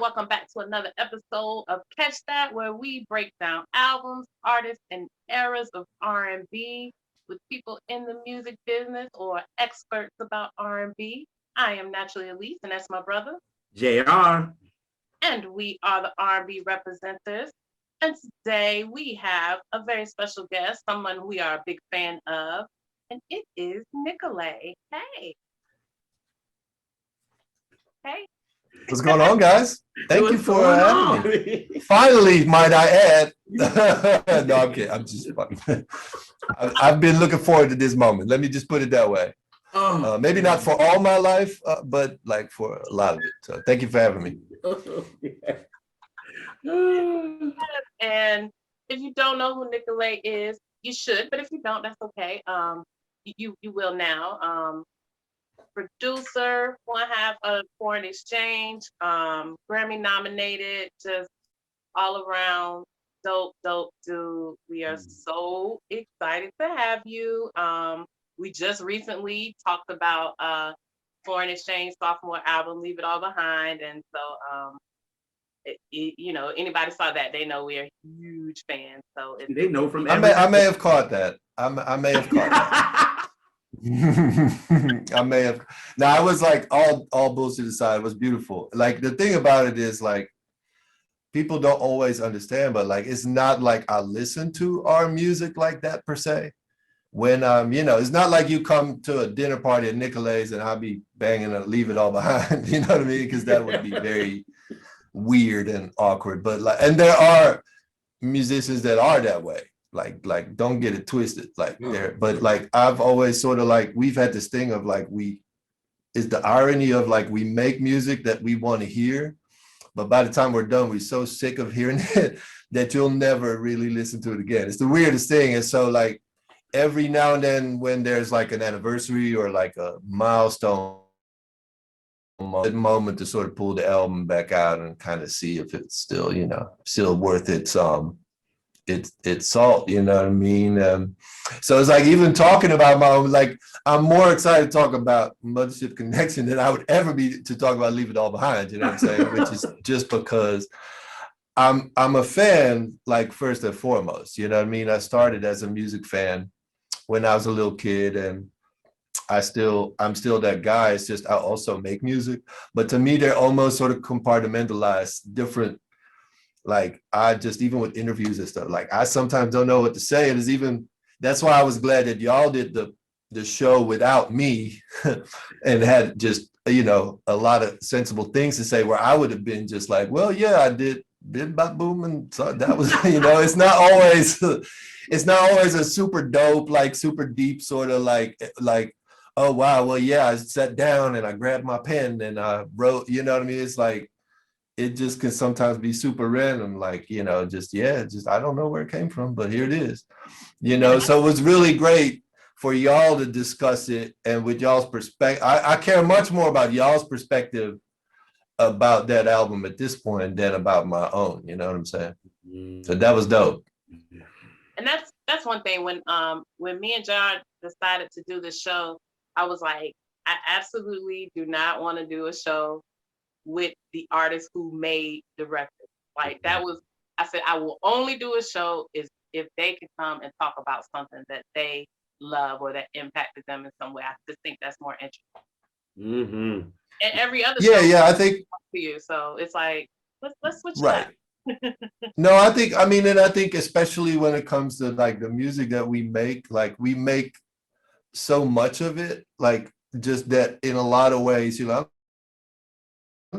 welcome back to another episode of Catch That, where we break down albums, artists, and eras of R&B with people in the music business or experts about R&B. I am Naturally Elise, and that's my brother. JR. And we are the R&B representatives. And today we have a very special guest, someone we are a big fan of, and it is Nicolay. Hey. Hey. What's going on, guys? Thank you for having me. Finally, might I add. No, I'm kidding. I'm just fucking. I've been looking forward to this moment. Let me just put it that way. Maybe not for all my life, but like for a lot of it. So thank you for having me. And if you don't know who Nicolay is, you should. But if you don't, that's okay. You will now. Producer, one half of Foreign Exchange, Grammy nominated, just all around dope dude. We are so excited to have you. We just recently talked about Foreign Exchange sophomore album, Leave It All Behind, and so anybody saw that, they know we are huge fans. So they know from I may have caught that. I may have caught that. I may have. Now I was like, all bullshit aside, it was beautiful. Like the thing about it is like people don't always understand, but like it's not like I listen to our music like that per se. When it's not like you come to a dinner party at Nicolay's and I'll be banging and Leave It All Behind, you know what I mean? Because that would be very weird and awkward. But like, and there are musicians that are that way. Like don't get it twisted like there, but like I've always sort of like we've had this thing of like is the irony of like we make music that we want to hear, but by the time we're done we're so sick of hearing it that you'll never really listen to it again. It's the weirdest thing. And so like every now and then when there's like an anniversary or like a milestone moment to sort of pull the album back out and kind of see if it's still still worth its salt, you know what I mean? So it's like even talking about my own, like I'm more excited to talk about Mothership Connection than I would ever be to talk about Leave It All Behind, you know what I'm saying? Which is just because I'm a fan, like first and foremost, you know what I mean? I started as a music fan when I was a little kid, and I'm still that guy. It's just I also make music, but to me they're almost sort of compartmentalized, different. Like I just, even with interviews and stuff, like I sometimes don't know what to say. It is even, that's why I was glad that y'all did the show without me and had just, a lot of sensible things to say, where I would have been just like, well, yeah, I did bop boom. And so that was, it's not always a super dope, like super deep sort of like, oh, wow. Well, yeah, I sat down and I grabbed my pen and I wrote, you know what I mean? It's like, it just can sometimes be super random, like, just I don't know where it came from, but here it is, so it was really great for y'all to discuss it. And with y'all's perspective, I care much more about y'all's perspective about that album at this point than about my own, you know what I'm saying? So that was dope. And that's one thing. When me and John decided to do this show, I was like, I absolutely do not want to do a show with the artists who made the record. Like that was, I said, I will only do a show is if they can come and talk about something that they love or that impacted them in some way. I just think that's more interesting. And every other show, I think to you. So it's like let's switch right. that. No, I think especially when it comes to like the music that we make, like we make so much of it, like just that in a lot of ways,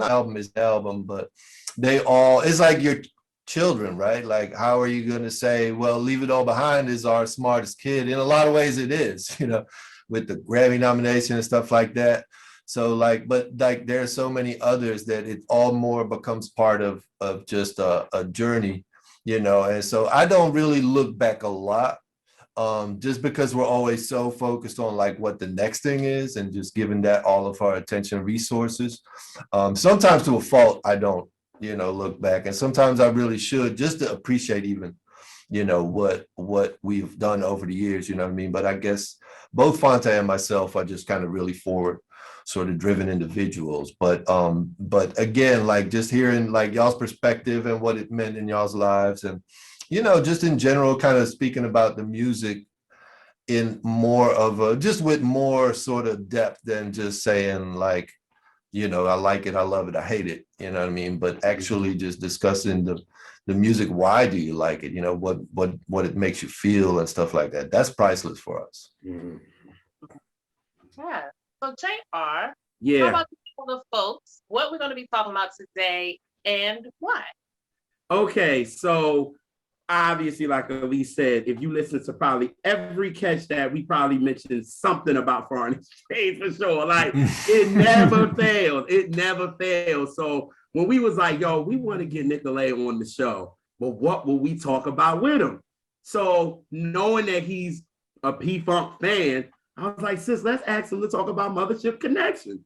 album is album, but it's like your children, right? Like how are you going to say, well, Leave It All Behind is our smartest kid? In a lot of ways it is, with the Grammy nomination and stuff like that. So like, but like there are so many others that it all more becomes part of just a journey, and so I don't really look back a lot, just because we're always so focused on like what the next thing is and just giving that all of our attention and resources. Sometimes to a fault, I don't, look back. And sometimes I really should, just to appreciate even, what we've done over the years, you know what I mean? But I guess both Fonte and myself are just kind of really forward sort of driven individuals. But again, like just hearing like y'all's perspective and what it meant in y'all's lives, and just in general, kind of speaking about the music in more of a, just with more sort of depth than just saying like, I like it, I love it, I hate it, you know what I mean? But actually just discussing the music, why do you like it? What it makes you feel and stuff like that. That's priceless for us. Mm-hmm. Yeah. So JR, how Yeah. about you tell the folks what we're going to be talking about today and why? Okay, so obviously, like Elise said, if you listen to probably every catch that, we probably mentioned something about foreign exchange for sure. Like it never fails. It never fails. So when we was like, yo, we want to get Nicolay on the show, but what will we talk about with him? So knowing that he's a P-Funk fan, I was like, sis, let's ask him to talk about Mothership Connection.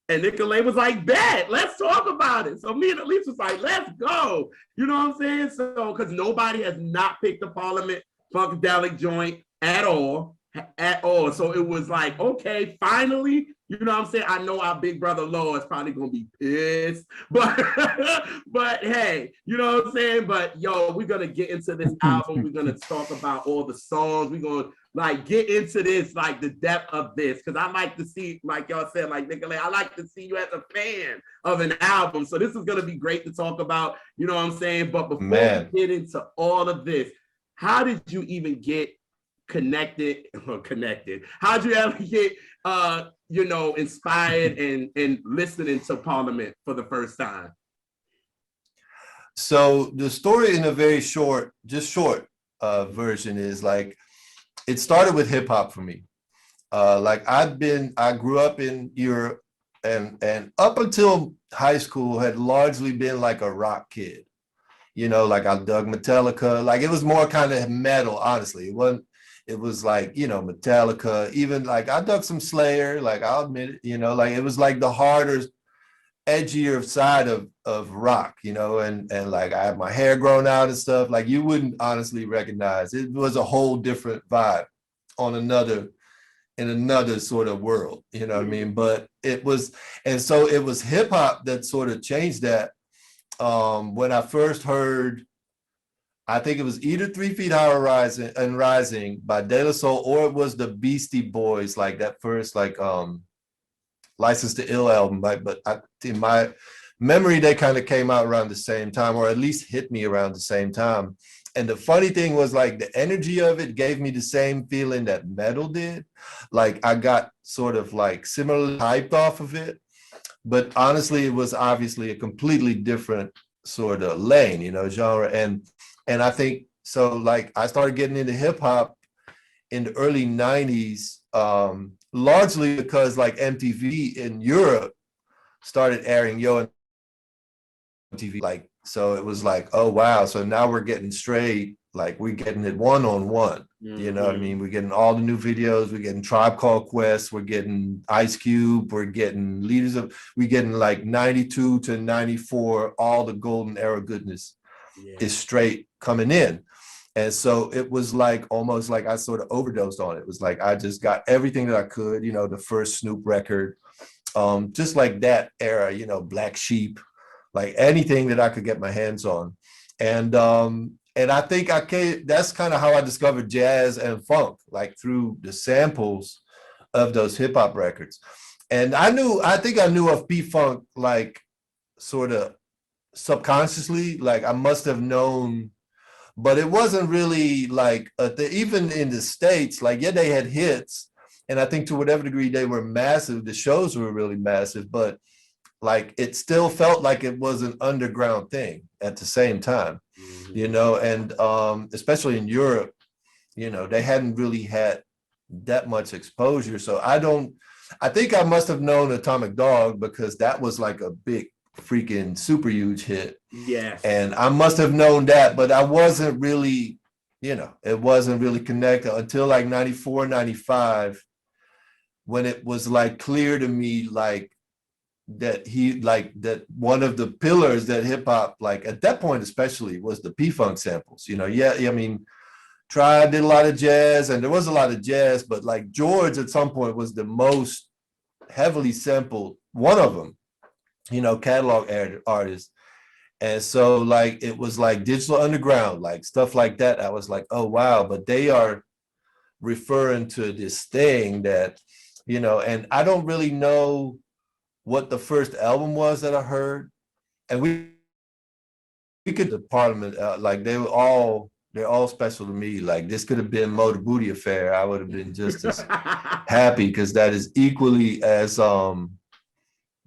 And Nicolay was like, bet, let's talk about it. So me and Elise was like, let's go. You know what I'm saying? So, because nobody has not picked the Parliament Funkadelic joint at all. So it was like, okay, finally, you know what I'm saying? I know our big brother Law is probably going to be pissed, but hey, you know what I'm saying? But yo, we're going to get into this album. We're going to talk about all the songs. We're going to like get into this, like the depth of this, because I like to see, like y'all said, like Nicolay, I like to see you as a fan of an album. So this is going to be great to talk about, you know what I'm saying? But before we get into all of this, how did you even get connected? How'd you ever get, inspired and listening to Parliament for the first time? So the story in a very short version is like, it started with hip hop for me. I grew up in Europe and up until high school had largely been like a rock kid. Like I dug Metallica, like it was more kind of metal, honestly. It was like, Metallica, even like I dug some Slayer, like I'll admit it, like it was like the harder, edgier side of rock, and like I had my hair grown out and stuff, like you wouldn't honestly recognize. It was a whole different vibe in another sort of world, you know what I mean? But it was hip hop that sort of changed that. When I first heard, I think it was either 3 Feet Higher Rising by De La Soul, or it was the Beastie Boys, like that first like License to Ill album, but in my memory, they kind of came out around the same time, or at least hit me around the same time. And the funny thing was like the energy of it gave me the same feeling that metal did. Like I got sort of like similarly hyped off of it, but honestly, it was obviously a completely different sort of lane, genre. And I think so. Like I started getting into hip hop in the early 90s. Largely because like MTV in Europe started airing Yo MTV, like, so it was like, oh wow, so now we're getting straight, like we're getting it one-on-one. You know what I mean? We're getting all the new videos, we're getting Tribe Called Quest, we're getting Ice Cube, we're getting we're getting like 92 to 94, all the golden era goodness is straight coming in. And so it was like almost like I sort of overdosed on it. It was like I just got everything that I could, the first Snoop record, just like that era, Black Sheep, like anything that I could get my hands on. And I think that's kind of how I discovered jazz and funk, like through the samples of those hip hop records. And I think I knew of P-Funk like sort of subconsciously, like I must have known. But it wasn't really like, even in the States, like, yeah, they had hits. And I think to whatever degree they were massive, the shows were really massive, but like, it still felt like it was an underground thing at the same time, and especially in Europe, they hadn't really had that much exposure. So I think I must have known Atomic Dog because that was like a big freaking super huge hit. Yes. And I must have known that, but I wasn't really, it wasn't really connected until like 94, 95, when it was like clear to me, like that one of the pillars that hip hop, like at that point, especially, was the P-Funk samples, I mean, Tribe did a lot of jazz and there was a lot of jazz, but like George at some point was the most heavily sampled one of them, catalog artists. And so like, it was like Digital Underground, like stuff like that. I was like, oh, wow, but they are referring to this thing that, and I don't really know what the first album was that I heard. And we could, the Parliament, like they're all special to me. Like this could have been Mo the Booty Affair. I would have been just as happy, because that is equally as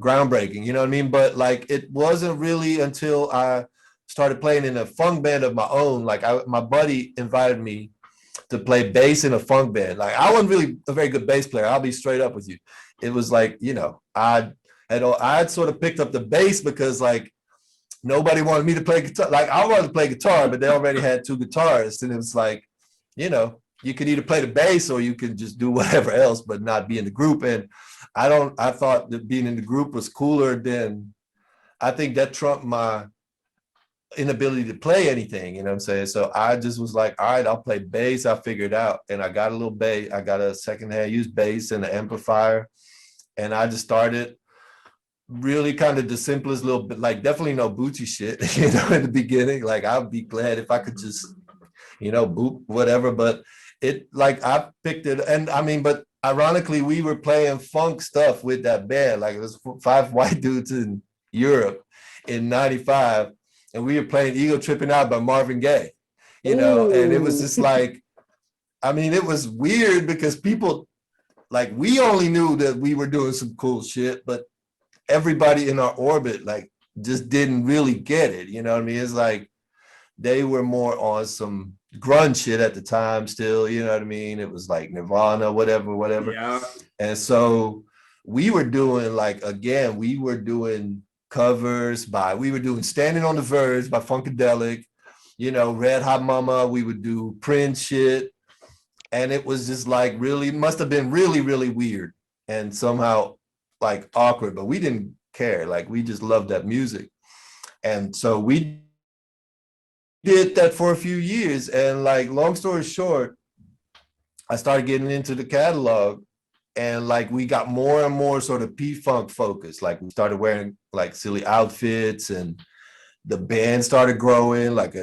groundbreaking, you know what I mean? But like, it wasn't really until I started playing in a funk band of my own. Like my buddy invited me to play bass in a funk band. Like I wasn't really a very good bass player. I'll be straight up with you. It was like, I had sort of picked up the bass because like nobody wanted me to play guitar. Like I wanted to play guitar, but they already had two guitarists. And it was like, you could either play the bass or you could just do whatever else, but not be in the group. And I thought that being in the group was cooler than, I think that trumped my inability to play anything, you know what I'm saying? So I just was like, all right, I'll play bass. I figured out, and I got a little bass. I got a secondhand used bass and an amplifier. And I just started really kind of the simplest little bit, like definitely no Bootsy shit, in the beginning. Like I'd be glad if I could just, boot whatever, but it, like I picked it. And I mean, but ironically, we were playing funk stuff with that band. Like it was 5 white dudes in Europe in '95. And we were playing Ego Tripping Out by Marvin Gaye, and it was just like, I mean, it was weird because people, like, we only knew that we were doing some cool shit, but everybody in our orbit, like, just didn't really get it. You know what I mean? It's like, they were more on some grunge shit at the time still, you know what I mean? It was like Nirvana, whatever. Yeah. And so we were doing, like, again, we were doing covers we were doing Standing on the Verge by Funkadelic, Red Hot Mama. We would do Prince shit. And it was just like, really, must have been really, really weird and somehow like awkward, but we didn't care. Like, we just loved that music. And so we did that for a few years. And like, long story short, I started getting into the catalog, and like, we got more and more sort of P-Funk focused. Like, we started wearing like silly outfits, and the band started growing. Like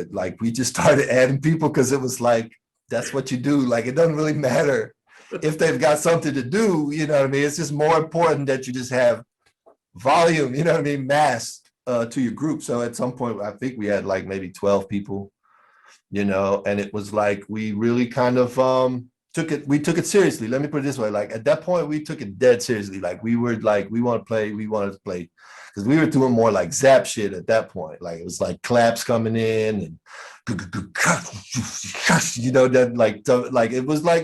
we just started adding people, because it was like, that's what you do. Like, it doesn't really matter if they've got something to do, you know what I mean? It's just more important that you just have volume, you know what I mean, mass to your group. So at some point, I think we had like maybe 12 people, and it was like, we really kind of took it seriously. Let me put it this way. Like, at that point, we took it dead seriously. Like, we were like, we wanted to play, because we were doing more like Zap shit at that point. Like, it was like claps coming in, and that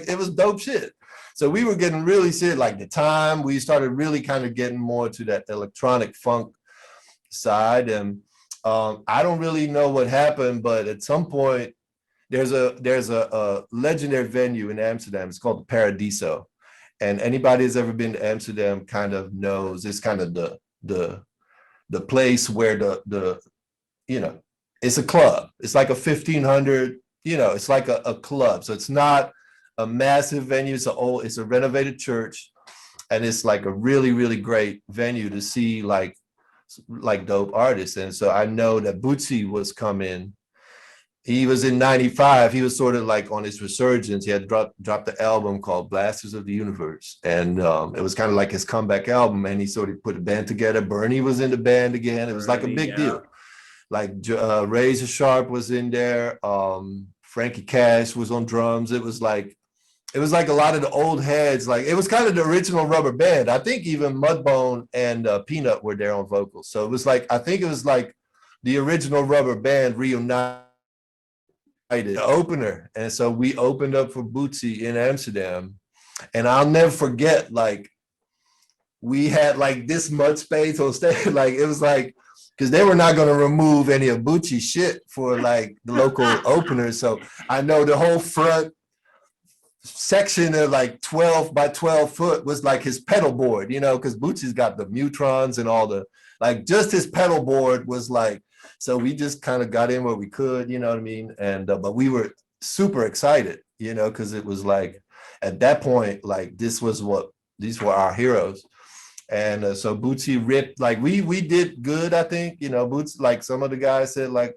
it was dope shit. So we were getting really serious. Like, the time we started really kind of getting more to that electronic funk side. And I don't really know what happened, but at some point, there's a legendary venue in Amsterdam. It's called the Paradiso, and anybody who's ever been to Amsterdam kind of knows it's kind of the place where the it's a club. It's like a 1,500. It's like a club. So it's not a massive venue. It's a renovated church, and it's like a really, really great venue to see like dope artists. And so I know that Bootsy was coming. He was in '95. He was sort of like on his resurgence. He had dropped the album called Blasters of the Universe. And it was kind of like his comeback album. And he sort of put a band together. Bernie was in the band again. It was like a big deal. Like Razor Sharp was in there. Frankie Cash was on drums. It was like a lot of the old heads. Like, it was kind of the original Rubber Band. I think even Mudbone and Peanut were there on vocals. So it was like, I think it was like the original Rubber Band reunited. The opener. And so we opened up for Bootsy in Amsterdam, and I'll never forget, like, we had like this much space on stage. Like, it was like, because they were not going to remove any of Bootsy's shit for like the local openers. So I know the whole front section of like 12 by 12 foot was like his pedal board, because Bootsy's got the Mutrons and all the, like, just his pedal board was like, so we just kind of got in where we could, you know what I mean? And, but we were super excited, because it was like, at that point, like, these were our heroes. And so Bootsy ripped, like we did good, I think, Boots, like some of the guys said like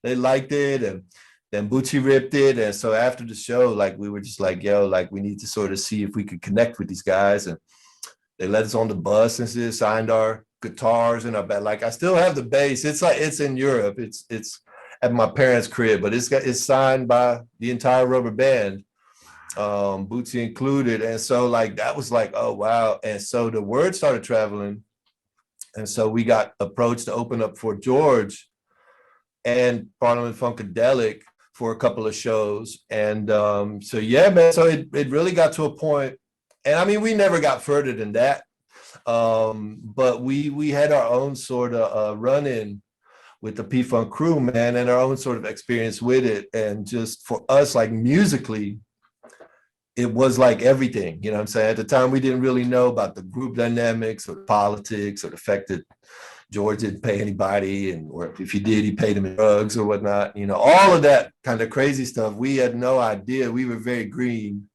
they liked it, and then Bootsy ripped it. And so after the show, like we were just like, yo, like we need to sort of see if we could connect with these guys. And they let us on the bus and signed our guitars and our band. Like I still have the bass. It's like it's in Europe. It's at my parents' crib, but it's signed by the entire rubber band, Bootsy included. And so like that was like, oh wow. And so the word started traveling. And so we got approached to open up for George and Parliament Funkadelic for a couple of shows. And so yeah, man, so it really got to a point. And I mean, we never got further than that. But we had our own sort of run-in with the P-Funk crew, man, and our own sort of experience with it. And just for us, like musically, it was like everything, you know what I'm saying? At the time, we didn't really know about the group dynamics or politics or the fact that George didn't pay anybody, or if he did, he paid him in drugs or whatnot. All of that kind of crazy stuff. We had no idea. We were very green.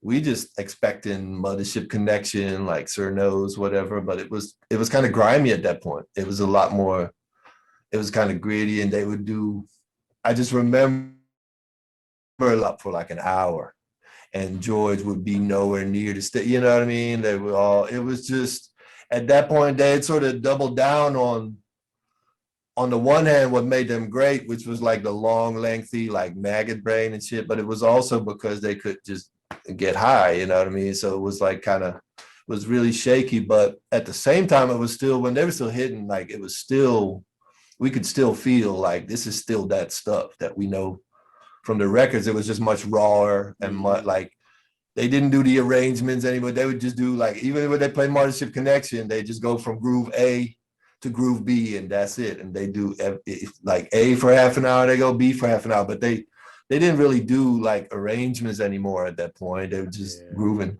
We just expecting Mothership Connection, like Sir Knows, whatever. But it was kind of grimy at that point. It was a lot more. It was kind of gritty, and they would do. I just remember a lot for like an hour, and George would be nowhere near the stage. You know what I mean? They were all. It was just at that point they had sort of doubled down on the one hand what made them great, which was like the long, lengthy, like maggot brain and shit. But it was also because they could just get high, you know what I mean? So it was like kind of was really shaky, but at the same time it was still, when they were still hitting, like it was still, we could still feel like this is still that stuff that we know from the records. It was just much rawer and much like they didn't do the arrangements anymore. They would just do like, even when they play Mothership Connection, they just go from groove A to groove B and that's it. And they do like A for half an hour, they go B for half an hour, but they didn't really do like arrangements anymore at that point. They were just grooving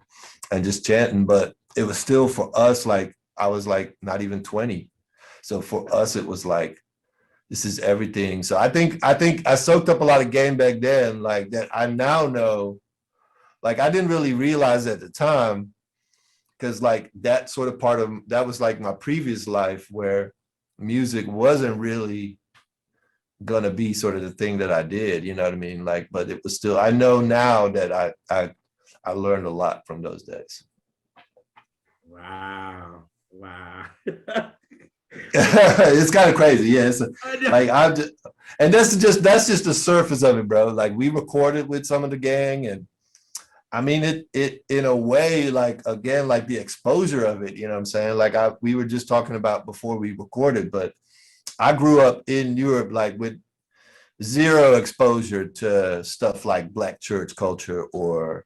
and just chanting. But it was still for us, like I was like not even 20. So for us, it was like, this is everything. So I think I soaked up a lot of game back then, like that I now know, like I didn't really realize at the time, because like that sort of part of, that was like my previous life where music wasn't really gonna be sort of the thing that I did, you know what I mean? Like, but it was still, I know now that I learned a lot from those days. Wow. It's kind of crazy, yeah. It's like and that's just the surface of it, bro. Like we recorded with some of the gang, and I mean it in a way, like again, like the exposure of it, you know what I'm saying? Like we were just talking about before we recorded, but I grew up in Europe, like with zero exposure to stuff like Black church culture or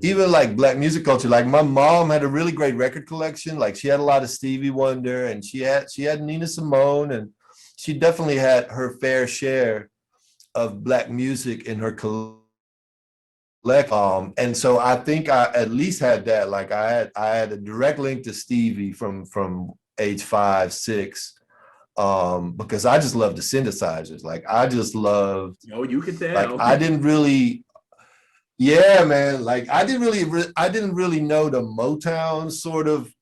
even like Black music culture. Like my mom had a really great record collection. Like she had a lot of Stevie Wonder, and she had Nina Simone, and she definitely had her fair share of Black music in her collection. And so I think I at least had that. Like I had a direct link to Stevie from age 5, 6. Because I just loved the synthesizers. Like I just loved. Oh, you could tell. Like I didn't really. Yeah, man. Like I didn't really know the Motown sort of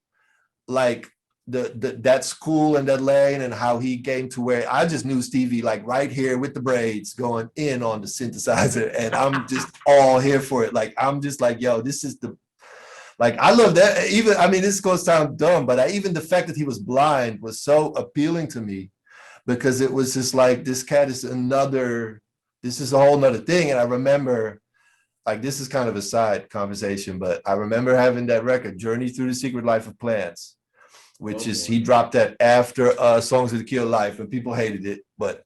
like that school and that lane and how he came to where I just knew Stevie like right here with the braids going in on the synthesizer, and I'm just all here for it. Like I'm just like, yo, this is the. Like I love that. Even, I mean, this is gonna sound dumb, but even the fact that he was blind was so appealing to me, because it was just like, this cat is this is a whole nother thing. And I remember, like, this is kind of a side conversation, but I remember having that record, Journey Through the Secret Life of Plants, which is, he dropped that after Songs of the Kill Life, and people hated it, but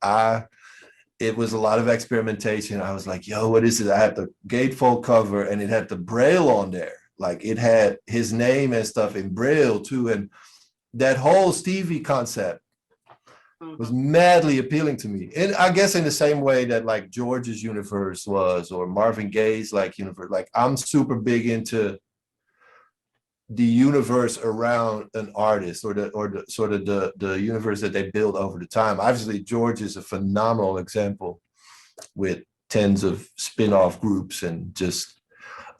it was a lot of experimentation. I was like, yo, what is it? I had the gatefold cover, and it had the Braille on there. Like it had his name and stuff in Braille too. And that whole Stevie concept was madly appealing to me. And I guess in the same way that like George's universe was, or Marvin Gaye's like universe, like I'm super big into the universe around an artist, or the sort of the universe that they build over the time. Obviously, George is a phenomenal example with tens of spin-off groups and just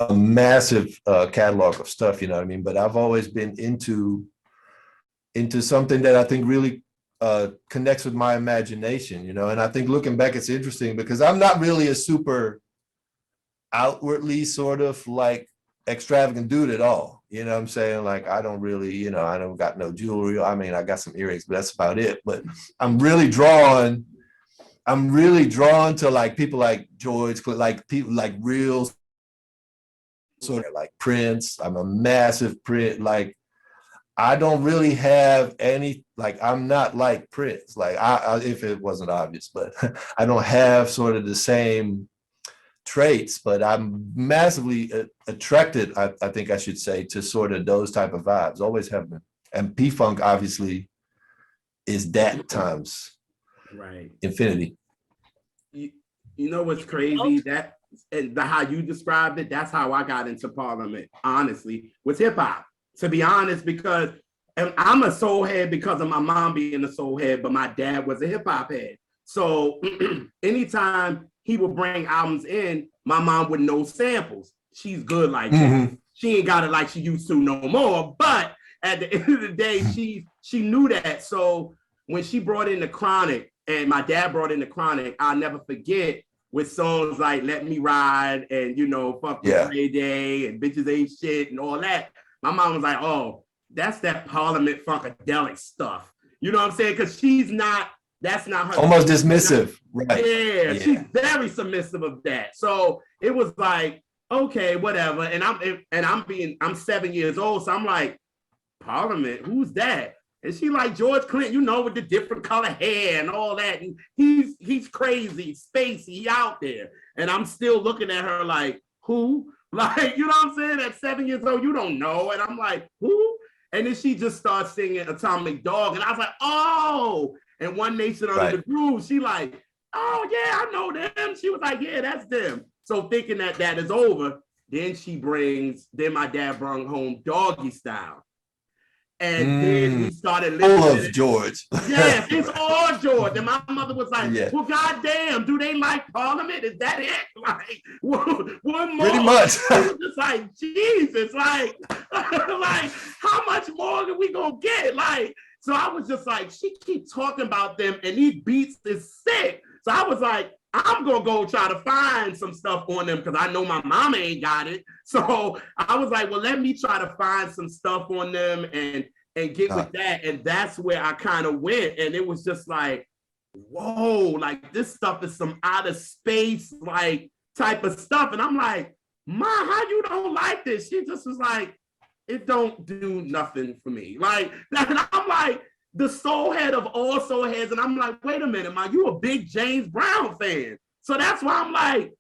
a massive catalog of stuff, you know what I mean? But I've always been into into something that I think really connects with my imagination, you know. And I think looking back, it's interesting because I'm not really a super outwardly sort of like extravagant dude at all. You know what I'm saying? Like, I don't really, you know, I don't got no jewelry. I mean, I got some earrings, but that's about it. But I'm really drawn to like people like George, like people like real sort of like Prince. I'm a massive Prince. Like, I don't really have any, like, I'm not like Prince. Like, if it wasn't obvious, but I don't have sort of the same traits, but I'm massively attracted, I think I should say, to sort of those type of vibes. Always have been. And P-Funk obviously is that times Right. infinity. You know what's crazy? That and how you described it, that's how I got into Parliament, honestly, with hip hop. To be honest, because I'm a soul head because of my mom being a soul head, but my dad was a hip hop head. So anytime he would bring albums in, my mom would know samples. She's good like that. She ain't got it like she used to no more. But at the end of the day, she knew that. So when she brought in the Chronic and my dad brought in the Chronic, I'll never forget with songs like Let Me Ride and, you know, Fuck the Ray Day and Bitches Ain't Shit and all that. My mom was like, oh, that's that Parliament Funkadelic stuff. You know what I'm saying? Because that's not her. Almost dismissive, right? Yeah, she's very submissive of that. So it was like, okay, whatever. And I'm 7 years old, so I'm like, Parliament, who's that? And she like George Clinton, you know, with the different color hair and all that. And he's crazy, spacey, out there. And I'm still looking at her like, who? Like, you know what I'm saying? At 7 years old, you don't know. And I'm like, who? And then she just starts singing Atomic Dog. And I was like, oh. And One Nation Under the Groove, she like, oh yeah, I know them. She was like, yeah, that's them. So thinking that is over, then my dad brought home Doggy Style. And then we started listening. All of George. Yes, it's all George. And my mother was like, well, goddamn, do they like Parliament? Is that it? Like, one more. Pretty much. It was just like, Jesus, like how much more are we gonna get? Like, so I was just like, she keep talking about them and these beats is sick. So I was like, I'm gonna go try to find some stuff on them because I know my mama ain't got it. So I was like, well, let me try to find some stuff on them and get with that. And that's where I kind of went. And it was just like, whoa, like this stuff is some outer space like type of stuff. And I'm like, Ma, how you don't like this? She just was like, it don't do nothing for me. Like, and I'm like, the soul head of all soul heads. And I'm like, wait a minute, Ma, you a big James Brown fan. So that's why I'm like,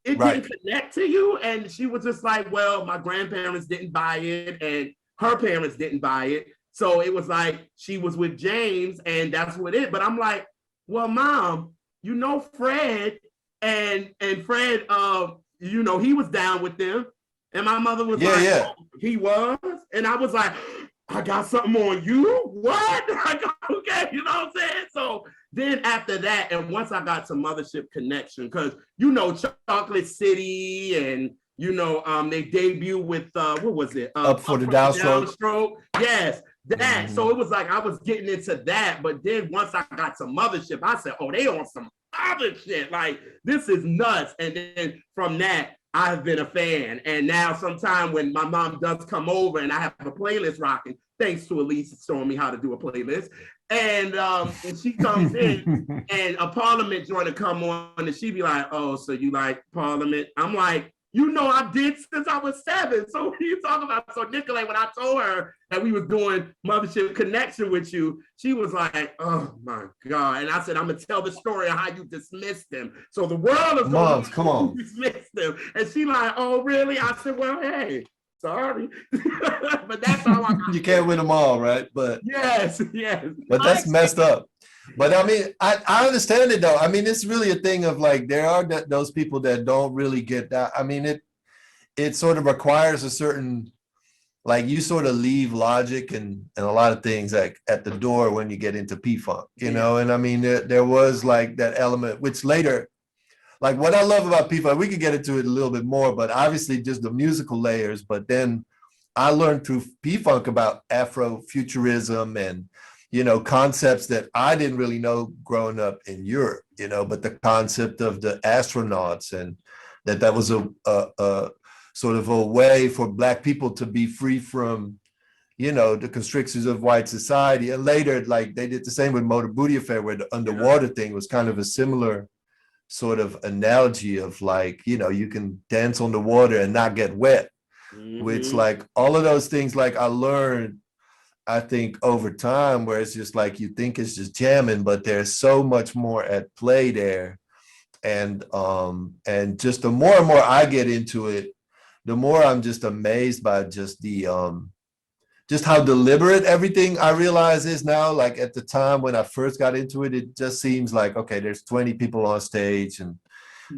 it didn't connect to you. And she was just like, well, my grandparents didn't buy it and her parents didn't buy it. So it was like, she was with James and that's what it. But I'm like, well, Mom, you know, Fred and Fred, you know, he was down with them. And my mother was oh, he was? And I was like, I got something on you? What? Like, okay, you know what I'm saying? So then after that, and once I got to Mothership Connection, because, you know, Chocolate City and, you know, they debuted with, what was it? Up for the Downstroke. Yes, that. So it was like I was getting into that. But then once I got to Mothership, I said, oh, they on some other shit. Like, this is nuts. And then from that, I've been a fan. And now sometime when my mom does come over and I have a playlist rocking, thanks to Elise showing me how to do a playlist. And she comes in and a Parliament joint to come on and she be like, oh, so you like Parliament? I'm like, you know, I did since I was 7. So what are you talking about? So Nicolay, when I told her that we was doing Mothership Connection with you, she was like, oh my God. And I said, I'm gonna tell the story of how you dismissed them. So the world is Moms, come on. Dismissed them. And she like, oh really? I said, well, hey, sorry. But that's how I got you can't win them all, right? But yes. But that's messed up. But I mean, I understand it though. I mean, it's really a thing of like, there are those people that don't really get that. I mean, it sort of requires a certain, like you sort of leave logic and a lot of things like at the door when you get into P-Funk, you know? And I mean, there was like that element, which later, like what I love about P-Funk, we could get into it a little bit more, but obviously just the musical layers, but then I learned through P-Funk about Afrofuturism and, concepts that I didn't really know growing up in Europe, but the concept of the astronauts and that was a sort of a way for Black people to be free from, the constrictions of white society. And later, like they did the same with Motor Booty Affair, where the underwater thing was kind of a similar sort of analogy of like, you can dance on the water and not get wet, which like all of those things, like I learned, I think over time, where it's just like, you think it's just jamming, but there's so much more at play there. And just the more and more I get into it, the more I'm just amazed by just just how deliberate everything I realize is now. Like at the time when I first got into it, it just seems like, okay, there's 20 people on stage and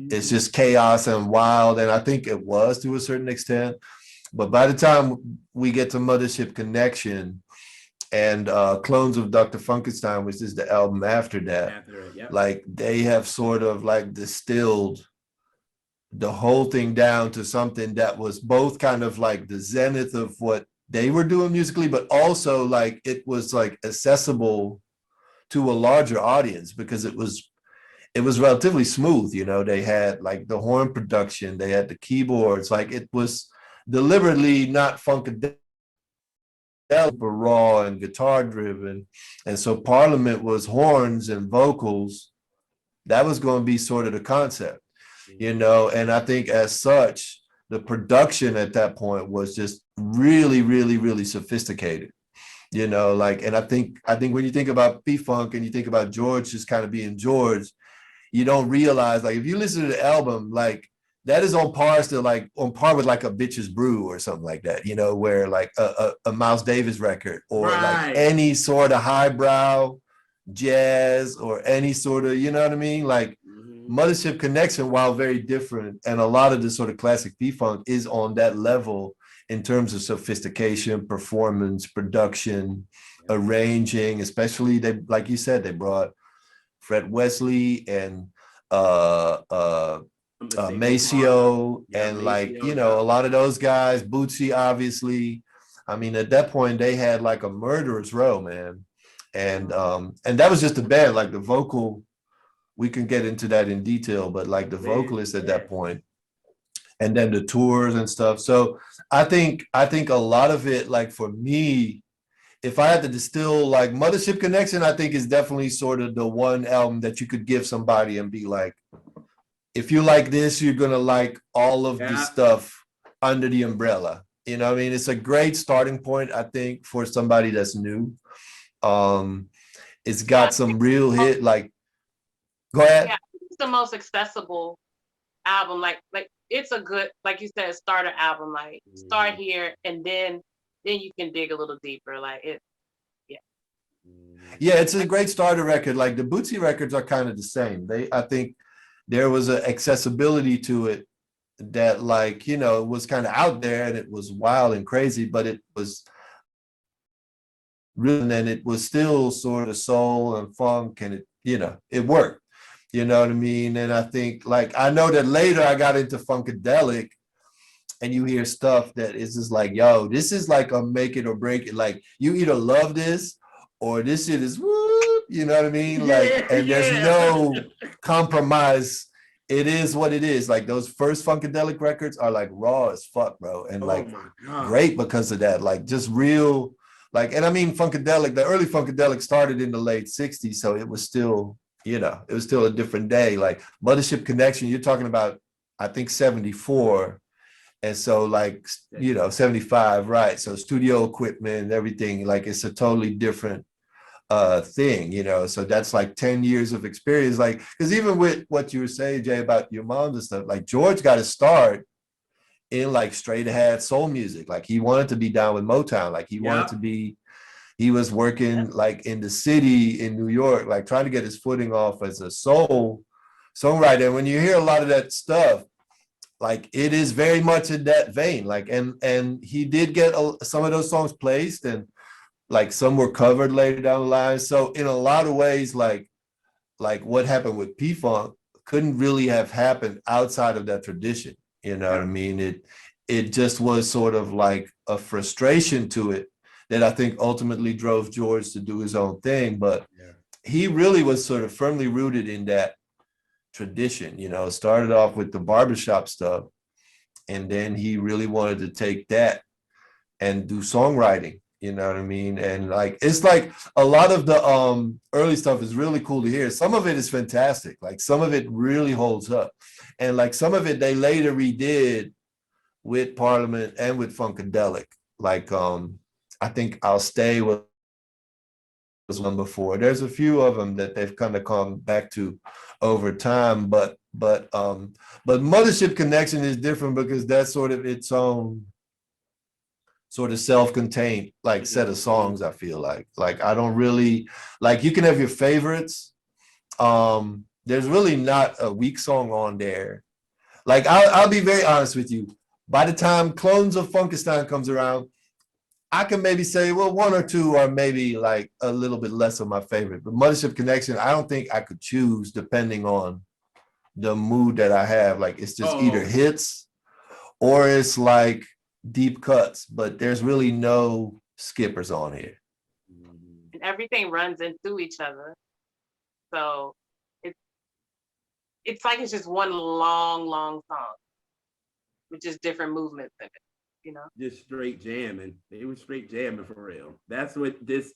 it's just chaos and wild. And I think it was to a certain extent. But by the time we get to Mothership Connection and Clones of Dr. Funkenstein, which is the album after that, like they have sort of like distilled the whole thing down to something that was both kind of like the zenith of what they were doing musically, but also like it was like accessible to a larger audience because it was relatively smooth. They had like the horn production, they had the keyboards, like it was deliberately not funkadelic, super raw and guitar driven. And so Parliament was horns and vocals. That was going to be sort of the concept, and I think as such, the production at that point was just really, really, really sophisticated, like, and I think when you think about P-Funk and you think about George just kind of being George, you don't realize, like, if you listen to the album, like that is on par with like a Bitches Brew or something like that, where like a Miles Davis record or like any sort of highbrow jazz or any sort of, you know what I mean? Like Mothership Connection, while very different, and a lot of the sort of classic P-Funk is on that level in terms of sophistication, performance, production, arranging, especially they, like you said, they brought Fred Wesley and Maceo and like, a lot of those guys, Bootsy, obviously. I mean, at that point they had like a murderer's row, man. And that was just the band, like the vocal, we can get into that in detail, but like the vocalist at that point, and then the tours and stuff. So I think a lot of it, like for me, if I had to distill, like Mothership Connection, I think is definitely sort of the one album that you could give somebody and be like, if you like this, you're gonna like all of the stuff under the umbrella. You know what I mean? It's a great starting point, I think, for somebody that's new. It's got some real hit, like, go ahead. Yeah, it's the most accessible album. Like it's a good, like you said, starter album. Like start here and then you can dig a little deeper. Like it, yeah, it's a great starter record. Like the Bootsy records are kind of the same. I think there was an accessibility to it that, like, it was kind of out there and it was wild and crazy, but it was really, and it was still sort of soul and funk, and it worked. You know what I mean? And I think, like, I know that later I got into funkadelic, and you hear stuff that is just like, yo, this is like a make it or break it. Like, you either love this or this shit is whoop, you know what I mean? Like, and there's no compromise. It is what it is. Like those first funkadelic records are like raw as fuck, bro. And like great because of that. Like just real, like, and I mean funkadelic, the early funkadelic started in the late 60s. So it was still, it was still a different day. Like Mothership Connection, you're talking about, I think 74. And so like, 75, right? So studio equipment and everything, like it's a totally different thing, so that's like 10 years of experience. Like, because even with what you were saying, Jay, about your mom and stuff, like George got to start in like straight ahead soul music. Like he wanted to be down with Motown. Like he wanted to be, he was working like in the city in New York, like trying to get his footing off as a soul songwriter. And when you hear a lot of that stuff, like it is very much in that vein. Like, and he did get some of those songs placed, and like some were covered later down the line. So in a lot of ways, like what happened with P-Funk couldn't really have happened outside of that tradition. You know what I mean? it just was sort of like a frustration to it that I think ultimately drove George to do his own thing. But he really was sort of firmly rooted in that tradition, you know, started off with the barbershop stuff. And then he really wanted to take that and do songwriting, you know what I mean? And like, it's like a lot of the early stuff is really cool to hear. Some of it is fantastic. Like some of it really holds up. And like some of it they later redid with Parliament and with Funkadelic. Like I think I'll Stay was one before. There's a few of them that they've kind of come back to over time, but Mothership Connection is different because that's sort of its own sort of self-contained like set of songs. I feel like I don't really like, you can have your favorites. There's really not a weak song on there. Like I'll be very honest with you. By the time Clones of Funkestein comes around, I can maybe say, well, one or two are maybe like a little bit less of my favorite. But Mothership Connection, I don't think I could choose depending on the mood that I have. Like it's just either hits or it's like deep cuts, but there's really no skippers on here. And everything runs into each other. So it's like it's just one long song with just different movements in it, you know? Just straight jamming. It was straight jamming for real. That's what this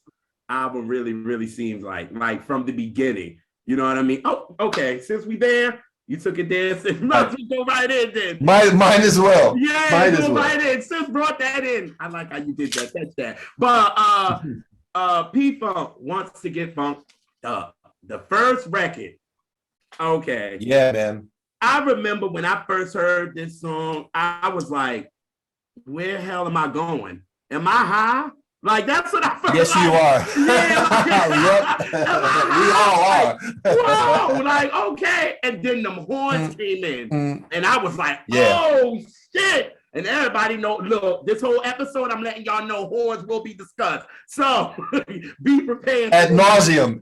album really seems like from the beginning. You know what I mean? Oh, okay. Since we there, you took it there. So might as well go right in then. Mine as well. Yeah, go right in. Sis brought that in. I like how you did that. Catch that. But P-Funk wants to get funked up. The first record. Okay. Yeah, man. I remember when I first heard this song, I was like, where the hell am I going? Am I high? Like, that's what I felt. Yes, like. you are. Yeah. We all are. Whoa, like, okay. And then them horns came in. And I was like, oh, shit. And everybody know, look, this whole episode, I'm letting y'all know horns will be discussed. So be prepared. Ad nauseum.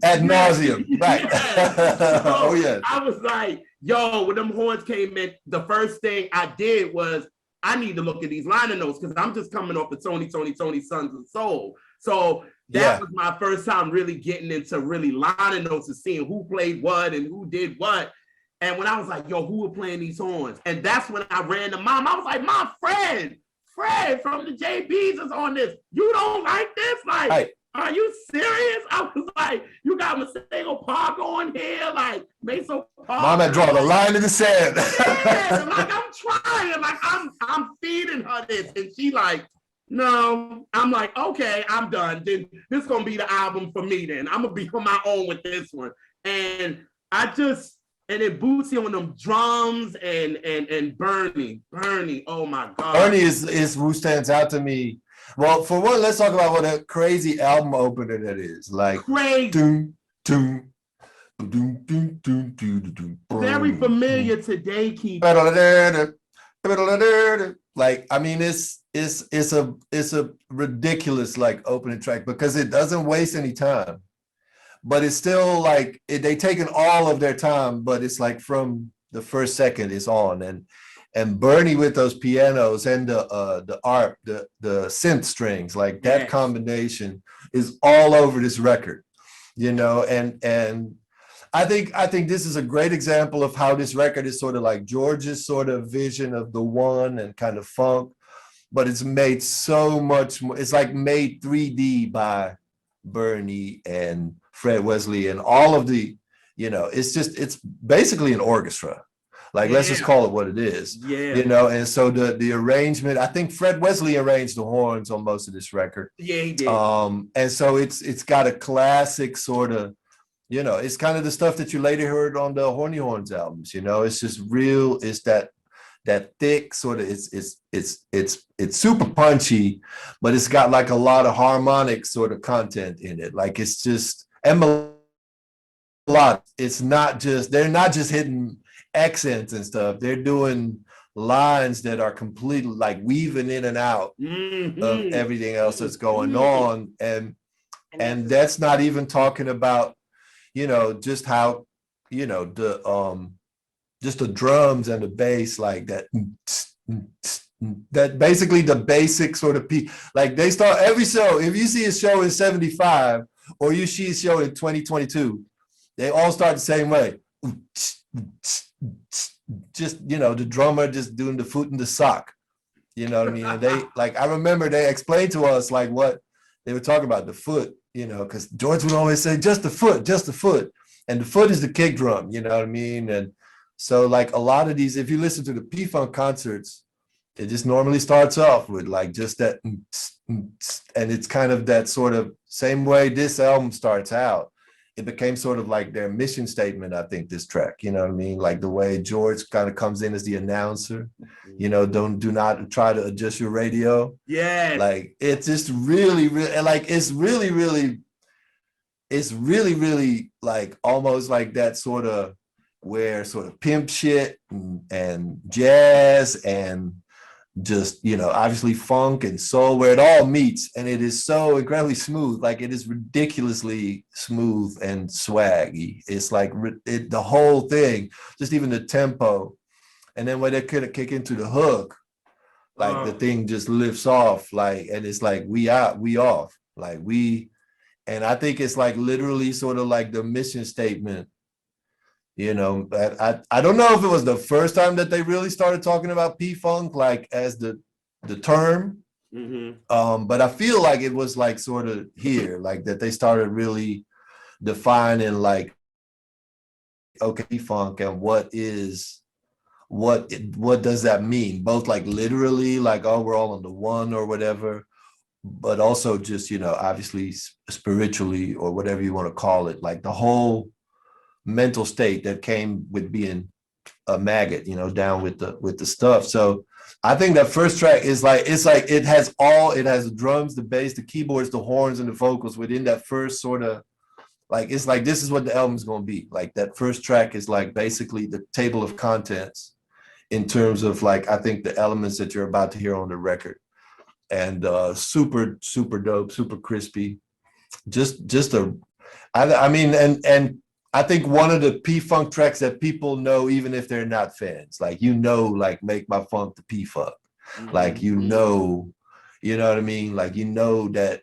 Right. Yeah. Oh, yeah. I was like, yo, when them horns came in, the first thing I did was, I need to look at these liner notes because I'm just coming off the Tony, Sons of Soul. So that was my first time really getting into really liner notes and seeing who played what and who did what. And when I was like, yo, who are playing these horns? And that's when I ran to Mom. I was like, Mom, Fred from the JBs is on this. You don't like this? Like, are you serious? I was like, you got Masego Park on here, like Meso Park. Mom had drawn a line in the sand. Yeah, like I'm trying, like I'm feeding her this, and she like, no. I'm like, okay, I'm done. Then this is gonna be the album for me. Then I'm gonna be on my own with this one. And and then Bootsy on them drums and Bernie. Oh my God. Bernie is who stands out to me. Well, for one, let's talk about what a crazy album opener that is. Like crazy. Very familiar today, Keith. Like, I mean, it's a ridiculous like opening track because it doesn't waste any time. But it's still like they taken all of their time, but it's like from the first second it's on. And Bernie with those pianos and the ARP, the synth strings, like that combination is all over this record, you know. And I think this is a great example of how this record is sort of like George's sort of vision of the one and kind of funk, but it's made so much more. It's like made 3D by Bernie and Fred Wesley and all of the, you know, it's basically an orchestra. Like, let's just call it what it is. Yeah. You know, and so the arrangement, I think Fred Wesley arranged the horns on most of this record. Yeah, he did. And so it's got a classic sort of, you know, it's kind of the stuff that you later heard on the Horny Horns albums, you know, it's just real, it's that thick sort of, it's super punchy, but it's got like a lot of harmonic sort of content in it. Like it's just, and melodic. It's not just, they're not just hitting accents and stuff. They're doing lines that are completely like weaving in and out of everything else that's going on. And that's not even talking about, you know, just how, you know, just the drums and the bass like that. that basically the basic sort of like they start every show. If you see a show in 75 or you see a show in 2022, they all start the same way. Just, the drummer just doing the foot in the sock. You know what I mean? And they, like, I remember they explained to us like what they were talking about, the foot, because George would always say, just the foot, just the foot. And the foot is the kick drum, you know what I mean? And so like a lot of these, if you listen to the P-Funk concerts, it just normally starts off with like just that, and it's kind of that sort of same way this album starts out. It became sort of like their mission statement, I think, this track, you know what I mean? Like the way George kind of comes in as the announcer, do not try to adjust your radio. Yeah. Like it's just really, like it's really like almost like that sort of where sort of pimp shit and jazz and just, obviously funk and soul, where it all meets, and it is so incredibly smooth. Like it is ridiculously smooth and swaggy. It's like the whole thing, just even the tempo, and then when they could kick into the hook, like the thing just lifts off, like, and it's like we off, like and I think it's like literally sort of like the mission statement. I don't know if it was the first time that they really started talking about P-Funk, like as the term, but I feel like it was like sort of here, like that they started really defining like, okay, P-Funk, and what does that mean? Both like literally, like, oh, we're all on the one or whatever, but also just, obviously spiritually or whatever you want to call it, like the whole mental state that came with being a maggot, down with the stuff. So I think that first track is like, it has the drums, the bass, the keyboards, the horns, and the vocals within that first sort of, like, it's like, this is what the album's going to be. Like that first track is like basically the table of contents in terms of like, I think the elements that you're about to hear on the record, and super, super dope, super crispy. And I think one of the P-Funk tracks that people know, even if they're not fans, like, like Make My Funk the P-Funk, like, you know what I mean? Like, that,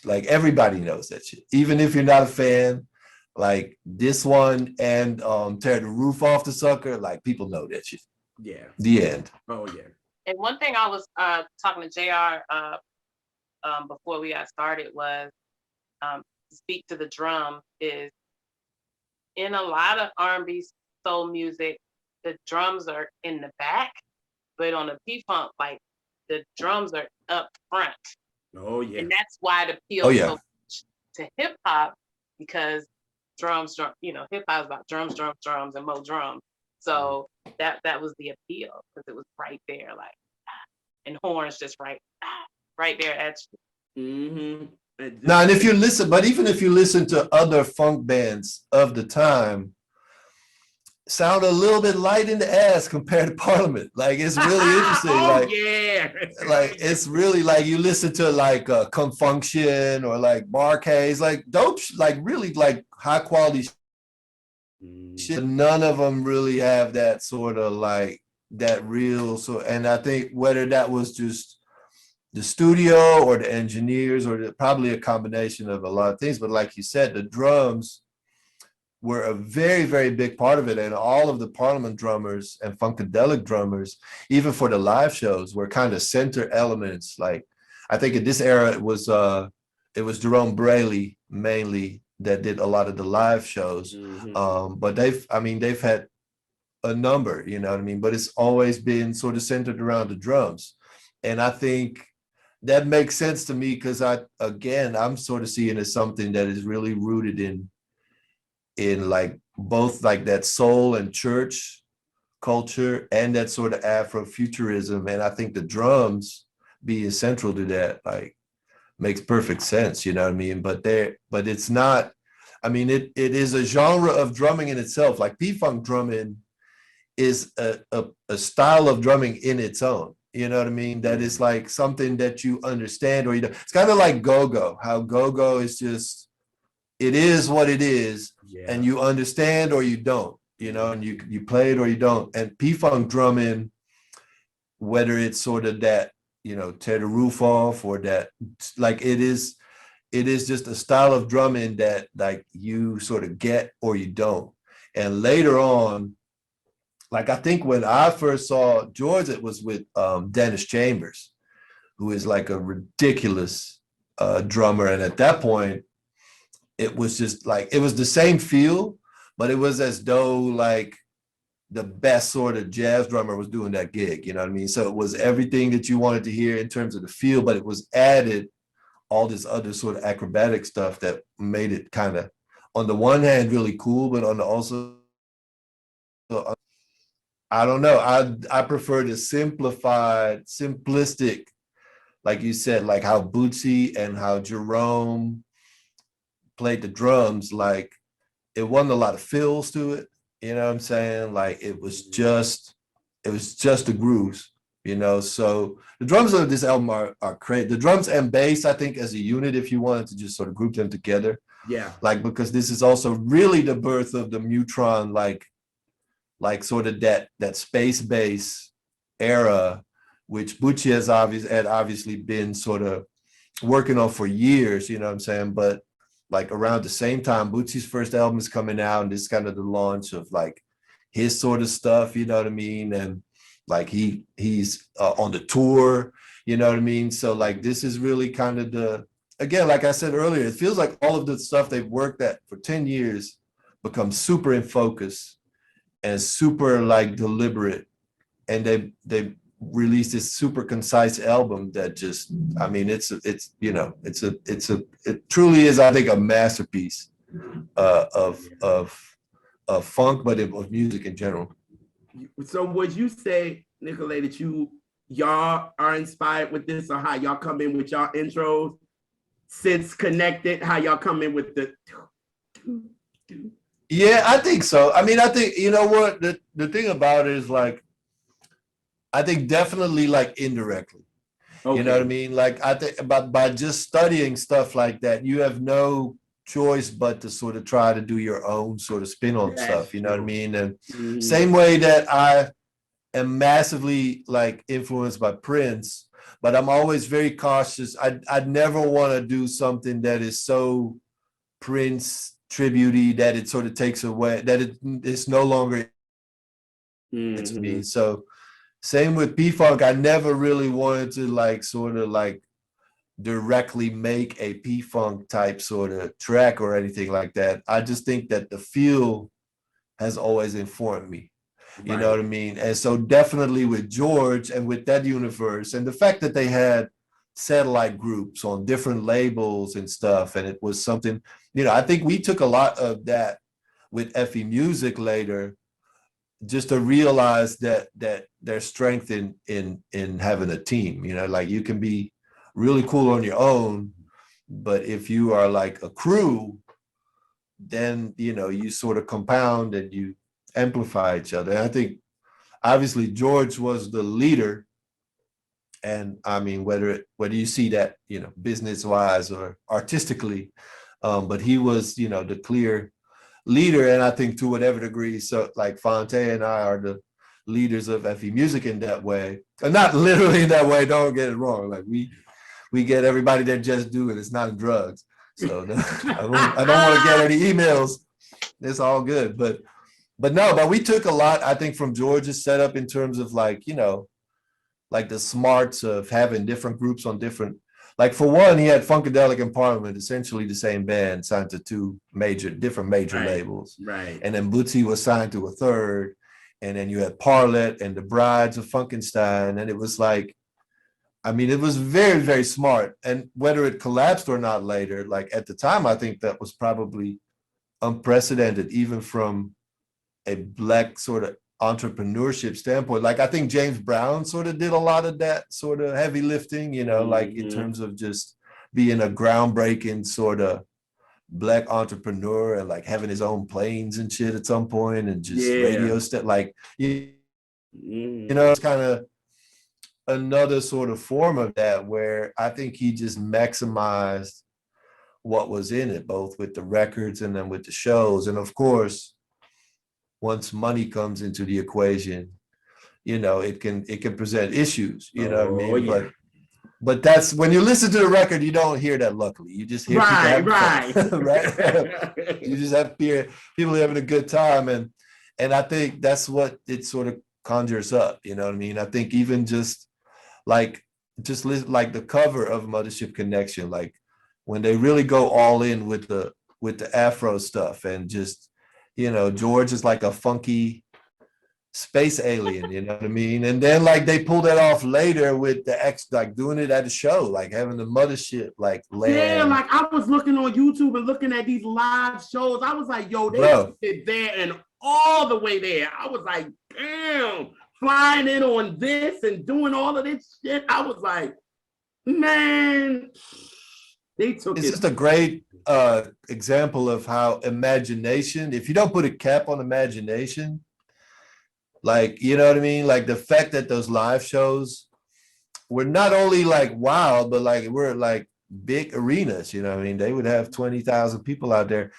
like everybody knows that shit. Even if you're not a fan, like this one and Tear the Roof Off the Sucker, like people know that shit. Yeah. The end. Oh yeah. And one thing I was talking to JR before we got started was speak to the drum is in a lot of R&B soul music, the drums are in the back, but on the P-Funk, like the drums are up front. Oh yeah. And that's why it appeals so much to hip hop, because drums, hip hop is about drums, and more drums. So that was the appeal, because it was right there, like, and horns just right there at you. Now, and even if you listen to other funk bands of the time, sound a little bit light in the ass compared to Parliament. Like, it's really interesting. Like it's really like you listen to like Come Function or like Marquez, like dope, like really like high quality shit. None of them really have that sort of like that real. So, and I think whether that was just the studio or the engineers or probably a combination of a lot of things, but like you said, the drums were a very, very big part of it. And all of the Parliament drummers and Funkadelic drummers, even for the live shows, were kind of center elements. Like, I think in this era, it was Jerome Braley mainly that did a lot of the live shows. But they've had a number, you know what I mean? But it's always been sort of centered around the drums. And I think that makes sense to me, because I'm sort of seeing it as something that is really rooted in like both like that soul and church culture and that sort of Afrofuturism. And I think the drums being central to that, like, makes perfect sense, you know what I mean? But it's not, I mean, it is a genre of drumming in itself. Like P-Funk drumming is a style of drumming in its own. You know what I mean? That is like something that you understand, or you don't. It's kind of like go-go, how go-go is just, it is what it is, and you understand or you don't, and you play it or you don't. And P-Funk drumming whether it's sort of that, tear the roof off, or that, like, it is just a style of drumming that, like, you sort of get or you don't. And later on, like, I think when I first saw George, it was with Dennis Chambers, who is like a ridiculous drummer. And at that point, it was just like, it was the same feel, but it was as though like the best sort of jazz drummer was doing that gig, you know what I mean? So it was everything that you wanted to hear in terms of the feel, but it was added all this other sort of acrobatic stuff that made it kind of, on the one hand, really cool, but on the also, I don't know, I prefer the simplistic, like you said, like how Bootsy and how Jerome played the drums. Like, it wasn't a lot of fills to it, you know what I'm saying? Like, it was just the grooves, So the drums of this album are great. The drums and bass, I think, as a unit, if you wanted to just sort of group them together. Yeah. Like, because this is also really the birth of the Mutron, like sort of that space bass era, which Bucci had obviously been sort of working on for years, you know what I'm saying? But like around the same time, Bucci's first album is coming out, and this is kind of the launch of like his sort of stuff, you know what I mean? And like he's on the tour, you know what I mean? So like, this is really kind of again, like I said earlier, it feels like all of the stuff they've worked at for 10 years becomes super in focus and super like deliberate. And they released this super concise album that just, I mean, it truly is, I think, a masterpiece of funk, but of music in general. So would you say, Nicolay, that y'all are inspired with this, or how y'all come in with y'all intros? Since Connected, how y'all come in with the Yeah, I think so. I mean, I think, you know what, the thing about it is, like, I think definitely like indirectly. Okay. You know what I mean? Like, I think about by just studying stuff like that, you have no choice but to sort of try to do your own sort of spin on stuff, you know what I mean? And same way that I am massively like influenced by Prince, but I'm always very cautious. I'd never want to do something that is so Prince tributey that it sort of takes away, that it's no longer it's me. So same with P-Funk, I never really wanted to like sort of like directly make a P-Funk type sort of track or anything like that. I just think that the feel has always informed me. You know what I mean? And so definitely with George and with that universe, and the fact that they had satellite groups on different labels and stuff, and it was something, I think we took a lot of that with FE Music later, just to realize that there's strength in having a team. Like, you can be really cool on your own, but if you are like a crew, then you sort of compound and you amplify each other. And I think obviously George was the leader, and I mean, whether you see that business wise or artistically, but he was the clear leader. And I think to whatever degree, so like Fonte and I are the leaders of FE Music in that way, and not literally in that way, don't get it wrong, like we get everybody that just do it, it's not in drugs, so I don't want to get any emails, it's all good, but we took a lot, I think, from George's setup in terms of like like the smarts of having different groups on different, like, for one, he had Funkadelic and Parliament, essentially the same band, signed to two different major labels. Right. And then Bootsy was signed to a third. And then you had Parlet and the Brides of Funkenstein. And it was like, I mean, it was very, very smart. And whether it collapsed or not later, like at the time, I think that was probably unprecedented, even from a Black sort of entrepreneurship standpoint. Like, I think James Brown sort of did a lot of that sort of heavy lifting, like in terms of just being a groundbreaking sort of Black entrepreneur and like having his own planes and shit at some point, and just radio stuff, like, it's kind of another sort of form of that, where I think he just maximized what was in it, both with the records and then with the shows. And of course, once money comes into the equation, you know, it can present issues, you know what I mean? Yeah. But that's when you listen to the record, you don't hear that. Luckily, you just hear people having fun, right? You just have people having a good time, and I think that's what it sort of conjures up. You know what I mean? I think even just like the cover of Mothership Connection, like when they really go all in with the Afro stuff, and just, you know, George is like a funky space alien, you know what I mean? And then like they pull that off later with the like doing it at the show, like having the mothership like land. Yeah, like I was looking on YouTube and looking at these live shows. I was like, yo, they took it there and all the way there. I was like, damn, flying in on this and doing all of this shit. I was like, man, they took it. It's just a great example of how imagination, if you don't put a cap on imagination, like, you know what I mean? Like the fact that those live shows were not only like wild, but like we're like big arenas, you know what I mean? They would have 20,000 people out there.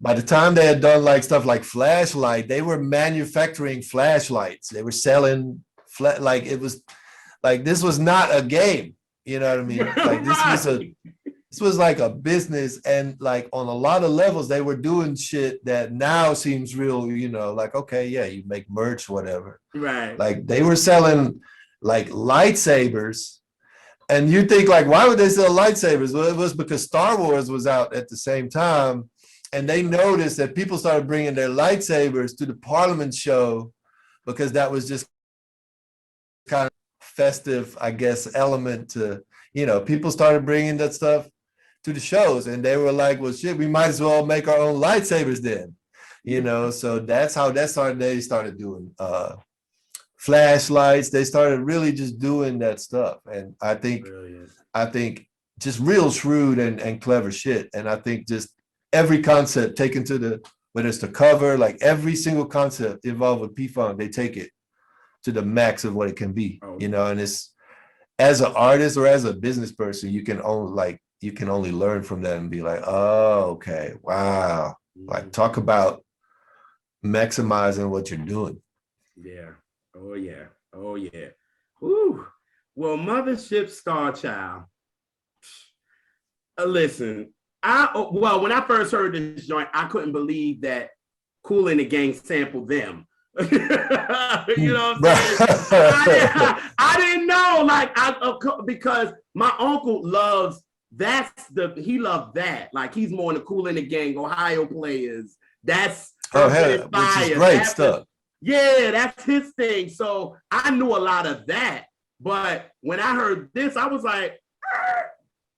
By the time they had done like stuff like Flashlight, they were manufacturing flashlights. They were selling like it was like, this was not a game, you know what I mean? Like this was like a business, and like on a lot of levels, they were doing shit that now seems real, you know, like, okay, yeah, you make merch, whatever. Right. Like they were selling like lightsabers, and you think like, why would they sell lightsabers? Well, it was because Star Wars was out at the same time, and they noticed that people started bringing their lightsabers to the Parliament show because that was just kind of festive, I guess, element to, you know, people started bringing that stuff to the shows, and they were like, well, shit, we might as well make our own lightsabers then, you know? So that's how that started. They started doing flashlights. They started really just doing that stuff. And I think just real shrewd and clever shit. And I think just every concept taken to the, whether it's the cover, like every single concept involved with P-Funk, they take it to the max of what it can be, you know? And it's, as an artist or as a business person, you can only learn from that and be like, oh, okay, wow. Like talk about maximizing what you're doing. Yeah. Oh yeah. Oh yeah. Ooh. Well, Mothership Star Child. Listen, when I first heard this joint, I couldn't believe that Kool and the Gang sampled them. You know what I'm saying? I didn't know, like, because my uncle loves he loved that. Like, he's more in the Kool and the Gang, Ohio Players. That's which is great stuff. Yeah, that's his thing. So I knew a lot of that. But when I heard this, I was like,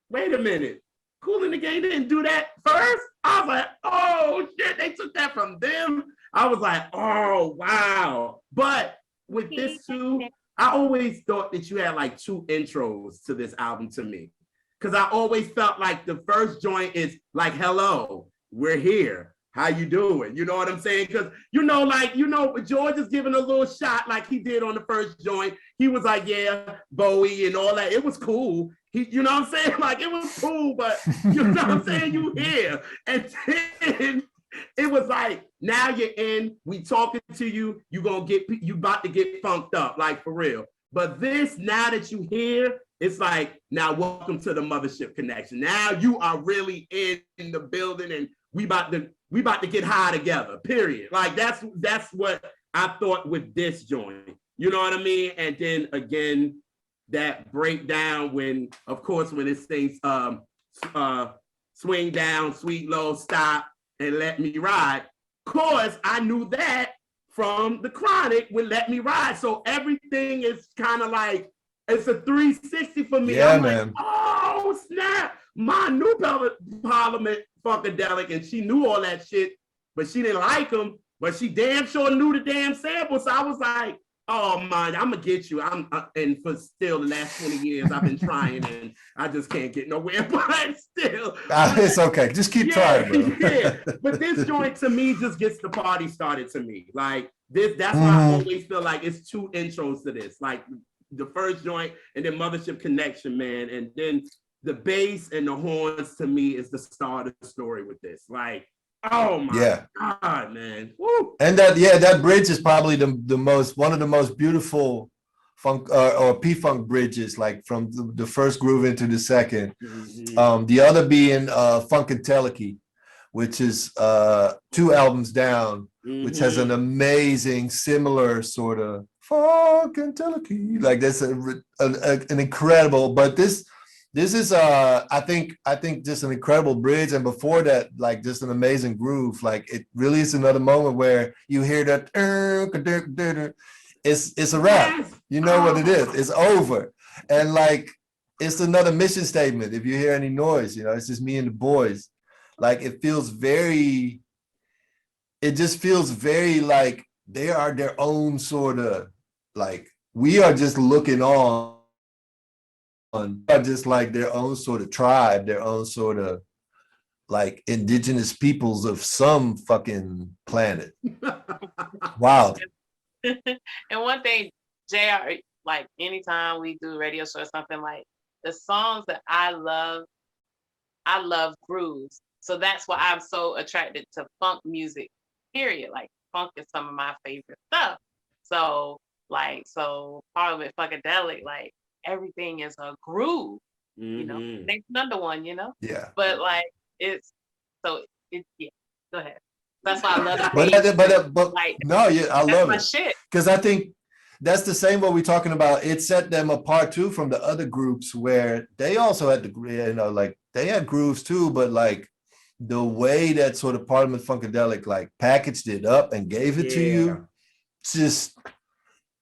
wait a minute. Kool and the Gang didn't do that first? I was like, oh shit, they took that from them. I was like, oh wow. But with this too, I always thought that you had like two intros to this album to me. Because I always felt like the first joint is like, hello, we're here. How you doing? You know what I'm saying? Because, George is giving a little shot like he did on the first joint. He was like, yeah, Bowie and all that. It was cool. You know what I'm saying? Like, it was cool, but you know what I'm saying? You here. And then it was like, now you're in, we talking to you, you about to get funked up, like for real. But this, now that you here, it's like, now welcome to the Mothership Connection. Now you are really in the building, and we about to get high together, period. Like that's what I thought with this joint. You know what I mean? And then again, that breakdown when it sings swing down, sweet low, stop, and let me ride. Of course, I knew that from the Chronic with Let Me Ride. So everything is kind of like, it's a 360 for me. Yeah, I'm man. like, oh, snap. My new Parliament Funkadelic, and she knew all that shit, but she didn't like them, but she damn sure knew the damn sample. So I was like, oh, man, I'm going to get you. And for still the last 20 years, I've been trying, and I just can't get nowhere, but still. It's okay. Just keep trying, bro. Yeah. But this joint, to me, just gets the party started to me. Like, that's why I always feel like it's two intros to this. Like, the first joint, and then Mothership Connection, man. And then the bass and the horns, to me, is the start of the story with this. Like, Oh my Yeah. God, man. Woo. And that bridge is probably the most, one of the most beautiful funk or P-Funk bridges, like from the first groove into the second. The other being Funkadelic, which is 2 albums down, which has an amazing similar sort of Funkadelic. Like that's an incredible, but this is I think just an incredible bridge, and before that, like just an amazing groove. Like it really is another moment where you hear that it's a wrap. You know what it is. It's over. And like it's another mission statement. If you hear any noise, you know, it's just me and the boys. Like it just feels very like they are their own sort of, like we are just looking on, are just like their own sort of tribe, their own sort of like indigenous peoples of some fucking planet. Wow. And one thing, JR, like anytime we do radio show or something, like the songs that I love grooves. So that's why I'm so attracted to funk music, period. Like funk is some of my favorite stuff. So part of it Funkadelic, like everything is a groove, you know. Next another one, you know. Yeah. But like it's so it yeah, go ahead. That's why I love it. But like no, yeah, I love my it. shit. Because I think that's the same what we're talking about. It set them apart too from the other groups where they also had like they had grooves too, but like the way that sort of Parliament Funkadelic like packaged it up and gave it to you, just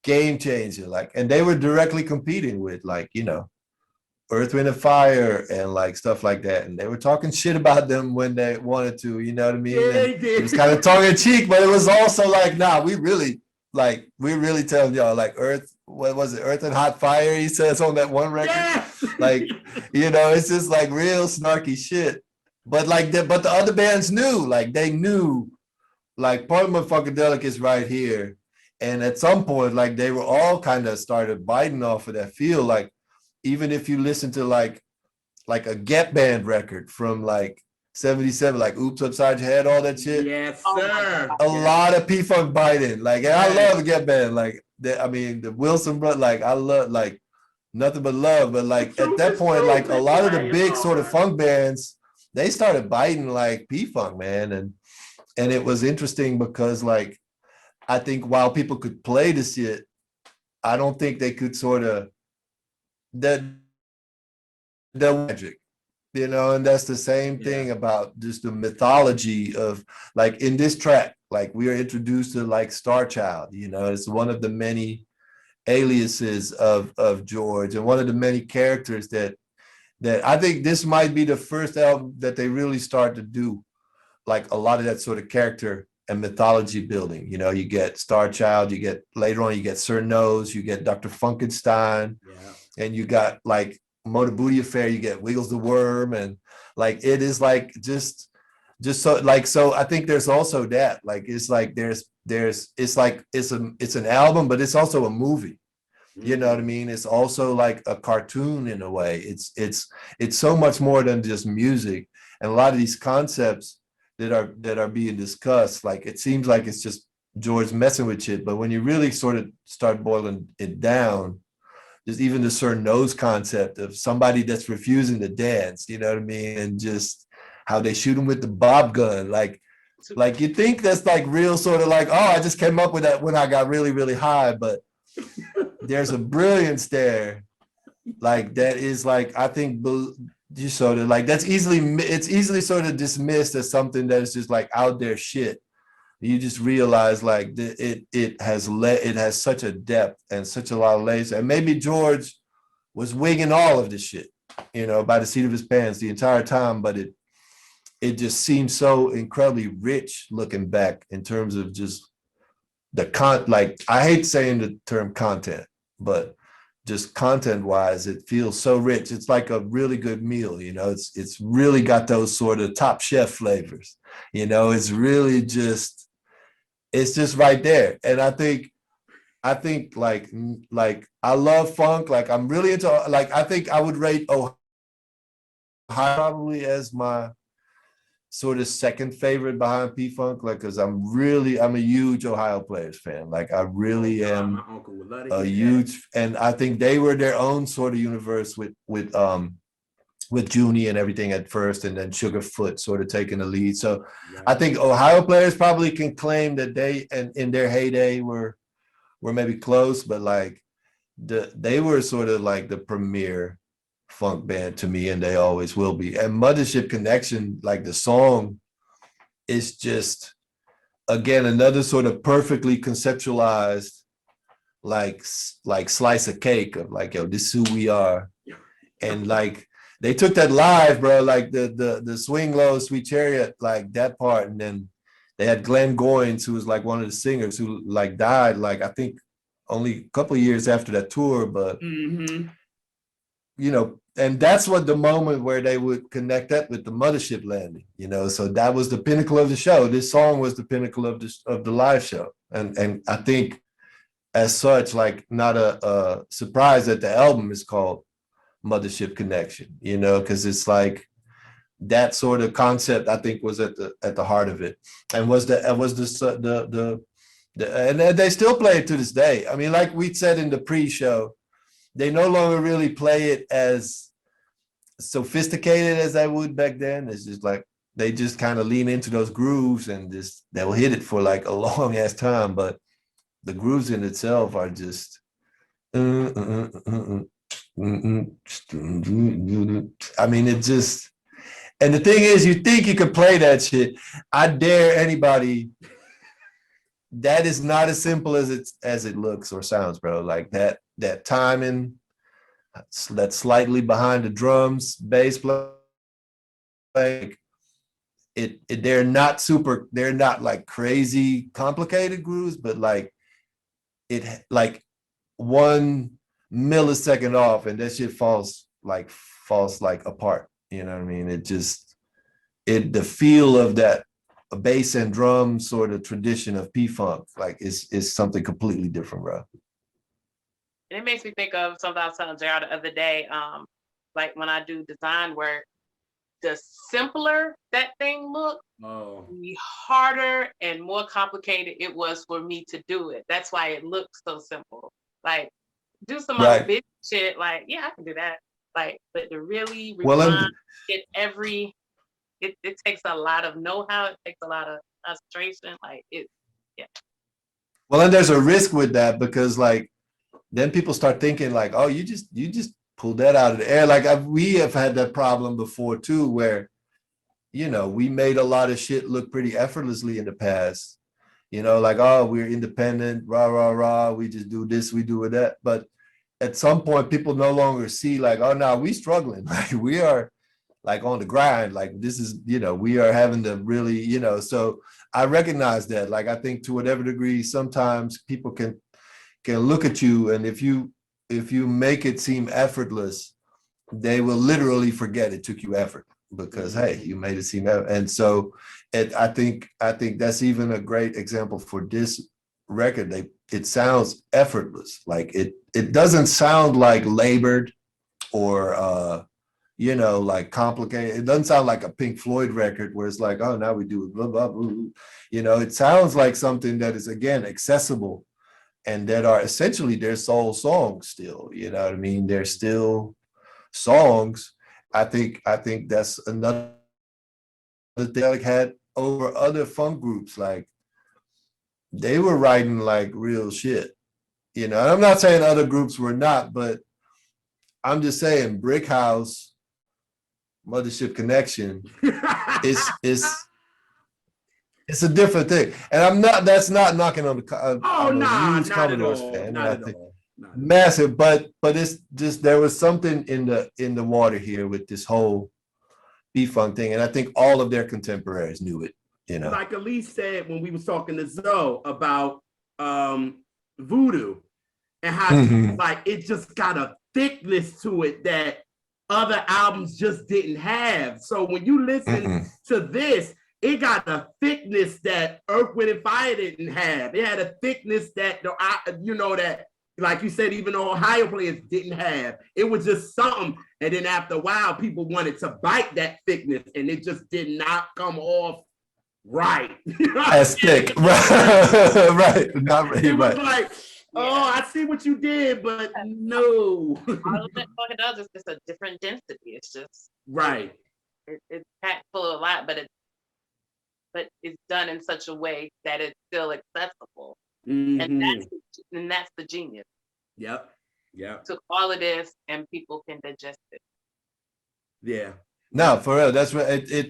game changer. Like, and they were directly competing with like, you know, Earth, Wind, and Fire and like stuff like that. And they were talking shit about them when they wanted to, you know what I mean? It was kind of tongue in cheek, but it was also like, nah, we're really telling y'all like Earth, what was it? Earth and Hot Fire, he says on that one record. Like, you know, it's just like real snarky shit. But like but the other bands knew, like they knew, like Parliament Funkadelic is right here. And at some point, like they were all kind of started biting off of that feel. Like, even if you listen to like a Get Band record from like 77, like Oops Upside Your Head, all that shit. Yes, sir. A lot of P-Funk biting. Like, and I love Get Band. Like, the Wilson brother, like I love like Nothing But Love. But like at that point, like a lot of the big sort of funk bands, they started biting like P-Funk, man. And it was interesting because like I think while people could play the shit, I don't think they could sort of the magic, you know. And that's the same thing about just the mythology of like in this track, like we are introduced to like Star Child, you know. It's one of the many aliases of George, and one of the many characters that I think this might be the first album that they really start to do like a lot of that sort of character and mythology building. You know, you get Star Child, you get later on, you get Sir Nose, you get Dr. Funkenstein, and you got like Motor Booty Affair, you get Wiggles the Worm, and like it is like just so like, so I think there's also that like it's like it's like it's an album, but it's also a movie. You know what I mean? It's also like a cartoon in a way. It's so much more than just music. And a lot of these concepts that are being discussed, like it seems like it's just George messing with shit, but when you really sort of start boiling it down, just even the Sir Nose concept of somebody that's refusing to dance, you know what I mean? And just how they shoot him with the bob gun, like you think that's like real sort of like, oh, I just came up with that when I got really, really high, but there's a brilliance there, like that is like, I think you sort of like it's easily sort of dismissed as something that is just like out there shit. You just realize like it has such a depth and such a lot of layers, and maybe George was winging all of this shit, you know, by the seat of his pants the entire time, but it just seems so incredibly rich looking back in terms of just like I hate saying the term content, but just content wise, it feels so rich. It's like a really good meal, you know. It's really got those sort of Top Chef flavors, you know. It's really just, it's just right there. And I think like I love funk. Like I'm really into, like I think I would rate Ohio probably as my sort of second favorite behind P-Funk, like, because I'm a huge Ohio Players fan. Like, I really am my uncle would love to a hear huge, and I think they were their own sort of universe with Junie and everything at first, and then Sugarfoot sort of taking the lead. So that. I think Ohio Players probably can claim that they, and in their heyday, were maybe close, but like they were sort of like the premier funk band to me, and they always will be. And Mothership Connection, like the song, is just, again, another sort of perfectly conceptualized like slice of cake of like, yo, this is who we are. And like they took that live, bro, like the Swing Low, Sweet Chariot, like that part. And then they had Glenn Goins, who was like one of the singers who like died, like I think only a couple of years after that tour, but you know, and that's what the moment where they would connect that with the Mothership landing, you know. So that was the pinnacle of the show. This song was the pinnacle of the live show. And I think as such, like, not a surprise that the album is called Mothership Connection, you know, because it's like that sort of concept, I think, was at the heart of it, and and they still play it to this day. I mean, like we said in the pre-show, they no longer really play it as sophisticated as I would back then. It's just like they just kind of lean into those grooves and just they'll hit it for like a long ass time, but the grooves in itself are just I mean, it just, and the thing is, you think you could play that shit. I dare anybody. That is not as simple as it looks or sounds, bro. Like that timing, that's slightly behind the drums, bass play. Like they're not like crazy complicated grooves, but like like 1 millisecond off and that shit falls like apart. You know what I mean? The feel of that bass and drum sort of tradition of P-Funk like is something completely different, bro. And it makes me think of something I was telling JR the other day. Like when I do design work, the simpler that thing looked, the harder and more complicated it was for me to do it. That's why it looks so simple. Like do some other big shit, like, yeah, I can do that. Like, but to really refine it it takes a lot of know-how, it takes a lot of concentration. Like yeah. Well, and there's a risk with that because like then people start thinking like, oh, you just pulled that out of the air. Like we have had that problem before too, where, you know, we made a lot of shit look pretty effortlessly in the past. You know, like, oh, we're independent, rah, rah, rah. We just do this, we do that. But at some point, people no longer see like, oh, no, we struggling. Like we are like on the grind. Like this is, you know, we are having to really, you know, so I recognize that. Like, I think to whatever degree, sometimes people can look at you, and if you make it seem effortless, they will literally forget it took you effort because, hey, you made it seem effort. And so I think that's even a great example for this record. It sounds effortless. Like it doesn't sound like labored or you know, like complicated. It doesn't sound like a Pink Floyd record where it's like, oh, now we do it, blah, blah, blah. You know, it sounds like something that is, again, accessible and that are essentially their soul songs still. You know what I mean? They're still songs. I think that's another thing like had over other funk groups. Like they were writing like real shit. You know, and I'm not saying other groups were not, but I'm just saying Brick House, Mothership Connection it's a different thing. And that's not knocking on the I'm a huge Commodores fan. Not at all. Massive, but it's just there was something in the water here with this whole P-Funk thing, and I think all of their contemporaries knew it. You know, like Elise said when we was talking to Zoe about Voodoo and how like it just got a thickness to it that other albums just didn't have. So when you listen to this, it got a thickness that Earth, Wind, and Fire didn't have. It had a thickness that that like you said, even the Ohio players didn't have. It was just something. And then after a while, people wanted to bite that thickness, and it just did not come off right. As thick. Right. Right. Not It was right. like, oh, I see what you did, but no. All of that fucking does is just a different density. It's just Right. it's packed full of a lot, but it's done in such a way that it's still accessible. And that's the genius. Yep. Yep. Took all of this and people can digest it. Yeah. No, for real. That's what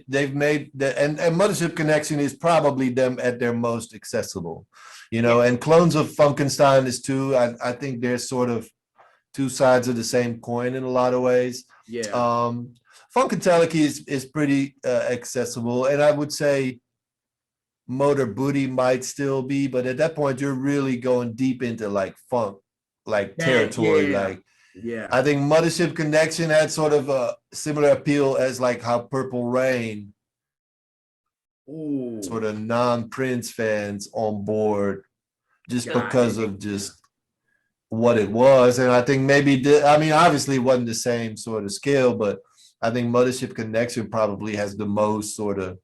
they've made the and Mothership Connection is probably them at their most accessible, you know, and Clones of Funkenstein is too. I think they're sort of two sides of the same coin in a lot of ways. Yeah. Funkadelic is pretty accessible, and I would say Motor Booty might still be, but at that point you're really going deep into like funk, like territory. Like, yeah, I think Mothership Connection had sort of a similar appeal as like how Purple Rain, sort of non-Prince fans on board, just because of just what it was. And I think maybe, I mean, obviously it wasn't the same sort of scale, but I think Mothership Connection probably has the most sort of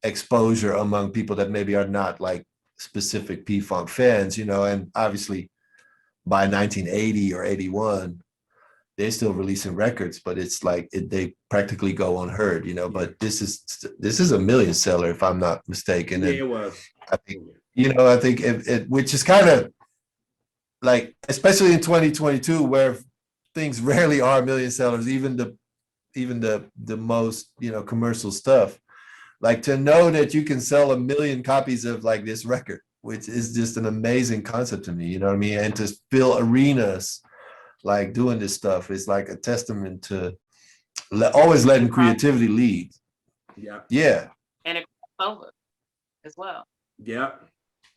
exposure among people that maybe are not like specific P-Funk fans, you know, and obviously by 1980 or 81, they're still releasing records, but it's like they practically go unheard, you know, but this is a million seller if I'm not mistaken. Yeah, and it was. I think, you know, I think it which is kind of like, especially in 2022, where things rarely are million sellers, even the most, you know, commercial stuff. Like, to know that you can sell 1 million copies of like this record, which is just an amazing concept to me, you know what I mean? And to fill arenas like doing this stuff is like a testament to always letting creativity lead. Yeah. Yeah. And it over as well. Yeah.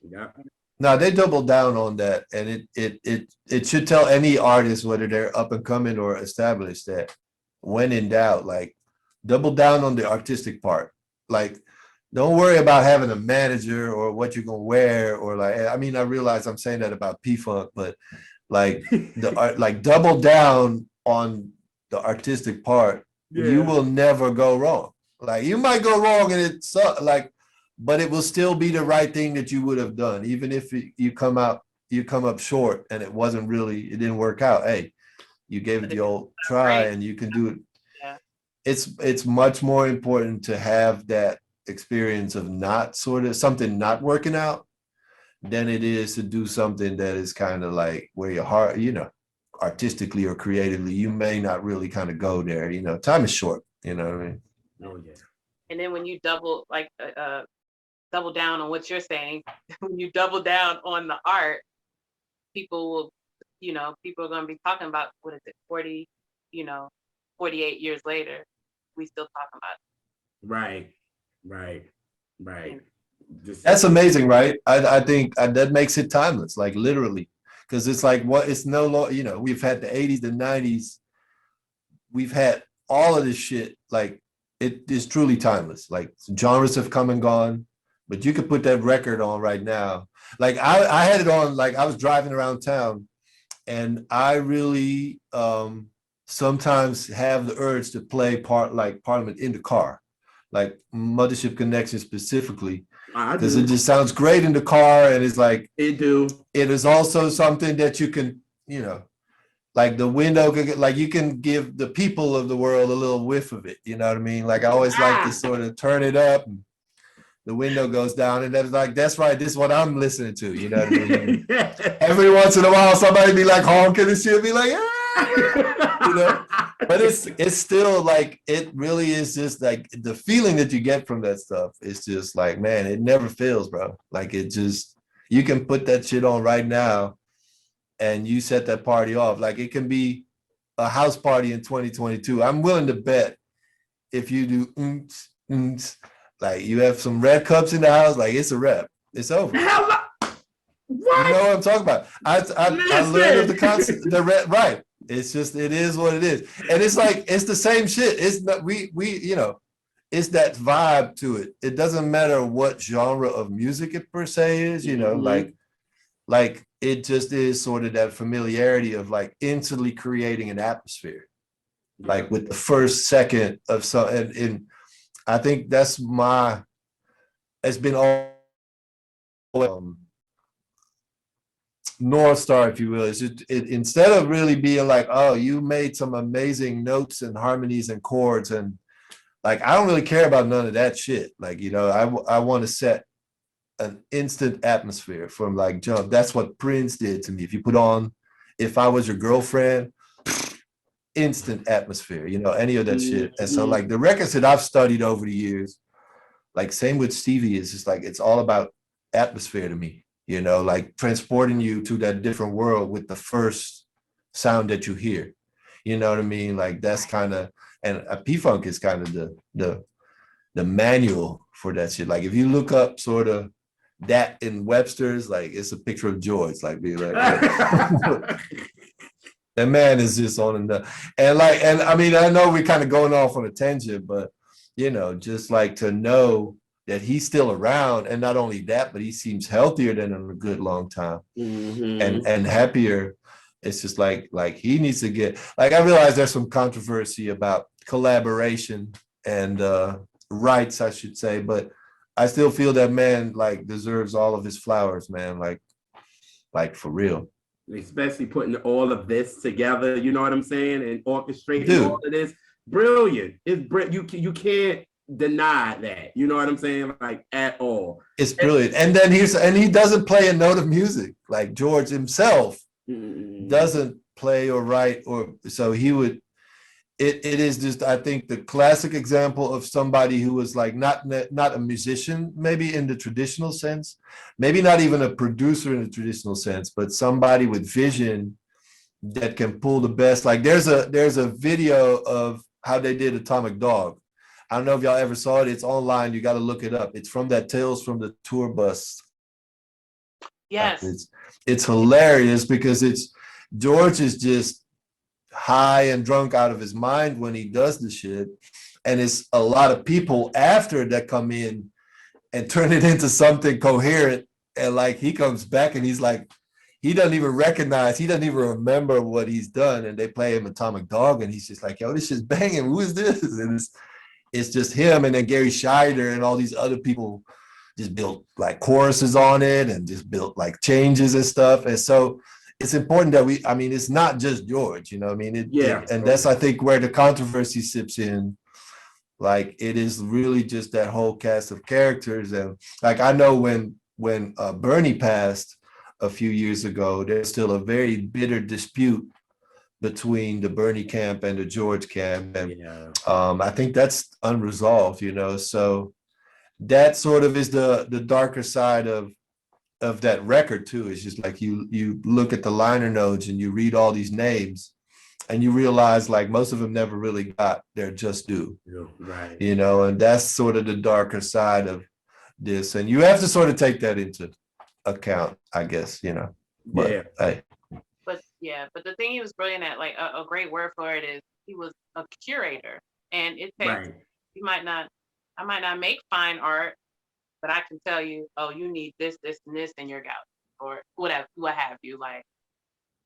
Yeah. No, they doubled down on that, and it should tell any artist, whether they're up and coming or established, that when in doubt, like, double down on the artistic part. Like, don't worry about having a manager or what you're gonna wear, or like, I mean, I realize I'm saying that about P-Funk, but like like double down on the artistic part. You will never go wrong. Like, you might go wrong and it's like, but it will still be the right thing that you would have done, even if you come up short and it didn't work out. Hey, you gave it the old try, and you can do it. Yeah. It's much more important to have that experience of not sort of something not working out than it is to do something that is kind of like where your heart, you know, artistically or creatively, you may not really kind of go there. You know, time is short, you know what I mean? Oh, yeah. And then when you double down on what you're saying, when you double down on the art, people will, you know, people are going to be talking about, what is it, 40, you know, 48 years later, we still talking about it. Right. That's amazing, right? I think that makes it timeless, like literally, because it's like, what, it's no longer, you know, we've had the 80s, the 90s, we've had all of this shit. Like, it is truly timeless. Like, genres have come and gone, but you could put that record on right now. Like, I had it on, like, I was driving around town, and I really sometimes have the urge to play Parliament in the car, like Mothership Connection specifically, because it just sounds great in the car, and it's like, it is also something that you can, you know, like the window could get, like, you can give the people of the world a little whiff of it, you know what I mean? Like, I always like to sort of turn it up, and the window goes down, and that's like, that's right, this is what I'm listening to, you know what I mean? Every once in a while somebody be like honking and shit, be like, you know, but it's still like, it really is just like the feeling that you get from that stuff. It's just like, man, it never fails, bro. Like, it just, you can put that shit on right now and you set that party off. Like, it can be a house party in 2022. I'm willing to bet if you do like, you have some red cups in the house, like, it's a wrap. It's over. What? You know what I'm talking about? I learned of the concept, right. It's just, it is what it is. And it's like, it's the same shit. It's not, we, you know, it's that vibe to it. It doesn't matter what genre of music it per se is, you know, like it just is sort of that familiarity of like instantly creating an atmosphere, like with the first second of some, and I think that's it's been all North Star, if you will. Is instead of really being like, oh, you made some amazing notes and harmonies and chords, and like, I don't really care about none of that shit. Like, you know, I want to set an instant atmosphere from like jump. That's what Prince did to me. If you put on If I Was Your Girlfriend, instant atmosphere, you know, any of that shit. And so like the records that I've studied over the years, like same with Stevie, is just like, it's all about atmosphere to me, you know, like transporting you to that different world with the first sound that you hear. You know what I mean? Like that's kind of, and a P-Funk is kind of the manual for that shit. Like if you look up sort of that in Webster's, like it's a picture of George, like being like, that man is just on and like, and I mean, I know we're kind of going off on a tangent, but you know, just like to know that he's still around, and not only that, but he seems healthier than in a good long time, and happier. It's just like he needs to get, like, I realize there's some controversy about collaboration and rights, I should say, but I still feel that man like deserves all of his flowers, man. Like for real. Especially putting all of this together, you know what I'm saying, and orchestrating all of this. Brilliant. You can't deny that. You know what I'm saying, like at all. It's brilliant. And then he doesn't play a note of music. Like George himself doesn't play or write, or so he would. It is just, I think, the classic example of somebody who was like not a musician, maybe in the traditional sense, maybe not even a producer in the traditional sense, but somebody with vision that can pull the best. Like there's a video of how they did Atomic Dog. I don't know if y'all ever saw it. It's online. You got to look it up. It's from that Tales from the Tour Bus. Yes. It's hilarious because George is just high and drunk out of his mind when he does the shit, and it's a lot of people after that come in and turn it into something coherent, and like he comes back and he's like, he doesn't even remember what he's done, and they play him Atomic Dog and he's just like, yo, this shit's banging, who is this? And it's just him, and then Gary Scheider and all these other people just built like choruses on it and just built like changes and stuff. And so it's important that it's not just George, you know what I mean? And that's, I think, where the controversy sips in. Like, it is really just that whole cast of characters. And like, I know when Bernie passed a few years ago, there's still a very bitter dispute between the Bernie camp and the George camp. And I think that's unresolved, you know? So that sort of is the darker side of that record too. It's just like you look at the liner notes and you read all these names and you realize like most of them never really got their just due. Right. You know, and that's sort of the darker side of this. And you have to sort of take that into account, I guess, you know. But but the thing he was brilliant at, like a great word for it is, he was a curator. And it takes I might not make fine art, but I can tell you, oh, you need this, this, and this in your gallery, or whatever, what have you, like,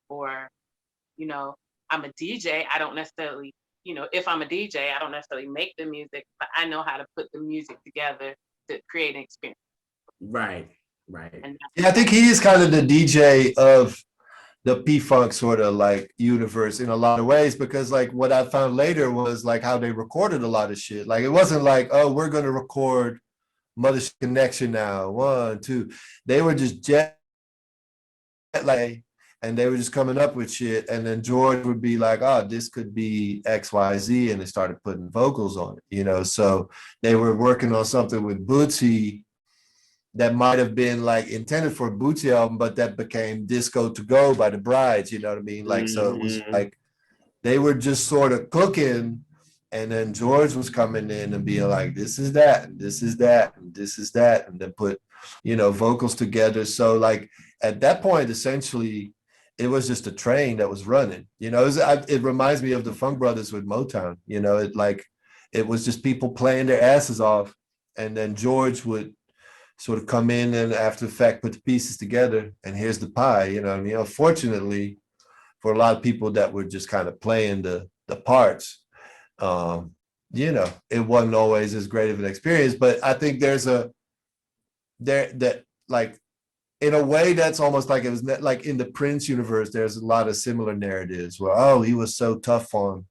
or, you know, I'm a DJ. I don't necessarily, you know, if I'm a DJ, I don't necessarily make the music, but I know how to put the music together to create an experience. Right. And I think he is kind of the DJ of the P-Funk sort of like universe in a lot of ways, because like what I found later was like how they recorded a lot of shit. Like it wasn't like, oh, we're going to record Mothership Connection now, 1, 2. They were just and they were just coming up with shit, and then George would be like, oh, this could be XYZ, and they started putting vocals on it, you know. So they were working on something with Bootsy that might have been like intended for a Bootsy album, but that became Disco to Go by the Brides, you know what I mean? Like, so it was like they were just sort of cooking. And then George was coming in and being like, this is that, and this is that, and this is that, and then put, you know, vocals together. So like at that point, essentially, it was just a train that was running. You know, it reminds me of the Funk Brothers with Motown. You know, it was just people playing their asses off, and then George would sort of come in and after the fact put the pieces together and here's the pie, you know what I mean? Unfortunately, for a lot of people that were just kind of playing the parts, you know, it wasn't always as great of an experience. But I think there's that like in a way that's almost like it was like in the Prince universe, there's a lot of similar narratives where, oh, he was so tough on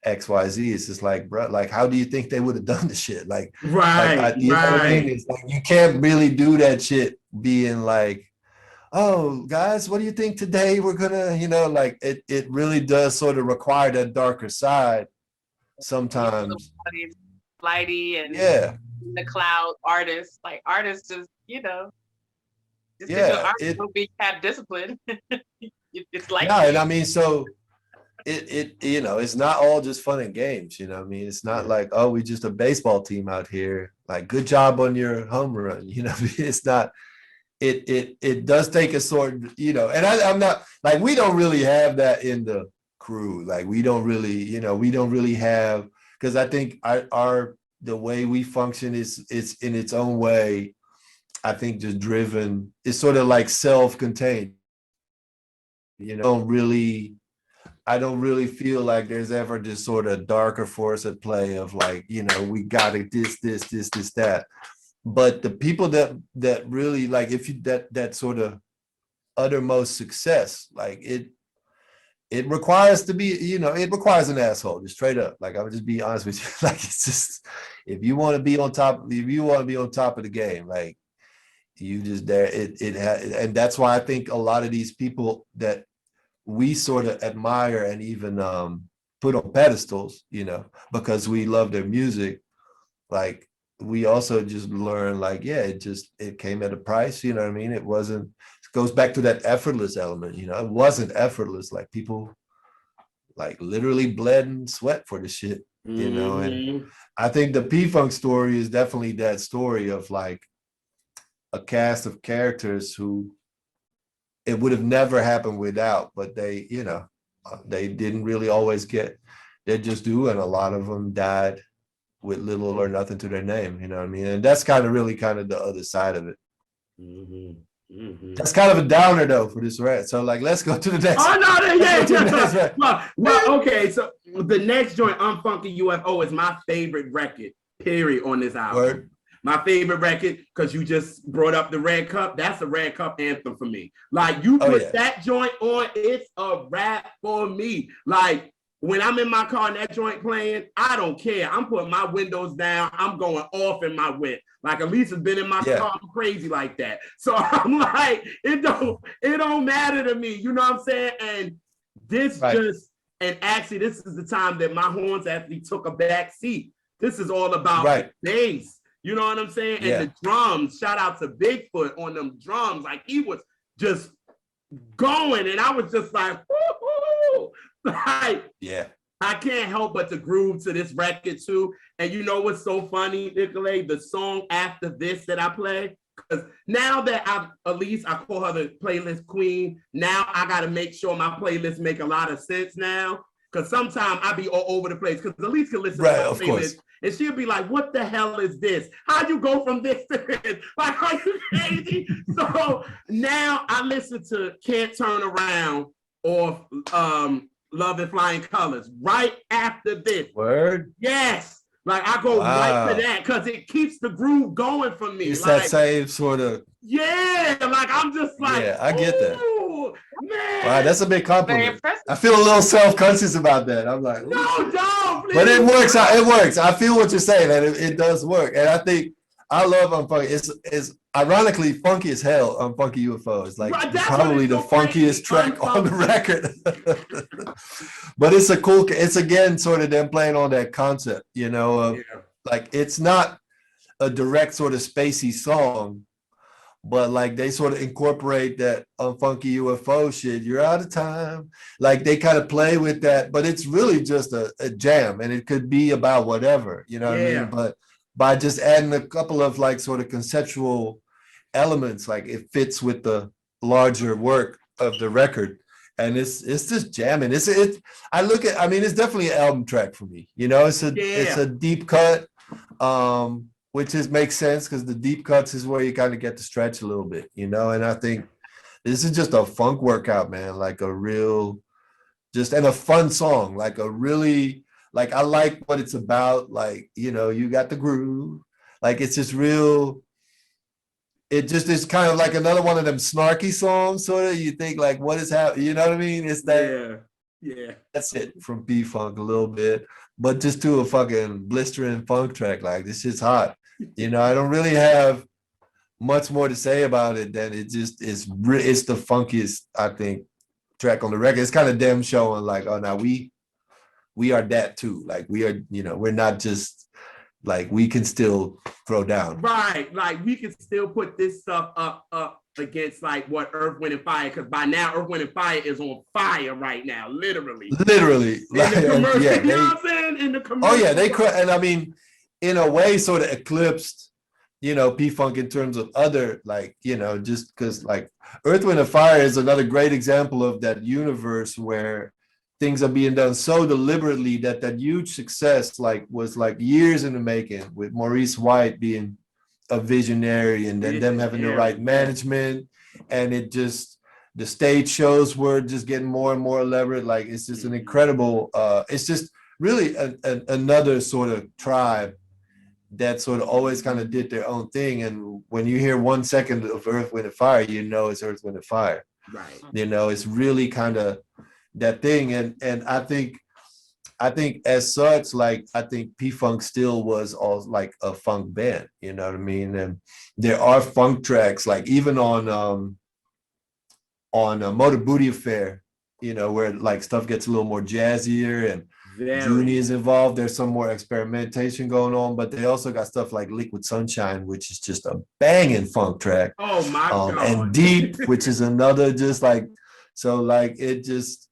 XYZ. It's just like, bro, like, how do you think they would have done the shit? Like, you know what I mean? It's like, you can't really do that shit being like, oh, guys, what do you think today? We're gonna, you know, like it really does sort of require that darker side sometimes. Flighty and the cloud artists, like artists just, you know, just because you're artist will be have discipline. It's like and I mean, so it you know, it's not all just fun and games, you know what I mean? It's not like, oh, we just a baseball team out here, like good job on your home run, you know what I mean? It's not, it does take a sort of, you know, and I'm not like, we don't really have that in the crew, like we don't really, you know, we don't really have, because I think our the way we function is in its own way, I think just driven, it's sort of like self-contained, you know. I don't really feel like there's ever this sort of darker force at play of like, you know, we got to this, that. But the people that really like, if you that sort of uttermost success, like it requires to be, you know, it requires an asshole, just straight up. Like, I would just be honest with you. Like, it's just, if you want to be on top of the game, like you just there, and that's why I think a lot of these people that we sort of admire and even put on pedestals, you know, because we love their music, like we also just learn like, yeah, it came at a price, you know what I mean? It goes back to that effortless element, you know. It wasn't effortless, like people like literally bled and sweat for the shit, you know. And I think the P-Funk story is definitely that story of like a cast of characters who it would have never happened without, but they, you know, they didn't really always get their just due, and a lot of them died with little or nothing to their name, you know what I mean? And that's kind of the other side of it. That's kind of a downer though for this rant. So like, let's go to the next. Oh no, yeah. Well, okay. So the next joint, Unfunky UFO, is my favorite record, period, on this album. Word. My favorite record, because you just brought up the Red Cup. That's a Red Cup anthem for me. Like, you put that joint on, it's a rap for me. Like, when I'm in my car and that joint playing, I don't care. I'm putting my windows down. I'm going off in my whip. Like, Elisa's been in my car. I'm crazy like that. So I'm like, it don't matter to me. You know what I'm saying? And this and actually, this is the time that my horns actually took a back seat. This is all about the bass. You know what I'm saying? And the drums, shout out to Bigfoot on them drums. Like, he was just going, and I was just like, woo-hoo! Like, I can't help but to groove to this record too. And you know what's so funny, Nicolay? The song after this that I play, because now that I call her the playlist queen, now I got to make sure my playlists make a lot of sense now. Because sometimes I be all over the place. Because Elise can listen to my playlist, and she'll be like, what the hell is this? How you go from this to this? Like, are you crazy? So now I listen to Can't Turn Around or Love and Flying Colors right after this. Word? Yes. Like, I go right to that because it keeps the groove going for me. It's like, that same sort of. Yeah, like I'm just like, I get that. Man. Wow, that's a big compliment. I feel a little self-conscious about that. I'm like, no, don't. But it works. It works. I feel what you're saying, and it does work. And I think I love Unfunky. It's ironically funky as hell. Unfunky UFO. It's like probably the funkiest track on the record. But it's a cool. It's again sort of them playing on that concept, you know. Like, it's not a direct sort of spacey song, but like they sort of incorporate that Unfunky UFO shit. You're out of time. Like, they kind of play with that, but it's really just a jam, and it could be about whatever, you know what I mean? But by just adding a couple of like sort of conceptual elements, like it fits with the larger work of the record, and it's just jamming. It's definitely an album track for me. You know, it's a deep cut. which is makes sense because the deep cuts is where you kind of get to stretch a little bit, you know. And I think this is just a funk workout, man. Like a real, just and a fun song. Like a really, like I like what it's about. Like, you know, you got the groove. Like it's just real. It just is kind of like another one of them snarky songs, sort of. You think like, what is happening? You know what I mean? It's that. Yeah. That's it from P-Funk a little bit, but just to a fucking blistering funk track. Like this shit's hot. You know, I don't really have much more to say about it than it just is. It's the funkiest, I think, track on the record. It's kind of them showing like, oh, now we are that too. Like we are, you know, we're not just like, we can still throw down. Right. Like we can still put this stuff up against like what Earth, Wind, and Fire, because by now Earth, Wind, and Fire is on fire right now, literally. Literally. Like, you know what they, I'm saying? In the commercial. Oh yeah, they could, and I mean, in a way, sort of eclipsed, you know, P-Funk in terms of other, like, you know, just because like Earth, Wind, and Fire is another great example of that universe where things are being done so deliberately that that huge success like was like years in the making, with Maurice White being a visionary and then them having the right management, and it just, the stage shows were just getting more and more elaborate. Like it's just an incredible, it's just really another sort of tribe that sort of always kind of did their own thing. And when you hear 1 second of Earth, Wind, and Fire, you know it's Earth, Wind, and Fire. Right. You know, it's really kind of that thing. And I think as such, like I think P-Funk still was all like a funk band, you know what I mean? And there are funk tracks, like even on Motor Booty Affair, you know, where like stuff gets a little more jazzier and Junie is involved. There's some more experimentation going on, but they also got stuff like Liquid Sunshine, which is just a banging funk track. Oh my God. And Deep, which is another just like, so like it just,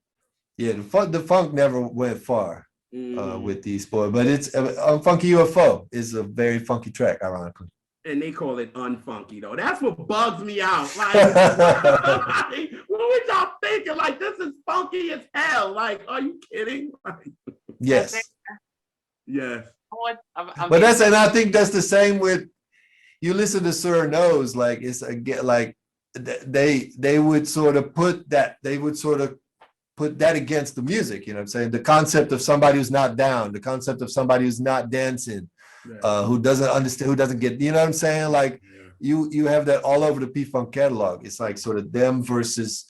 yeah, the funk never went far with these boys, but it's Funky UFO is a very funky track, ironically. And they call it unfunky though. That's what bugs me out. Like, like what was y'all thinking? Like, this is funky as hell. Like, are you kidding? Like, yes. Yes. But that's, and I think that's the same with, you listen to Sir Nose, like it's again, like they would sort of put that, put that against the music, you know what I'm saying? The concept of somebody who's not down, the concept of somebody who's not dancing, who doesn't understand, who doesn't get, you know what I'm saying? Like you have that all over the P-Funk catalog. It's like sort of them versus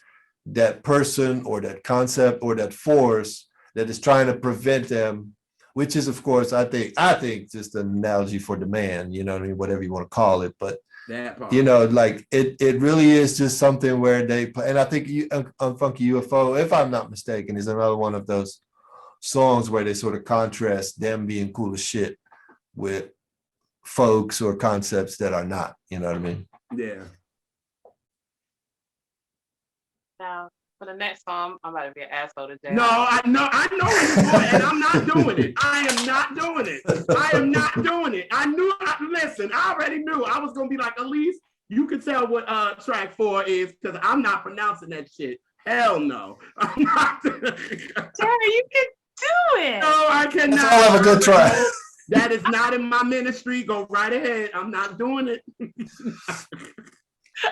that person or that concept or that force that is trying to prevent them, which is, of course, I think just an analogy for the man, you know what I mean? Whatever you want to call it, but you know, like it really is just something where they play. And I think Funky UFO, if I'm not mistaken, is another one of those songs where they sort of contrast them being cool as shit with folks or concepts that are not, you know what I mean? Yeah. Now, for the next song, I'm about to be an asshole today. No, I know what you're doing, and I'm not doing it. I am not doing it. I am not doing it. Listen, I already knew I was gonna be like, Elise, you can tell what track 4 is because I'm not pronouncing that shit. Hell no. I'm not. Jerry, you can do it. No, I cannot. Let's all have a good try. That is not in my ministry. Go right ahead. I'm not doing it.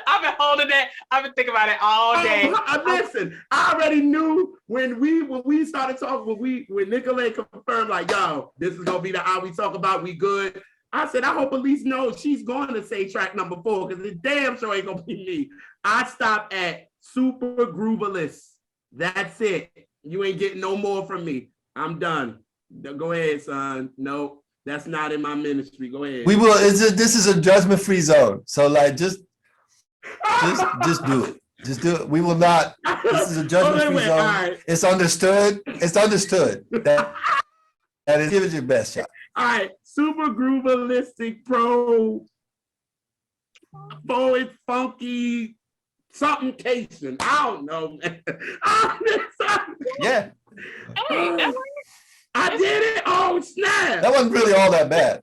I've been holding that. I've been thinking about it all day. Listen, I already knew when we started talking, when Nicolay confirmed, like, yo, this is gonna be the hour we talk about, we good. I said, I hope Elise knows she's going to say track number 4 because it damn sure ain't gonna be me. I stopped at Super Groovalist. That's it. You ain't getting no more from me. I'm done. Go ahead, son. Nope, that's not in my ministry. Go ahead. We will. This is a judgment-free zone. So like, just do it. Just do it. We will not. This is a judgment-free zone. Right. It's understood. It's understood. That is, give it your best shot. All right, Super Groovalistic Pro, Forward Funky, something Cation. I don't know, man. Yeah. Hey, I did it. Oh, snap. That wasn't really all that bad.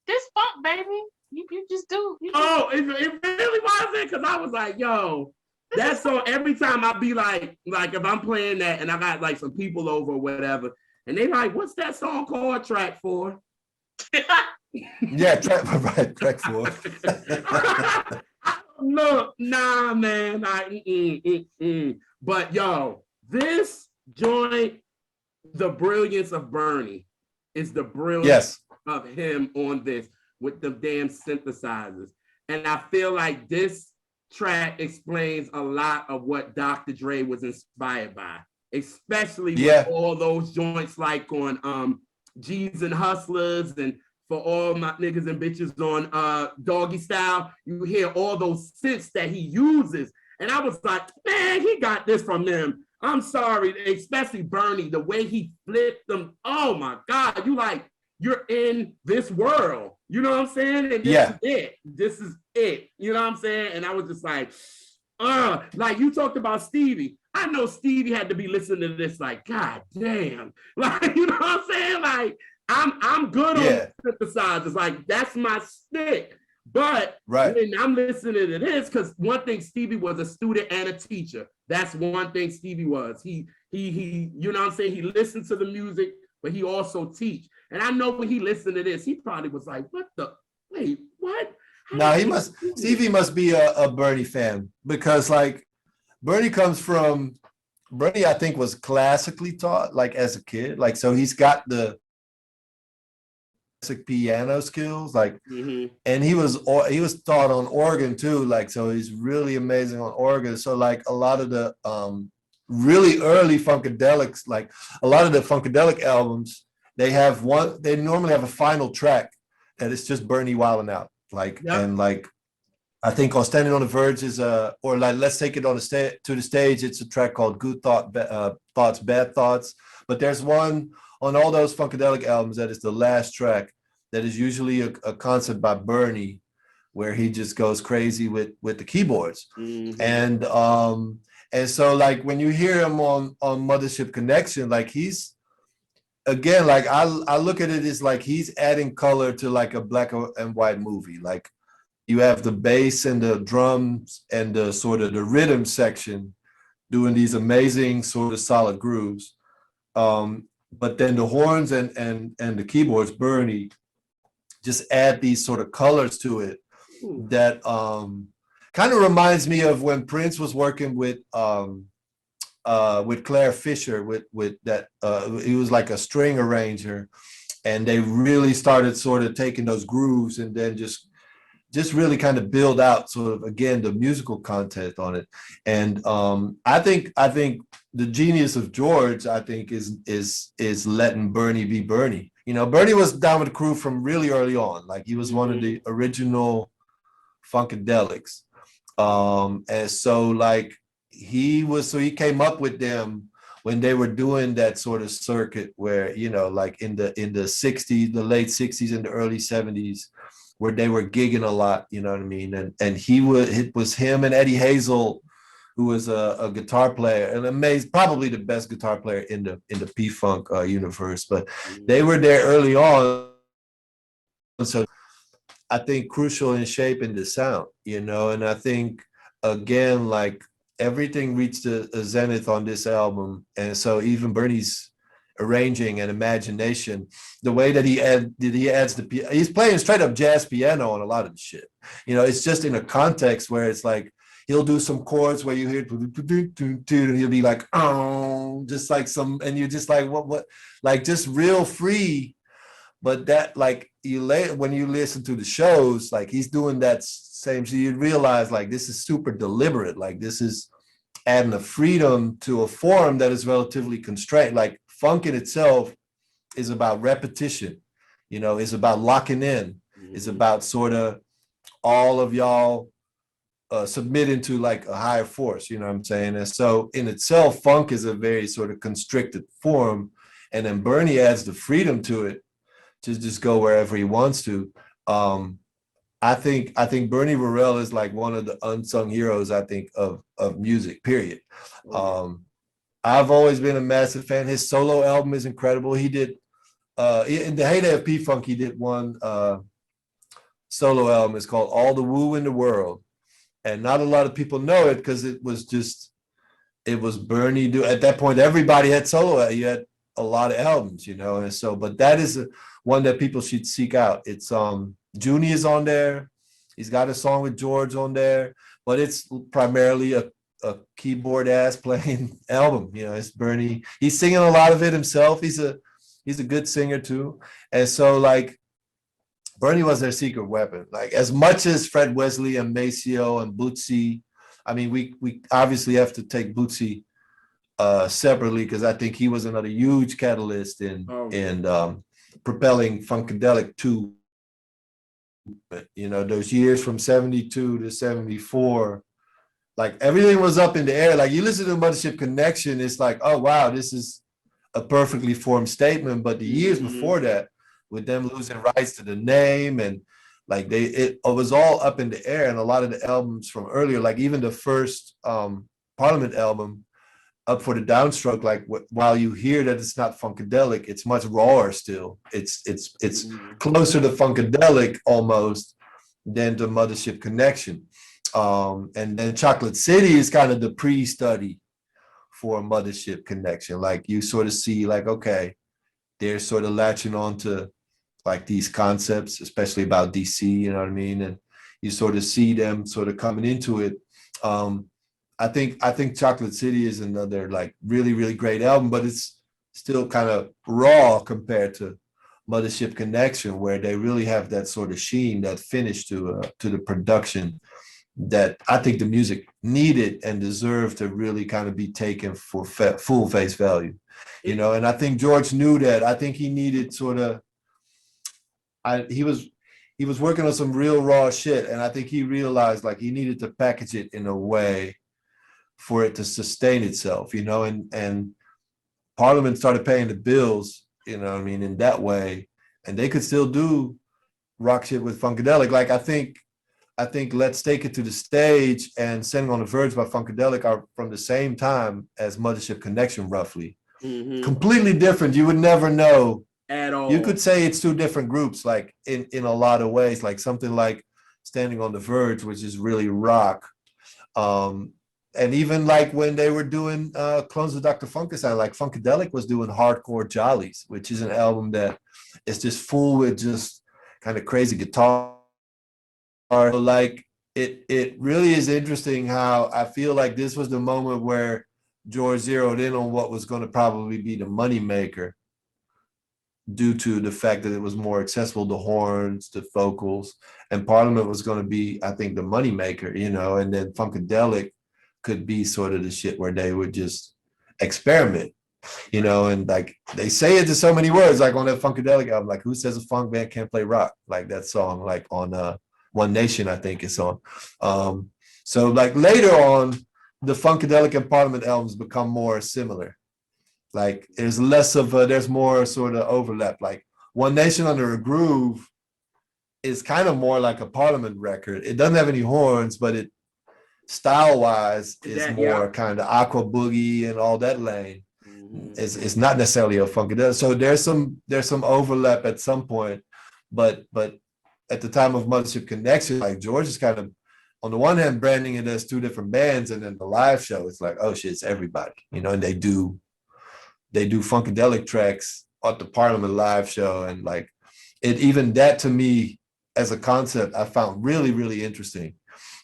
This funk, baby. You just do. It really wasn't, because I was like, yo, that song, every time I be like if I'm playing that and I got like some people over or whatever, and they like, what's that song called, track 4? Yeah, track right, track 4. Look, nah, man. But yo, this joint, the brilliance of Bernie is the brilliance Yes. of him on this with the damn synthesizers. And I feel like this track explains a lot of what Dr. Dre was inspired by, especially with Yeah. all those joints like on G's and Hustlers, and for all my niggas and bitches on Doggy Style, you hear all those synths that he uses. And I was like, man, he got this from them. I'm sorry, especially Bernie, the way he flipped them. Oh my God, you're in this world. You know what I'm saying? And this is it. This is it. You know what I'm saying? And I was just like you talked about Stevie. I know Stevie had to be listening to this like, God damn. Like, you know what I'm saying? Like, I'm good on synthesizers. Like, that's my stick. But when I'm listening to this, because one thing, Stevie was a student and a teacher. That's one thing Stevie was. He, you know what I'm saying? He listened to the music, but he also teach. And I know when he listened to this, he probably was like, wait, what? No, Stevie must be a Bernie fan, because like Bernie, I think was classically taught like as a kid. Like, so he's got the classic piano skills, like, and he was taught on organ too, like, so he's really amazing on organ. So like a lot of the really early funkadelics, like a lot of the funkadelic albums, they normally have a final track that is just Bernie wilding out, like, and like I think on Standing on the Verge is or like Let's Take It on to the Stage, it's a track called Good Thoughts, Bad Thoughts. But there's one on all those funkadelic albums that is the last track that is usually a concept by Bernie, where he just goes crazy with the keyboards. And so like when you hear him on Mothership Connection, like he's, again, like I look at it as like he's adding color to like a black and white movie. Like, you have the bass and the drums and the sort of the rhythm section doing these amazing sort of solid grooves. But then the horns and the keyboards, Bernie, just add these sort of colors to it that kind of reminds me of when Prince was working with Claire Fisher, with that he was like a string arranger, and they really started sort of taking those grooves and then just really kind of build out sort of, again, the musical content on it. And I think the genius of George, I think, is letting Bernie be Bernie. You know, Bernie was down with the crew from really early on. Like, he was one of the original funkadelics. And so like he came up with them when they were doing that sort of circuit where, you know, like in the 60s, the late 60s and the early 70s, where they were gigging a lot, you know what I mean? And it was him and Eddie Hazel, who was a guitar player, and amazing, probably the best guitar player in the P-Funk universe. But they were there early on, so I think crucial in shaping the sound, you know. And I think, again, like everything reached a zenith on this album, and so even Bernie's arranging and imagination, the way that he adds he's playing straight up jazz piano on a lot of the shit. You know, it's just in a context where it's like he'll do some chords where you hear and he'll be like, oh, just like some, and you're just like, what, like just real free. But that, like, when you listen to the shows, like he's doing that same, so you realize like this is super deliberate. Like, this is adding a freedom to a form that is relatively constrained. Like, funk in itself is about repetition, you know, it's about locking in. It's about sort of all of y'all submitting to like a higher force, you know what I'm saying? And so in itself, funk is a very sort of constricted form. And then Bernie adds the freedom to it to just go wherever he wants to. I think Bernie Worrell is like one of the unsung heroes, I think, of music, period. I've always been a massive fan. His solo album is incredible. He did, in the heyday of P-Funk, he did one solo album. It's called All the Woo in the World. And not a lot of people know it because it was Bernie. At that point, everybody had solo. You had a lot of albums, you know, and so, but that is one that people should seek out. It's Junie is on there. He's got a song with George on there, but it's primarily a keyboard ass playing album. You know, it's Bernie. He's singing a lot of it himself. He's a good singer too. And so like Bernie was their secret weapon. Like as much as Fred Wesley and Maceo and Bootsy, I mean, we obviously have to take Bootsy separately because I think he was another huge catalyst in propelling Funkadelic to, you know, those years from 72 to 74. Like everything was up in the air. Like you listen to Mothership Connection, it's like, oh wow, this is a perfectly formed statement. But the years before that, with them losing rights to the name and like it was all up in the air. And a lot of the albums from earlier, like even the first Parliament album, Up for the Downstroke, like while you hear that it's not Funkadelic, it's much rawer still. It's closer to Funkadelic almost than the Mothership Connection. And then Chocolate City is kind of the pre-study for Mothership Connection. Like you sort of see like, okay, they're sort of latching on to like these concepts, especially about DC, you know what I mean? And you sort of see them sort of coming into it. I think Chocolate City is another like really, really great album, but it's still kind of raw compared to Mothership Connection, where they really have that sort of sheen, that finish to the production that I think the music needed and deserved to really kind of be taken for full face value, you know. And I think George knew that. I think he needed sort of, he was working on some real raw shit, and I think he realized like he needed to package it in a way for it to sustain itself, you know. And Parliament started paying the bills, you know what I mean, in that way, and they could still do rock shit with Funkadelic. Like I think Let's Take It to the Stage and Standing on the Verge by Funkadelic are from the same time as Mothership Connection, roughly. Completely different. You would never know at all. You could say it's two different groups, like in a lot of ways, like something like Standing on the Verge, which is really rock. And even like when they were doing clones of Dr. Funkenstein, like Funkadelic was doing Hardcore Jollies, which is an album that is just full with just kind of crazy guitar. Like it really is interesting how I feel like this was the moment where George zeroed in on what was going to probably be the money maker, due to the fact that it was more accessible to horns, to vocals, and Parliament was going to be, I think, the money maker, you know, and then Funkadelic could be sort of the shit where they would just experiment, you know. And like they say it to so many words, like on that Funkadelic album, like who says a funk band can't play rock? Like that song, like on One Nation, I think it's on. So like later on, the Funkadelic and Parliament albums become more similar. Like there's less of there's more sort of overlap. Like One Nation Under a Groove is kind of more like a Parliament record. It doesn't have any horns, but it style-wise is more kind of Aqua Boogie and all that lane. It's not necessarily a Funkadelic. So there's some overlap at some point, but at the time of Mothership Connection, like George is kind of on the one hand branding it as two different bands, and then the live show, it's like, oh shit, it's everybody, you know. And they do Funkadelic tracks at the Parliament live show, and like it, even that to me as a concept, I found really, really interesting,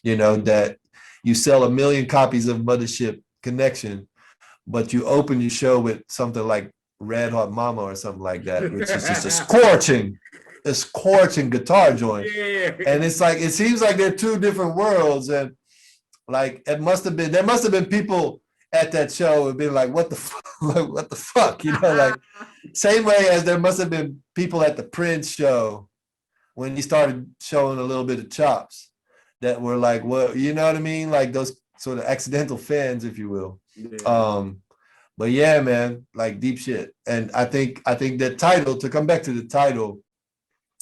you know, that you sell 1 million copies of Mothership Connection, but you open your show with something like Red Hot Mama or something like that, which is just a scorching guitar joint. Yeah. And it's like, it seems like they're two different worlds. And like, there must have been people at that show who have been like, what the fuck, you know, like same way as there must have been people at the Prince show when he started showing a little bit of chops that were like, what, you know what I mean? Like those sort of accidental fans, if you will. Yeah. But yeah, man, like deep shit. And I think that title, to come back to the title,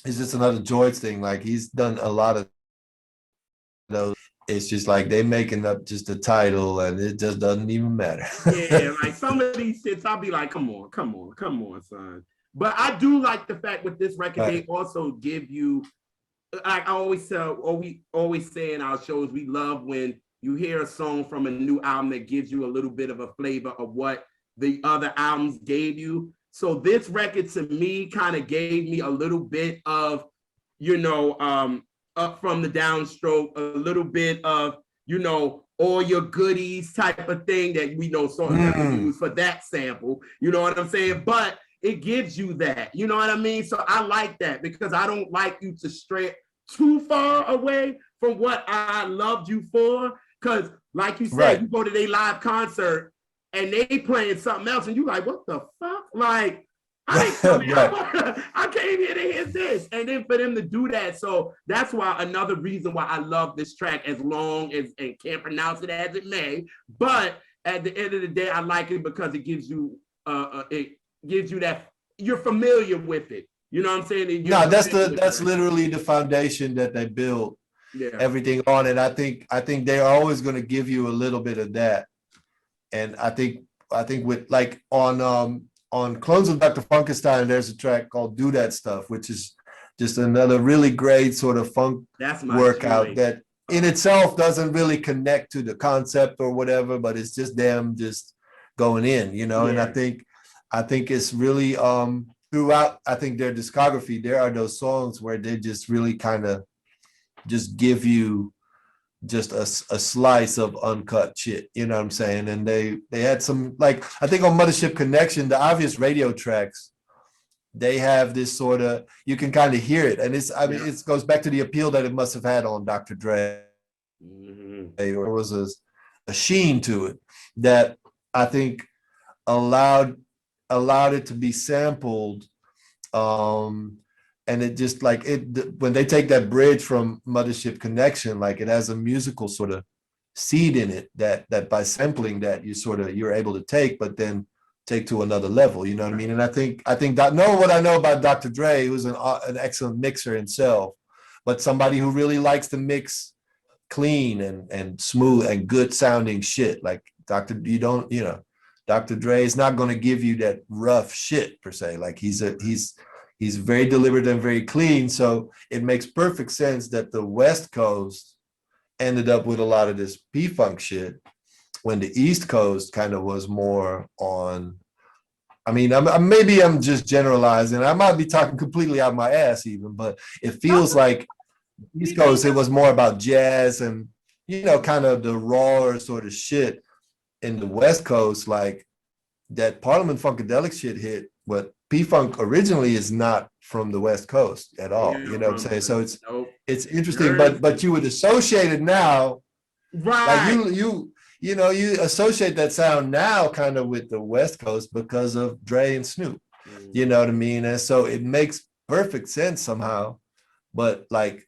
is just another George thing. Like he's done a lot of those. It's just like they making up just the title and it just doesn't even matter. Yeah, like some of these shits, I'll be like, come on, son. But I do like the fact with this record, they also give you, like I always tell, or we always say in our shows, we love when you hear a song from a new album that gives you a little bit of a flavor of what the other albums gave you. So this record to me kind of gave me a little bit of, up from the downstroke, a little bit of, all your goodies type of thing that we know sort of use for that sample. You know what I'm saying? But it gives you that. You know what I mean? So I like that because I don't like you to stray too far away from what I loved you for. Because like you said, you go to their live concert and they playing something else and you like, what the fuck? Like, I came here to hear this. And then for them to do that. So that's why another reason why I love this track as long as, and can't pronounce it as it may. But at the end of the day, I like it because it gives you that you're familiar with it. You know what I'm saying? No, that's literally the foundation that they built everything on. And I think they're always going to give you a little bit of that. And I think with like on Clones of Dr. Funkenstein, there's a track called Do That Stuff, which is just another really great sort of funk workout that in itself doesn't really connect to the concept or whatever, but it's just them just going in, and I think it's really throughout, I think their discography, there are those songs where they just really kind of just give you just a slice of uncut shit, you know what I'm saying? And they had some, like, I think on Mothership Connection, the obvious radio tracks, they have this sort of, you can kind of hear it. And it goes back to the appeal that it must have had on Dr. Dre. There was a sheen to it that I think allowed it to be sampled. And it just like when they take that bridge from Mothership Connection, like it has a musical sort of seed in it that by sampling that you're able to take, but then take to another level. You know what I mean? And I think that knowing what I know about Dr. Dre, who's an excellent mixer himself, but somebody who really likes to mix clean and smooth and good sounding shit. Like Dr. Dre is not going to give you that rough shit per se. Like he's very deliberate and very clean. So it makes perfect sense that the West Coast ended up with a lot of this P-Funk shit when the East Coast kind of was more on, maybe I'm just generalizing. I might be talking completely out my ass even, but it feels like East Coast, it was more about jazz and, kind of the rawer sort of shit. In the West Coast, like that Parliament Funkadelic shit hit, but P-Funk originally is not from the West Coast at all. You know what I'm saying? So it's interesting, but you would associate it now, right? Like you associate that sound now kind of with the West Coast because of Dre and Snoop. You know what I mean? And so it makes perfect sense somehow. But like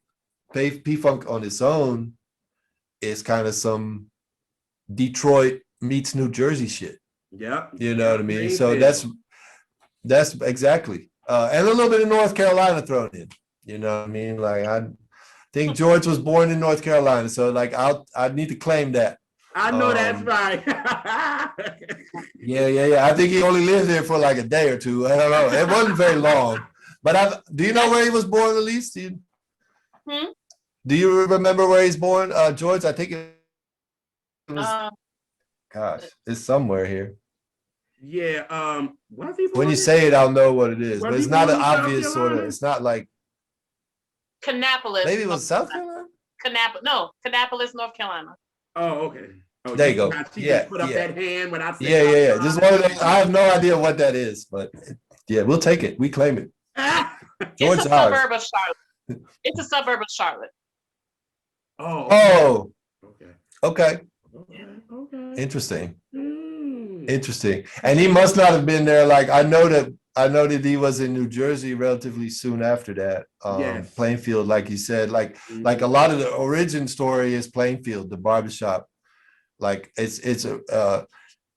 P-Funk on its own is kind of some Detroit meets New Jersey shit. Yeah. You know what I mean? So that's exactly. And a little bit of North Carolina thrown in. You know what I mean? Like I think George was born in North Carolina. So like I need to claim that. I know that's right. Yeah. I think he only lived there for like a day or two. I don't know. It wasn't very long. But do you know where he was born, Elise? Do you remember where he's born, George? I think it was. Gosh, it's somewhere here. Yeah. Was he born when you say it, I'll know what it is. But it's not an obvious sort of. It's not like. Kannapolis. Maybe it was South Carolina. Kannapolis, North Carolina. Oh, okay. Oh, there you go. Just put up that hand when I said. Yeah. Just one of those. I have no idea what that is, but yeah, we'll take it. We claim it. George it's a suburb of Charlotte. It's a suburb of Charlotte. Oh. Okay. Interesting. And he must not have been there. Like I know that he was in New Jersey relatively soon after that. Plainfield, like you said, like a lot of the origin story is Plainfield, the barbershop. Like it's a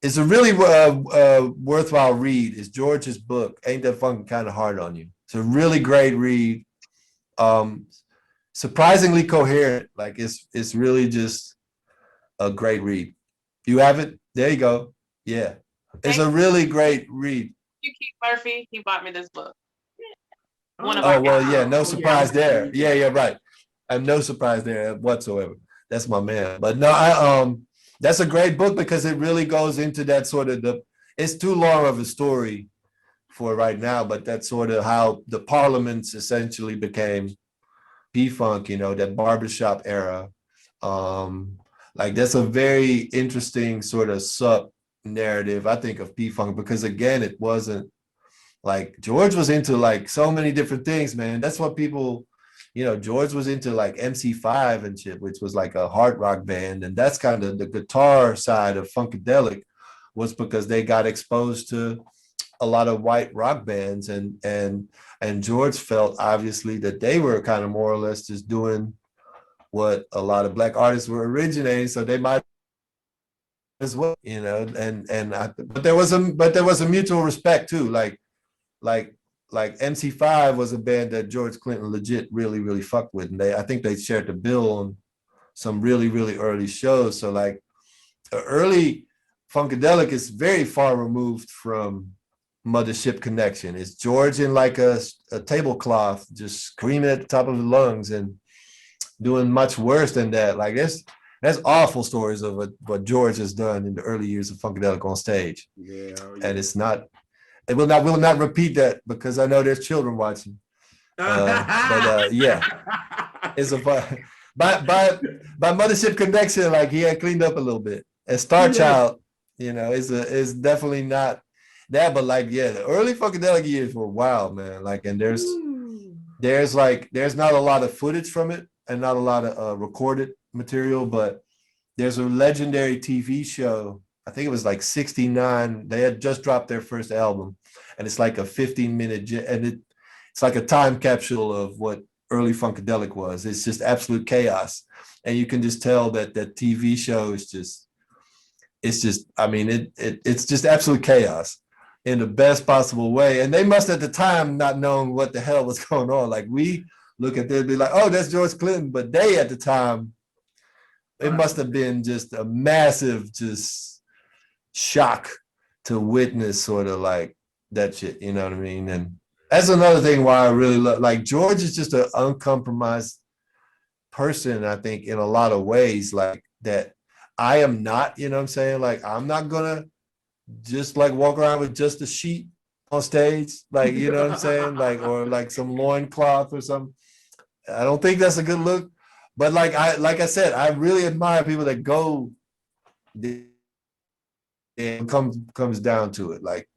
really worthwhile read. It's George's book, Ain't That Funkin' Kind of Hard on You. It's a really great read. Surprisingly coherent. Like it's really just a great read. You have it? There you go. Yeah. It's a really great read. Keith Murphy, he bought me this book. No surprise there. Yeah, right. I'm no surprise there whatsoever. That's my man. But no, that's a great book because it really goes into that sort of it's too long of a story for right now, but that's sort of how the parliaments essentially became P-Funk, that barbershop era. Like that's a very interesting sort of sub narrative, I think, of P-Funk, because again, it wasn't like George was into like so many different things, man. That's what people, George was into like MC5 and shit, which was like a hard rock band. And that's kind of the guitar side of Funkadelic, was because they got exposed to a lot of white rock bands, and George felt obviously that they were kind of more or less just doing what a lot of Black artists were originating, so they might as well, but there was a mutual respect too, like MC5 was a band that George Clinton legit really, really fucked with, and I think they shared the bill on some really, really early shows. So like early Funkadelic is very far removed from Mothership Connection. It's George in like a tablecloth, just screaming at the top of his lungs and doing much worse than that. Like that's awful stories of what George has done in the early years of Funkadelic on stage. Yeah. And it will not repeat that, because I know there's children watching. But yeah, it's a fun. By Mothership Connection, like he had cleaned up a little bit. And Star Child, is definitely not that, but like, yeah, the early Funkadelic years were wild, man. Like, and there's not a lot of footage from it and not a lot of recorded material, but there's a legendary TV show. I think it was like 69. They had just dropped their first album, and it's like a 15-minute, and it's like a time capsule of what early Funkadelic was. It's just absolute chaos, and you can just tell that TV show is just, it's just absolute chaos in the best possible way. And they must at the time not known what the hell was going on. Like, we look at this and be like, oh, that's George Clinton, but they at the time, it must have been just a massive just shock to witness sort of like that shit, you know what I mean? And that's another thing why I really love, like, George is just an uncompromised person, I think, in a lot of ways, like that I am not, you know what I'm saying? Like, I'm not gonna just like walk around with just a sheet on stage, like, you know what I'm saying? Like, or like some loincloth or something. I don't think that's a good look. But like I said, I really admire people that go and comes down to it. Like,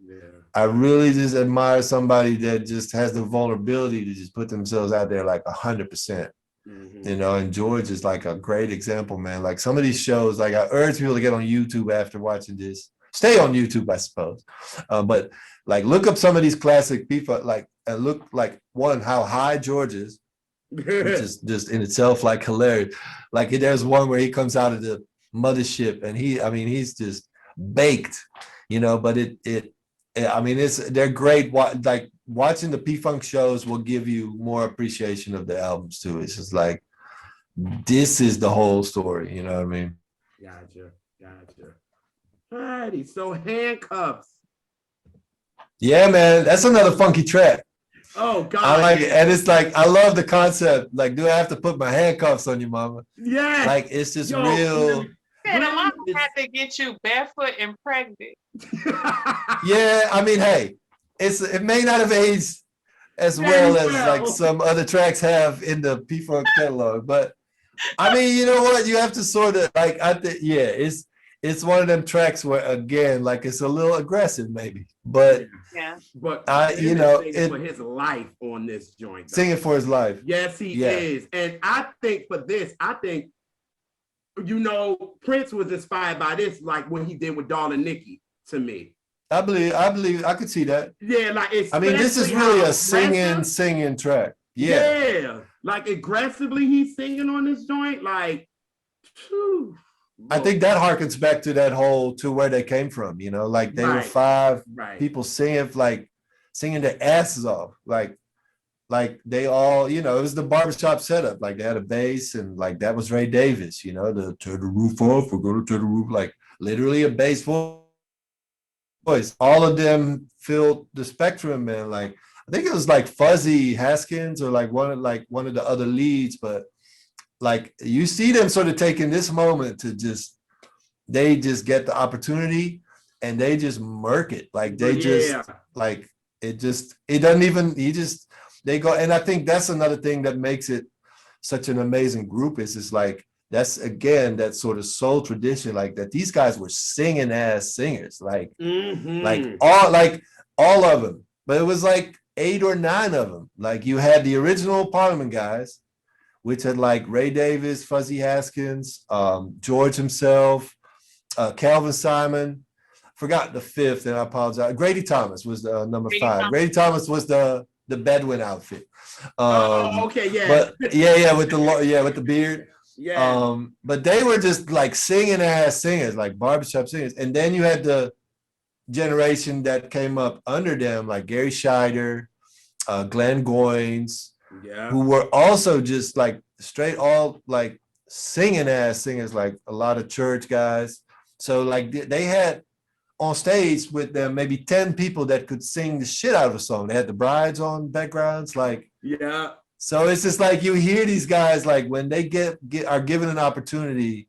I really just admire somebody that just has the vulnerability to just put themselves out there like 100%. And George is like a great example, man. Like, some of these shows, like, I urge people to get on YouTube after watching this. Stay on YouTube, I suppose. But like, look up some of these classic people, like, and look like, one, how high George is, which is just in itself like hilarious. Like, there's one where he comes out of the mothership and he's just baked, but they're great. Like, watching the P-Funk shows will give you more appreciation of the albums too. It's just like, this is the whole story, you know what I mean? Gotcha. Alrighty, so Handcuffs. Yeah, man, that's another funky track. Oh God, I like it. And it's like, I love the concept. Like, do I have to put my handcuffs on you, mama? Yeah. Like, it's just real. And a lot of have to get you barefoot and pregnant. Yeah, I mean, hey, it may not have aged as well as like some other tracks have in the P-Funk catalog, but I mean, you know what? You have to sort of like, I think, yeah, it's one of them tracks where, again, like, it's a little aggressive maybe, but yeah, but for his life on this joint, though. Singing for his life. Yes, he is. And I think for this, Prince was inspired by this, like what he did with Darling Nikki, to me. I believe I could see that. Yeah, like, this is really a singing track. Yeah, like, aggressively he's singing on this joint, like, phew. I think that harkens back to that whole, to where they came from, like they were five people singing their asses off, like they all, it was the barbershop setup, like they had a bass, and like that was Ray Davis, the turn the roof off, we're going to turn the roof, like literally a bass voice. All of them filled the spectrum, man. Like, I think it was like Fuzzy Haskins or like one of the other leads, but like, you see them sort of taking this moment to they just get the opportunity and they just murk it. Like, they just like, it doesn't even, they go, and I think that's another thing that makes it such an amazing group is like, that's again, that sort of soul tradition, like that these guys were singing ass singers, like all of them, but it was like 8 or 9 of them. Like you had the original Parliament guys, which had like Ray Davis, Fuzzy Haskins, George himself, Calvin Simon, forgot the fifth, and I apologize. Grady Thomas was the number 5. Grady Thomas was the Bedouin outfit. Okay, yeah. But with the beard. Yeah. But they were just like singing ass singers, like barbershop singers. And then you had the generation that came up under them, like Gary Scheider, Glenn Goins, who were also just like straight all like singing ass singers, like a lot of church guys. So like they had on stage with them maybe 10 people that could sing the shit out of a song. They had the brides on backgrounds, like so it's just like you hear these guys like when they are given an opportunity,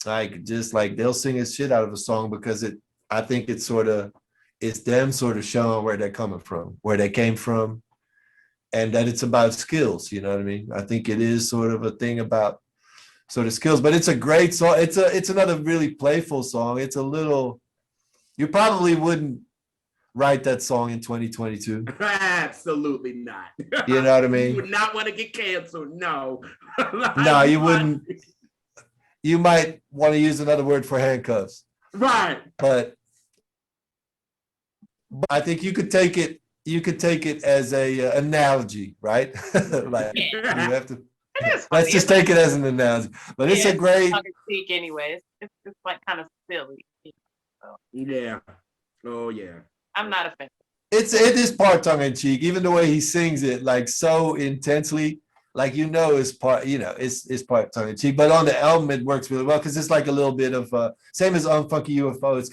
like just like they'll sing a shit out of a song because I think it's them sort of showing where they're coming from, where they came from, and that it's about skills, you know what I mean? I think it is sort of a thing about sort of skills, but it's a great song. It's another really playful song. It's a little, you probably wouldn't write that song in 2022. Absolutely not. You know what I mean? You would not want to get canceled. No. No, you wouldn't. You might want to use another word for handcuffs. Right. But I think you could take it as a analogy, right? Like you have to. Let's just take it as an analogy. But it's a great. Anyway, it's like kind of silly. So. Yeah. Oh yeah. I'm not offended. It is part tongue in cheek, even the way he sings it, like so intensely, like it's part, it's part tongue in cheek. But on the album, it works really well because it's like a little bit of same as Unfunky UFO. It's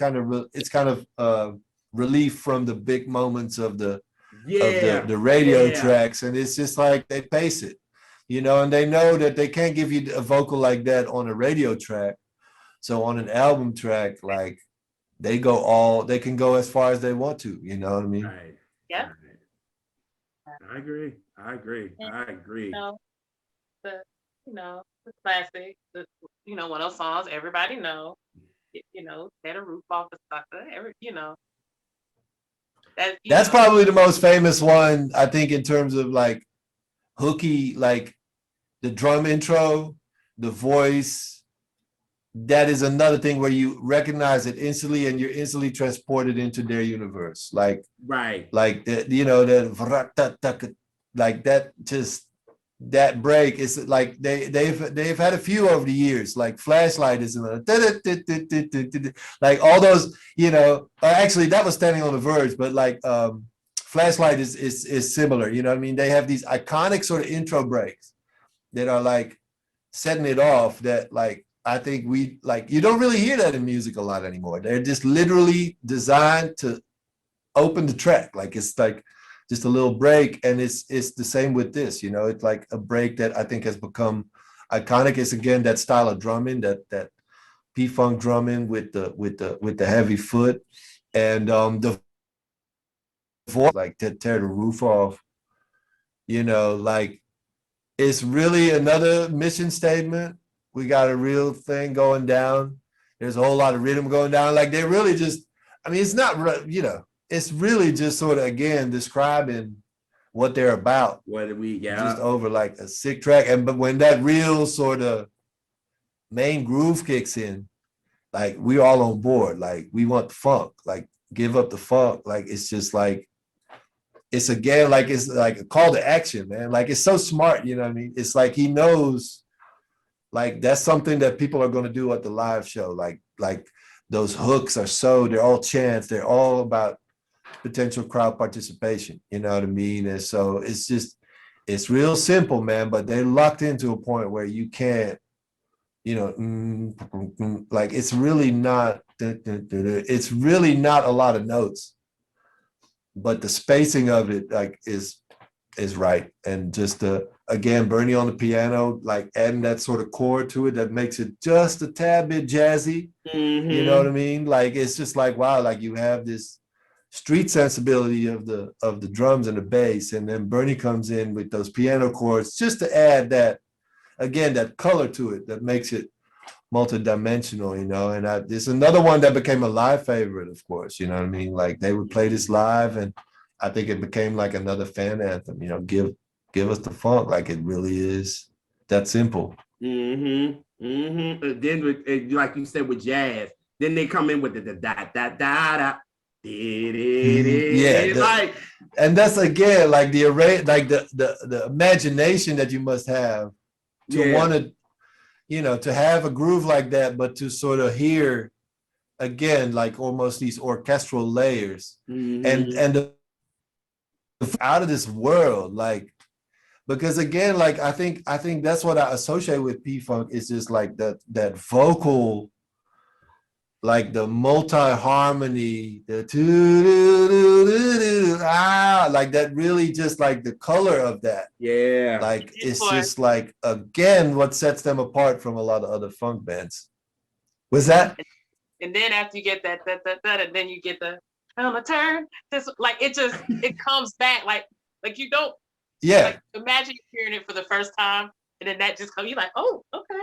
kind of relief from the big moments of the radio tracks, and it's just like they pace it, and they know that they can't give you a vocal like that on a radio track. So on an album track, like they can go as far as they want to, you know what I mean? Right. Yeah. I agree. The classic, one of those songs everybody know, Set a Roof Off the Sucker, That's probably the most famous one, I think, in terms of like hooky, like the drum intro, the voice. That is another thing where you recognize it instantly and you're instantly transported into their universe. Like, right. Like that, like that, just that break is like they've had a few over the years, like Flashlight is like all those, actually that was Standing on the Verge, but like Flashlight is similar, you know what I mean? They have these iconic sort of intro breaks that are like setting it off that like I think you don't really hear that in music a lot anymore. They're just literally designed to open the track. Like it's like just a little break. And it's the same with this, it's like a break that I think has become iconic. It's again, that style of drumming, that P-funk drumming with the heavy foot and the voice like to tear the roof off, like it's really another mission statement. We got a real thing going down. There's a whole lot of rhythm going down. Like they really just, it's not, it's really just sort of, again, describing what they're about. Just over like a sick track. But when that real sort of main groove kicks in, like we're all on board. Like we want the funk, like give up the funk. Like it's just like, it's again, like it's like a call to action, man. Like it's so smart, you know what I mean? It's like he knows, like that's something that people are going to do at the live show. Like those hooks they're all chants. They're all about potential crowd participation. You know what I mean? And so it's real simple, man, but they're locked into a point where you can't, like it's really not a lot of notes, but the spacing of it like is right. And just again, Bernie on the piano, like adding that sort of chord to it that makes it just a tad bit jazzy. You know what I mean? Like it's just like, wow, like you have this street sensibility of the drums and the bass, and then Bernie comes in with those piano chords just to add that, again, that color to it that makes it multidimensional, you know. And there's another one that became a live favorite, of course, you know what I mean? Like they would play this live, and I think it became like another fan anthem, you know, give us the funk. Like it really is that simple. Then with, like you said, with jazz, then they come in with the da da da da. Yeah, like, and that's again like the array, like the imagination that you must have to want to, you know, to have a groove like that, but to sort of hear again like almost these orchestral layers and out of this world, like, because again, like I think that's what I associate with P-Funk is just like that vocal, like the multi-harmony, the like that, really just like the color of that. Yeah. Like it's just like, again, what sets them apart from a lot of other funk bands. Was that? And then after you get that, and then you get the on a turn, just like it comes back like you don't. Yeah. Like, imagine hearing it for the first time, and then that just comes. You're like, oh, okay.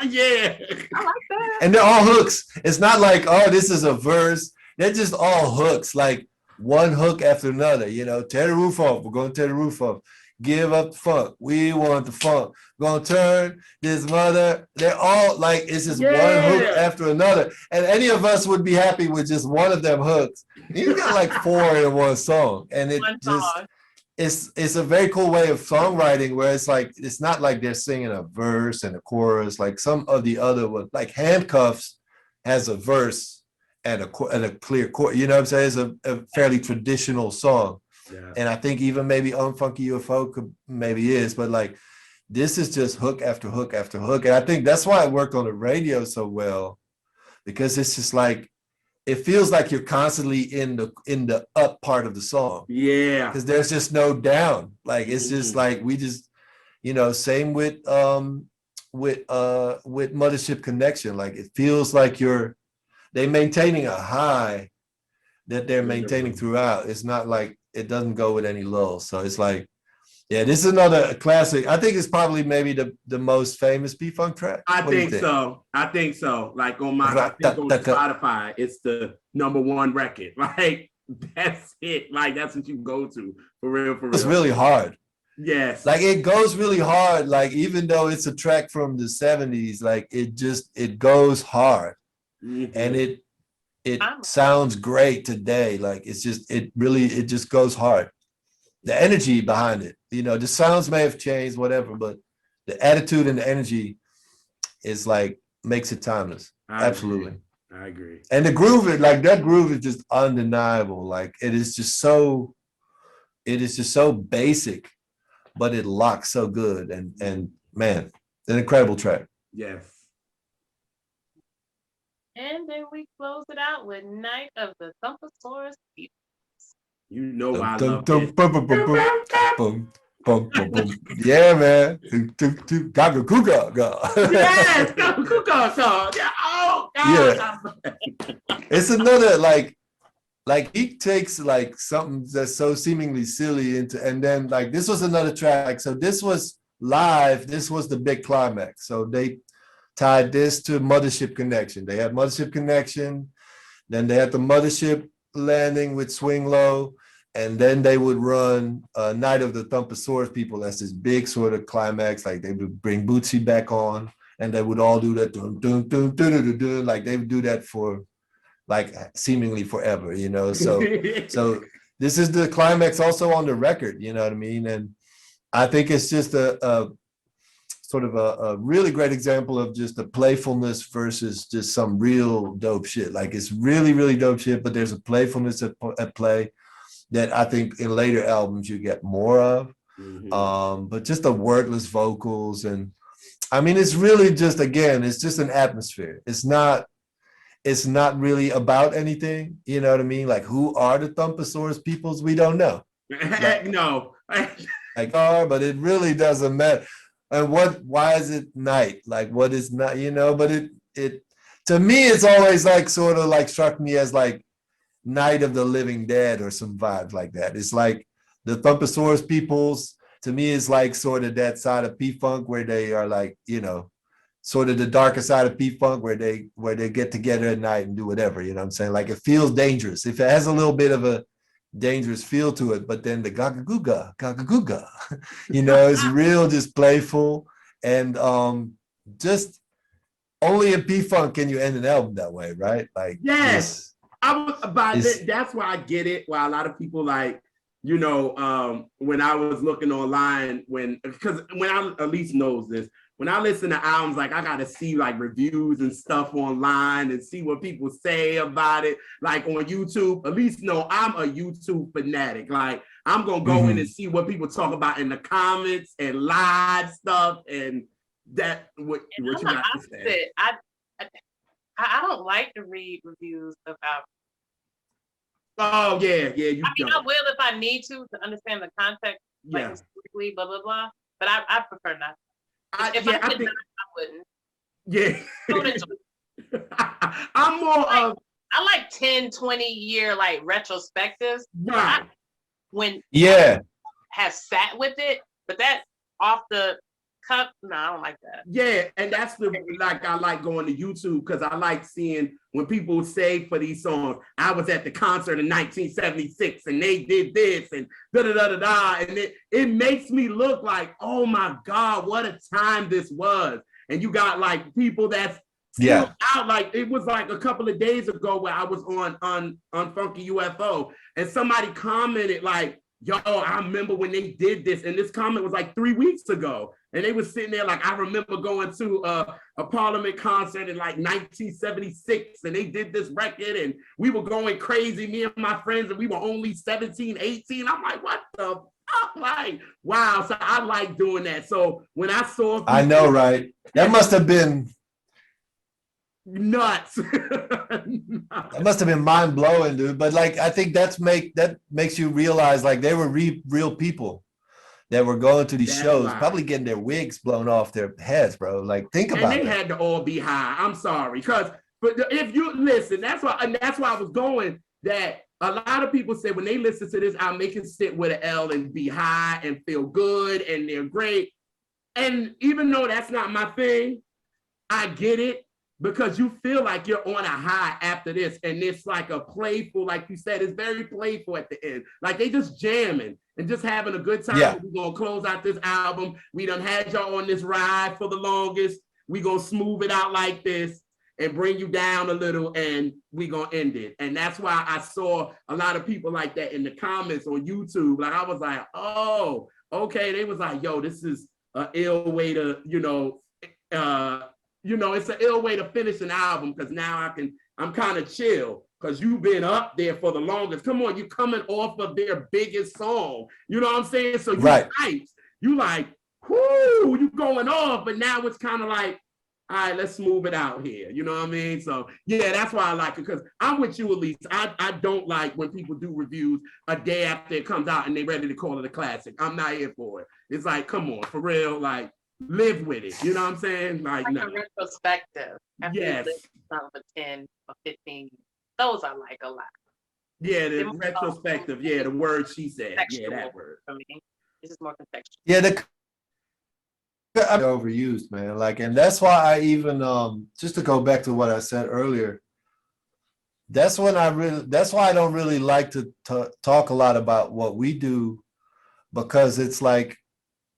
Yeah. I like that. And they're all hooks. It's not like, oh, this is a verse. They're just all hooks, like one hook after another. You know, tear the roof off. We're going to tear the roof off. Give up the funk. We want the funk. Gonna turn this mother. They're all like, it's just one hook after another. And any of us would be happy with just one of them hooks. You got like 4 in one song. And it it's a very cool way of songwriting where it's like, it's not like they're singing a verse and a chorus like some of the other ones. Like Handcuffs has a verse and a clear chord. You know what I'm saying? It's a fairly traditional song. Yeah. And I think even maybe Unfunky UFO maybe is, but like this is just hook after hook after hook. And I think that's why it worked on the radio so well, because it's just like, it feels like you're constantly in the up part of the song. Yeah. Because there's just no down. Like it's just like, we just, you know, same with Mothership Connection. Like it feels like they're maintaining a high that they're maintaining throughout. It's not like it doesn't go with any lulls. So it's like, yeah, this is another classic. I think it's probably maybe the most famous P-Funk track. I think so. Like on my on Spotify, it's the #1 record. Like that's it. Like that's what you go to for real. It's really hard. Yes. Like it goes really hard. Like even though it's a track from the 70s, like it goes hard. And it sounds great today. Like it just goes hard. The energy behind it, you know, the sounds may have changed, whatever, but the attitude and the energy is like, makes it timeless. Absolutely. I agree. And the groove, that groove is just undeniable. Like it is just so basic, but it locks so good. And man, an incredible track. Yes. And then we close it out with Night of the Thumposaurus People. You know I love it. Yeah, man. Gaga Kuga. Yes, Gaga Kuga. Oh, God. Yeah. It's another, like he takes like something that's so seemingly silly and then like this was another track. So this was live. This was the big climax. So they tied this to Mothership Connection. They had Mothership Connection. Then they had the Mothership landing with Swing Low, and then they would run Night of the Thumposaurus People. That's this big sort of climax. Like they would bring Bootsy back on, and they would all do that. Dun, dun, dun, dun, dun, dun, like they would do that for like seemingly forever, you know. So this is the climax also on the record, you know what I mean? And I think it's just a sort of a really great example of just the playfulness versus just some real dope shit. Like it's really, really dope shit, but there's a playfulness at play that I think in later albums you get more of. But just the wordless vocals, and I mean, it's really just, again, it's just an atmosphere. It's not really about anything, you know what I mean? Like, who are the Thumposaurus Peoples? We don't know. Heck no. But it really doesn't matter. And why is it night? Like, what is not, you know? But it to me, it's always like sort of like struck me as like Night of the Living Dead or some vibes like that. It's like the Thumposaurus peoples, to me, is like sort of that side of P-Funk where they are like, you know, sort of the darker side of P-Funk where they get together at night and do whatever, you know what I'm saying? Like it feels dangerous. If it has a little bit of a dangerous feel to it, but then the gaga, you know, it's real, just playful. And just only in P-Funk can you end an album that way, right? Like, yes, I was about that. That's why I get it. Why a lot of people like, you know, when I was looking online, because when I, Elise knows this, when I listen to albums, like I gotta see like reviews and stuff online and see what people say about it, like on YouTube. At least know I'm a YouTube fanatic. Like I'm gonna go in and see what people talk about in the comments and live stuff and that. What you got to say? I don't like to read reviews of albums. Oh yeah. I mean, I will if I need to understand the context, like historically, blah blah blah. But I prefer not. If I could not, I wouldn't. Yeah. I'm more of. I like 10, 20-year like retrospectives. Right. When I have sat with it, but that off the cup, no, I don't like that. Yeah, and that's the like I like going to YouTube because I like seeing when people say for these songs, I was at the concert in 1976 and they did this and da and it makes me look like, oh my God, what a time this was. And you got like people that's still out. Like it was like a couple of days ago where I was on Funky UFO and somebody commented like, yo, I remember when they did this, and this comment was like 3 weeks ago, and they were sitting there like, I remember going to a Parliament concert in like 1976, and they did this record, and we were going crazy, me and my friends, and we were only 17, 18. I'm like, what the fuck? Like, wow. So I like doing that. So when I saw people, I know, right? That must have been nuts. That must have been mind blowing, dude. But like, I think that makes you realize like they were real people that were going to these shows, probably getting their wigs blown off their heads, bro. Like, think about it. And they had to all be high. I'm sorry, but if you listen, that's why I was going. That a lot of people say when they listen to this, I'll make it sit with an L and be high and feel good and they're great. And even though that's not my thing, I get it. Because you feel like you're on a high after this, and it's like a playful, like you said, it's very playful at the end. Like they just jamming and just having a good time. Yeah. We're gonna close out this album. We done had y'all on this ride for the longest. We gonna smooth it out like this and bring you down a little, and we gonna end it. And that's why I saw a lot of people like that in the comments on YouTube. Like I was like, oh, okay. They was like, yo, this is an ill way to, it's an ill way to finish an album because now I'm kind of chill because you've been up there for the longest. Come on, you coming off of their biggest song. You know what I'm saying? So you hyped. You like, whoo, you going off, but now it's kind of like, all right, let's move it out here. You know what I mean? So yeah, that's why I like it because I'm with you, Elise. I don't like when people do reviews a day after it comes out and they're ready to call it a classic. I'm not here for it. It's like, come on, for real, like, live with it. You know what I'm saying? Like no. A retrospective. Yes. For 10 or 15. Those I like a lot. Yeah, the retrospective. Yeah, the word she said. Yeah, that word. For me, this is more contextual. Yeah, I'm overused, man. Like, and that's why I even just to go back to what I said earlier. That's why I don't really like to talk a lot about what we do, because it's like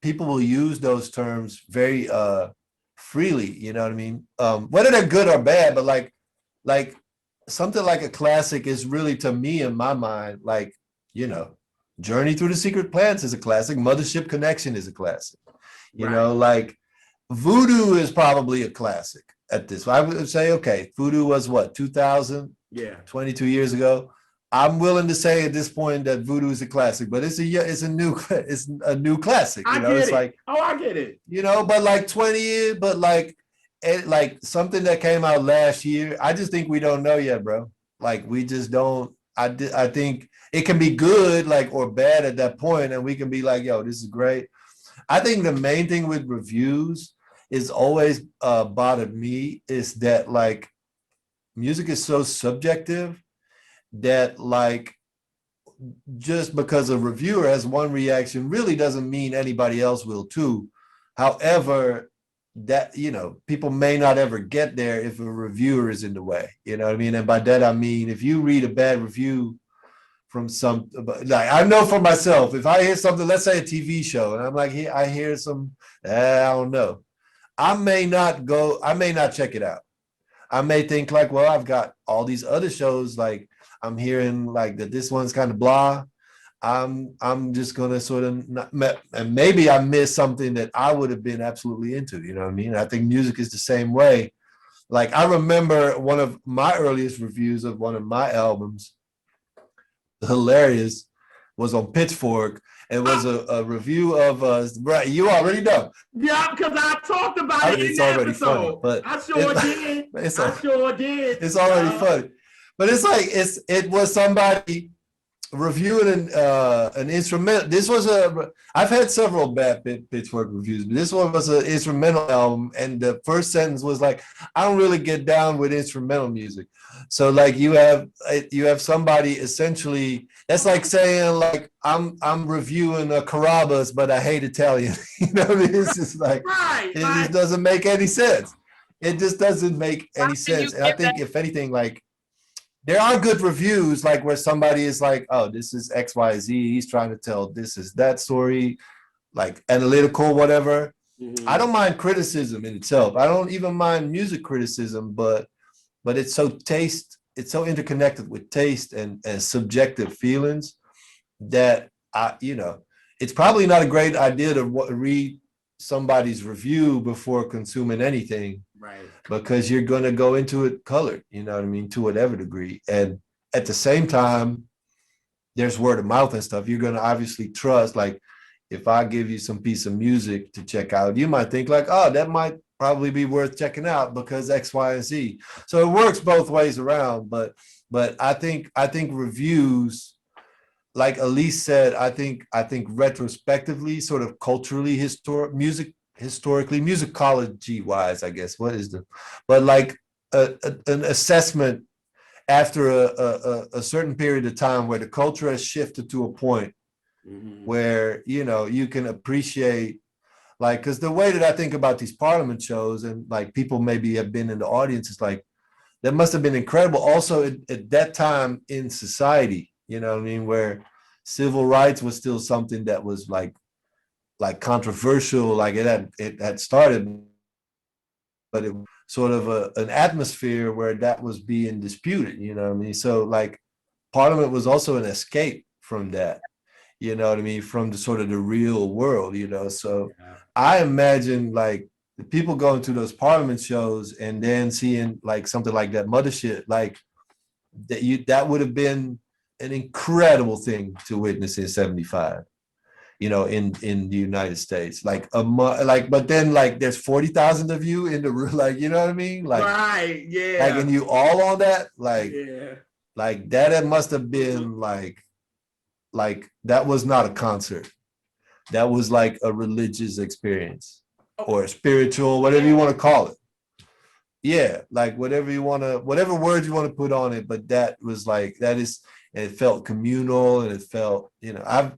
people will use those terms very freely, you know what I mean? Whether they're good or bad, but like something like a classic is really, to me, in my mind, like, Journey Through the Secret Plants is a classic. Mothership Connection is a classic. You know, like Voodoo is probably a classic at this. I would say, okay, Voodoo was what, 2000? Yeah. 22 years ago. I'm willing to say at this point that Voodoo is a classic, but it's a new classic. I get it. But like 20 years, but like something that came out last year, I just think we don't know yet, bro. Like we just don't. I think it can be good, like, or bad at that point, and we can be like, yo, this is great. I think the main thing with reviews is always bothered me is that like music is so subjective that like just because a reviewer has one reaction really doesn't mean anybody else will too. However, that, you know, people may not ever get there if a reviewer is in the way, you know what I mean? And by that, I mean, if you read a bad review from some, like I know for myself, if I hear something, let's say a TV show, and I'm like, I hear some, I don't know. I may not check it out. I may think like, well, I've got all these other shows, like I'm hearing like that this one's kind of blah. I'm just gonna sort of not, and maybe I missed something that I would have been absolutely into. You know what I mean? I think music is the same way. Like I remember one of my earliest reviews of one of my albums, hilarious, was on Pitchfork. It was a review of right. You already know. Yeah, because I talked about I it mean, in it's the already episode. funny, but I sure did. I sure did. It's already funny, but it's like it was somebody reviewing an instrumental. This was I've had several bad Pitchfork reviews, but this one was an instrumental album, and the first sentence was like, I don't really get down with instrumental music. So like you have somebody essentially, that's like saying like I'm reviewing a Carrabba's, but I hate Italian. You know what I mean? It's just like it just doesn't make any sense. It just doesn't make any sense. And I think if anything, like there are good reviews, like where somebody is like, oh, this is XYZ. He's trying to tell this is that story, like analytical, whatever. Mm-hmm. I don't mind criticism in itself. I don't even mind music criticism, but it's so interconnected with taste and subjective feelings that it's probably not a great idea to read somebody's review before consuming anything. Right. Because you're going to go into it colored, you know what I mean, to whatever degree. And at the same time, there's word of mouth and stuff. You're going to obviously trust, like, if I give you some piece of music to check out, you might think like, oh, that might probably be worth checking out because X, Y, and Z. So it works both ways around. But I think reviews, like Elise said, I think retrospectively, sort of culturally, historically, musicology wise, I guess, but like an assessment after a certain period of time where the culture has shifted to a point where, you know, you can appreciate, like, because the way that I think about these Parliament shows, and like people maybe have been in the audience, is like, that must have been incredible also at that time in society, you know what I mean, where civil rights was still something that was like controversial, like it had started, but it was sort of an atmosphere where that was being disputed, you know what I mean? So like Parliament was also an escape from that, you know what I mean, from the sort of the real world, you know. So I imagine like the people going to those Parliament shows and then seeing like something like that Mothership, like that would have been an incredible thing to witness in 75. You know, in the United States, like but then like there's 40,000 of you in the room, like, you know what I mean, like, right, yeah, like, and you all on that, like, yeah, like that, it must have been like that was not a concert, that was like a religious experience or a spiritual, whatever you want to call it. Yeah, like whatever words you want to put on it, but that was like, and it felt communal, and it felt, you know,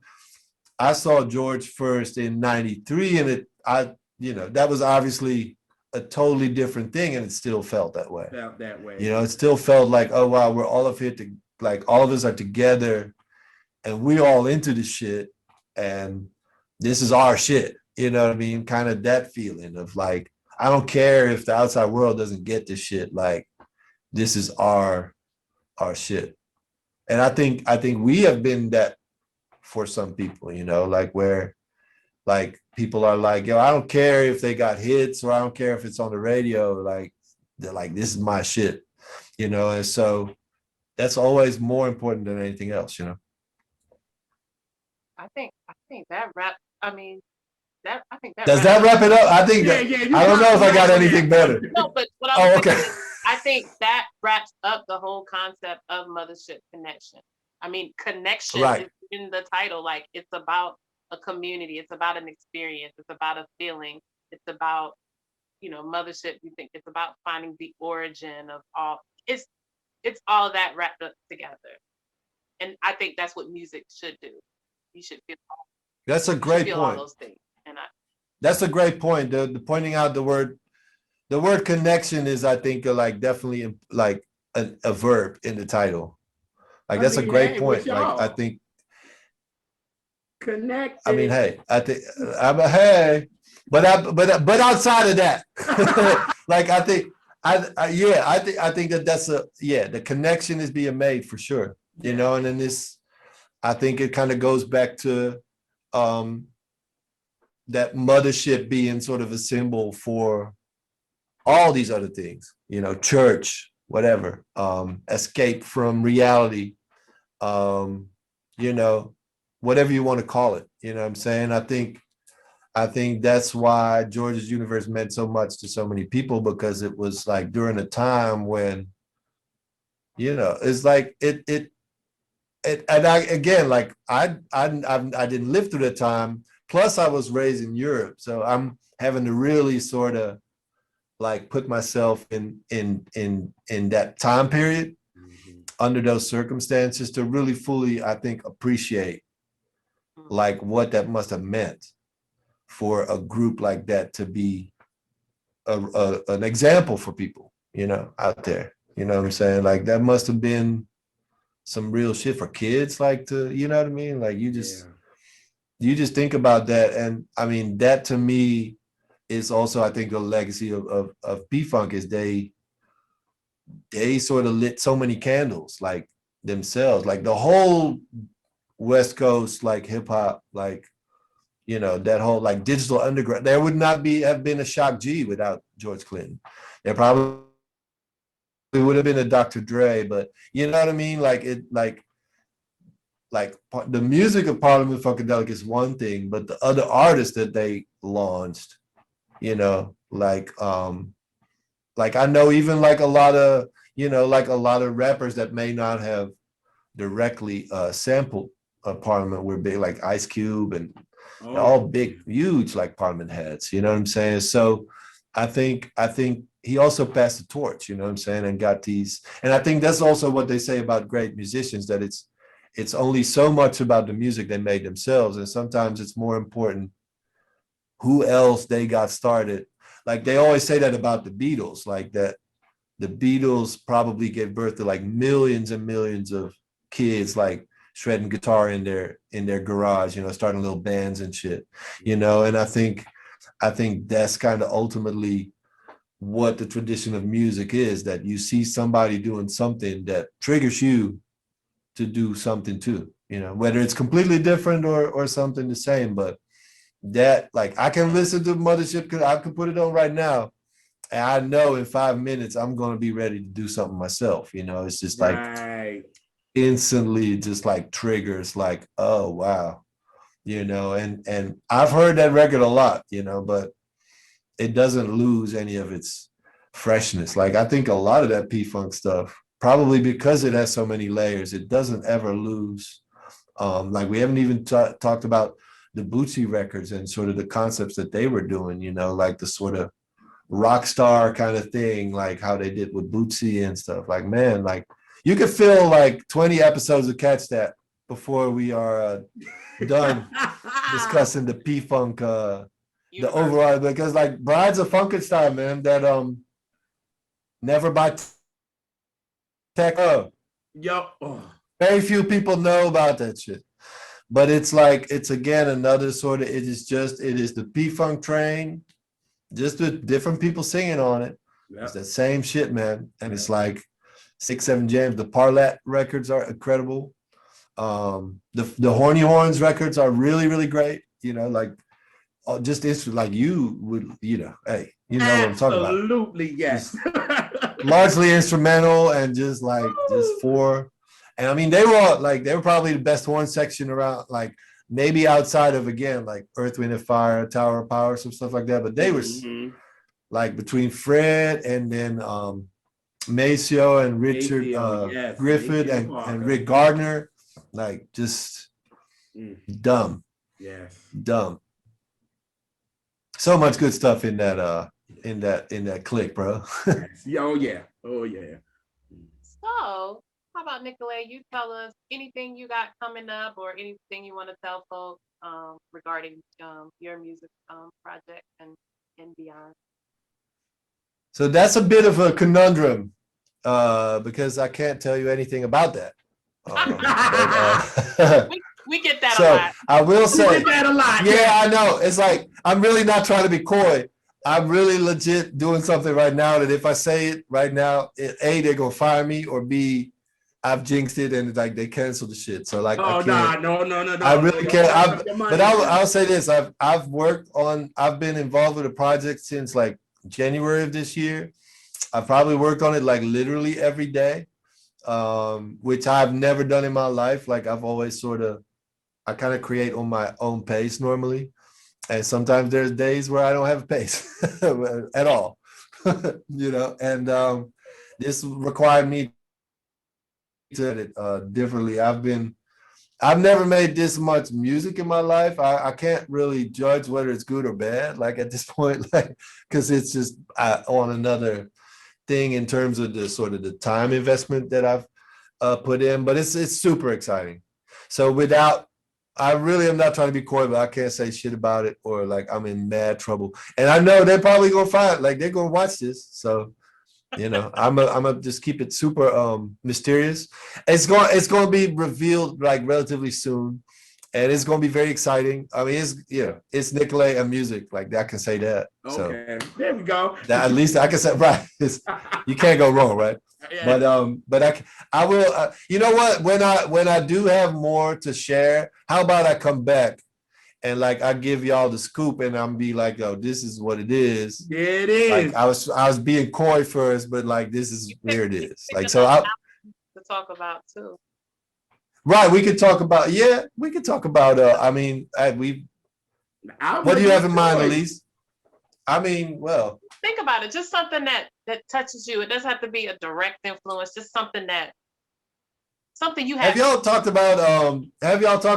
I saw George first in 93, and that was obviously a totally different thing, and it still felt that way. You know, it still felt like, oh wow, we're all of here to, like, all of us are together and we're all into the shit, and this is our shit. You know what I mean? Kind of that feeling of like, I don't care if the outside world doesn't get this shit, like, this is our shit. And I think we have been that for some people, you know, like where like people are like, yo, I don't care if they got hits, or I don't care if it's on the radio, like they're like, this is my shit, you know. And so that's always more important than anything else, you know. I think that wrap. I mean, I think that. Does that wrap it up? I think that. I don't know if I got anything better. No, but what I'm saying is, I think that wraps up the whole concept of Mothership Connection. I mean, connection is in the title. Like, it's about a community. It's about an experience. It's about a feeling. It's about, you know, mothership. You think it's about finding the origin of all. It's all that wrapped up together. And I think that's what music should do. You should feel That's a great all point. those things. And That's a great point. The pointing out the word connection is, I think, like definitely like a verb in the title. Like that's a great point. Like I think connected. I mean, hey, I think I'm a hey, but outside of that, like I think I think that's the connection is being made for sure. You know, and then this, I think it kind of goes back to that mothership being sort of a symbol for all these other things, you know, church, whatever, escape from reality, you know, whatever you want to call it. You know what I'm saying? I think that's why George's Universe meant so much to so many people, because it was like during a time when, you know, it's like it and I again, like I didn't live through that time. Plus, I was raised in Europe, so I'm having to really sort of like put myself in that time period under those circumstances to really fully, I think, appreciate like what that must have meant for a group like that to be an example for people, you know, out there. You know what I'm saying? Like that must have been some real shit for kids, like to, you know what I mean? Like you just think about that. And I mean, that to me is also, I think, a legacy of P-Funk is they sort of lit so many candles, like themselves, like the whole West Coast, like hip hop, like, you know, that whole like digital underground. There would not have been a Shock G without George Clinton. There probably would have been a Dr. Dre, but you know what I mean? Like it, like the music of Parliament Funkadelic is one thing, but the other artists that they launched, you know, like I know even like a lot of, you know, like a lot of rappers that may not have directly sampled Parliament were big, like Ice Cube and all big, huge like Parliament heads, you know what I'm saying? So I think he also passed the torch, you know what I'm saying, and got these, and I think that's also what they say about great musicians, that it's only so much about the music they made themselves, and sometimes it's more important who else they got started. Like they always say that about the Beatles, like that the Beatles probably gave birth to like millions and millions of kids, like shredding guitar in their garage, you know, starting little bands and shit, you know. And I think that's kind of ultimately what the tradition of music is, that you see somebody doing something that triggers you to do something too, you know, whether it's completely different or something the same. But that, like, I can listen to Mothership, because I can put it on right now, and I know in 5 minutes I'm going to be ready to do something myself, you know. It's just like instantly just like triggers, like, oh wow, you know. And I've heard that record a lot, you know, but it doesn't lose any of its freshness. Like I think a lot of that P-Funk stuff, probably because it has so many layers, it doesn't ever lose. Like we haven't even talked about the Bootsy records and sort of the concepts that they were doing, you know, like the sort of rock star kind of thing, like how they did with Bootsy and stuff. Like, man, like you could fill like 20 episodes of Catch That before we are done discussing the P-Funk, the overall, because like Brides of Funkenstein, man, that Never by Tech. Very few people know about that shit. But it's like, it's again another sort of, it is the P-Funk train, just with different people singing on it. Yep. It's the same shit, man. And it's like 6, 7 jams. The Parlat records are incredible. The Horny Horns records are really, really great. You know, like just like you would, you know, hey, you know what I'm talking about. Absolutely, yes. Largely instrumental and just like for. And I mean, they were probably the best horn section around, like maybe outside of, again, like Earth, Wind and Fire, Tower of Power, some stuff like that. But they were like between Fred and then Maceo and Richard Griffith and Rick Gardner, like just dumb. Yes. Dumb. So much good stuff in that clique, bro. Oh yeah. Oh yeah. So How about Nicolay? You tell us anything you got coming up or anything you want to tell folks regarding your music project and beyond. So that's a bit of a conundrum because I can't tell you anything about that. We get that a so lot. I will say, We get that a lot. yeah, I know. It's like I'm really not trying to be coy. I'm really legit doing something right now that if I say it right now, A, they're gonna fire me, or B, I've jinxed it and like they canceled the shit. So like, Oh, I can't. no. I really can't. But I'll I'll say this: I've been involved with a project since like January of this year. I've probably worked on it like literally every day, which I've never done in my life. Like I've always I kind of create on my own pace normally. And sometimes there's days where I don't have a pace at all, and this required me to edit differently. I've never made this much music in my life. I can't really judge whether it's good or bad, like at this point, like, because it's just on another thing in terms of the sort of the time investment that I've put in, but it's super exciting. So I really am not trying to be coy, but I can't say shit about it or like I'm in mad trouble. And I know they're probably gonna find like they're gonna watch this. So I'm gonna just keep it super mysterious. It's gonna be revealed like relatively soon, and it's gonna be very exciting. I mean, it's Nicolay and music, like I can say that. Okay, so there we go. At least I can say right. You can't go wrong, right? Yeah. But I will. You know what? When I do have more to share, how about I come back and like I give y'all the scoop and I'm be like, oh, this is what it is. Yeah, it is. Like I was being coy first, but like this is where it is. Like so, to talk about too. Right, we could talk about. Yeah, we could talk about. I mean, what do you have in mind, Elise? I mean, well, think about it. Just something that touches you. It doesn't have to be a direct influence. Just something you have. Have y'all talked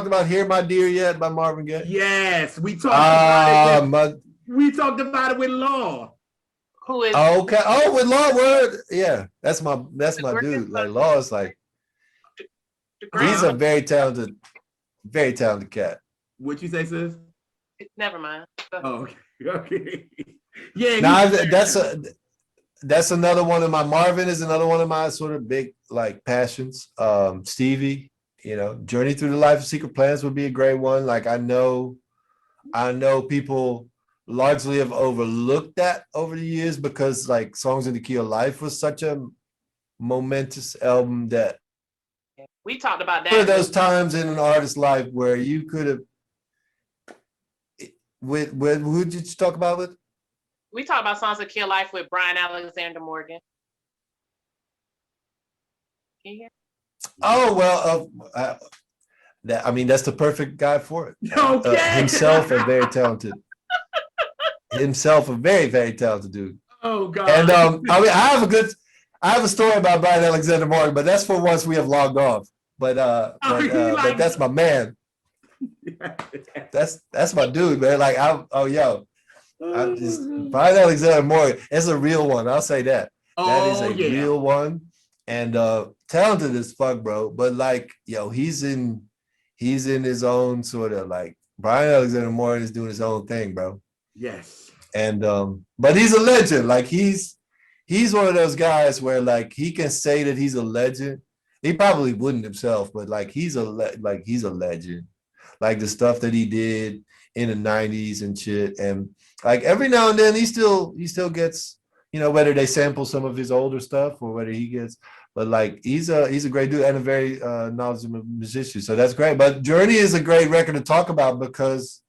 about "Hear My Dear" yet by Marvin Gaye? Yes, we talked about it. We talked about it with Law. Who is okay? Oh, with Law, word. Yeah, that's my dude. Like Law is like he's a very talented cat. What'd you say, sis? Never mind. Oh, okay. Yeah. Now that's another one of my. Marvin is another one of my sort of big like passions. Stevie, Journey Through the Life of Secret Plans would be a great one. Like I know people largely have overlooked that over the years because like Songs in the Key of Life was such a momentous album that we talked about that. One of those times in an artist's life where you could have. With who did you talk about with? We talked about Songs of Kill Life with Brian Alexander Morgan. Can you hear? Oh well, that's the perfect guy for it. Okay. Himself a very talented. Himself a very very talented dude. Oh God. And I have a story about Brian Alexander Morgan, but that's for once we have logged off. But that's my man. That's my dude, man. Like Brian Alexander Morgan. It's a real one. I'll say that. That is a real one, and talented as fuck, bro. But like, he's in his own sort of like Brian Alexander Morgan is doing his own thing, bro. Yes. And but he's a legend. Like he's one of those guys where like he can say that he's a legend. He probably wouldn't himself, but like he's a legend. Like the stuff that he did in the 90s and shit. And like every now and then he still gets, whether they sample some of his older stuff or whether he gets, but like he's a great dude and a very knowledgeable musician. So that's great. But Journey is a great record to talk about because,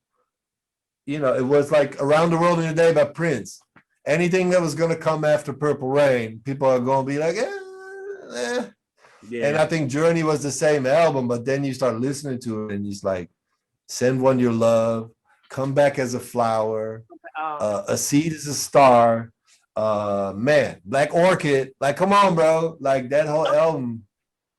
it was like Around the World in a Day by Prince. Anything that was going to come after Purple Rain, people are going to be like, eh. Yeah. And I think Journey was the same album, but then you start listening to it and it's like, Send One Your Love, Come Back as a Flower, A Seed is a Star, man, Black Orchid. Like, come on, bro. Like that whole album.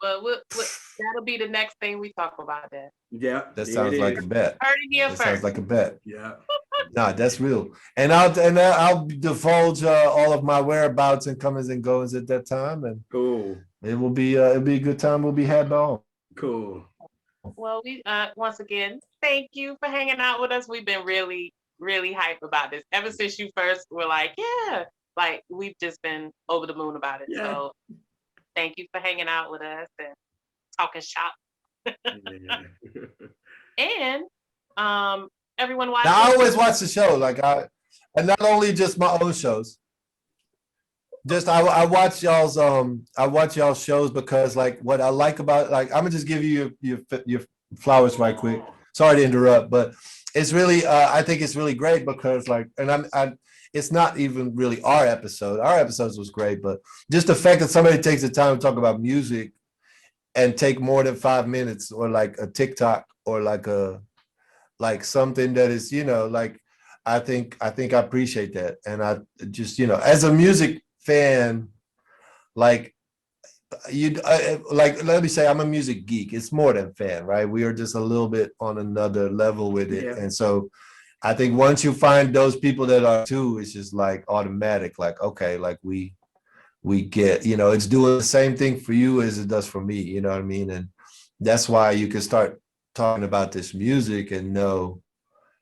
But that'll be the next thing we talk about then. Yeah. That sounds like a bet. Heard it here first. Sounds like a bet. Yeah. Nah, that's real. And I'll divulge all of my whereabouts and comings and goings at that time, and Cool. it'll be a good time. We'll be had by all. Cool. Well, we once again, thank you for hanging out with us. We've been really, really hype about this. Ever since you first were like, yeah, like we've just been over the moon about it. Yeah. So thank you for hanging out with us and talking shop. Yeah. And everyone watching. Now I always watch the show, and not only just my own shows. Just I watch y'all's shows because like what I like about I'm gonna just give you your flowers right quick. Sorry to interrupt, but it's really I think it's really great because it's not even really our episode. Our episodes was great, but just the fact that somebody takes the time to talk about music and take more than 5 minutes, or like a TikTok, or like something that is, I think I appreciate that. And I just, as a music fan, let me say I'm a music geek. It's more than fan, right? We are just a little bit on another level with it. Yeah. And so I think once you find those people that are too, it's just like automatic, like, okay, like we get, it's doing the same thing for you as it does for me, you know what I mean? And that's why you can start talking about this music and know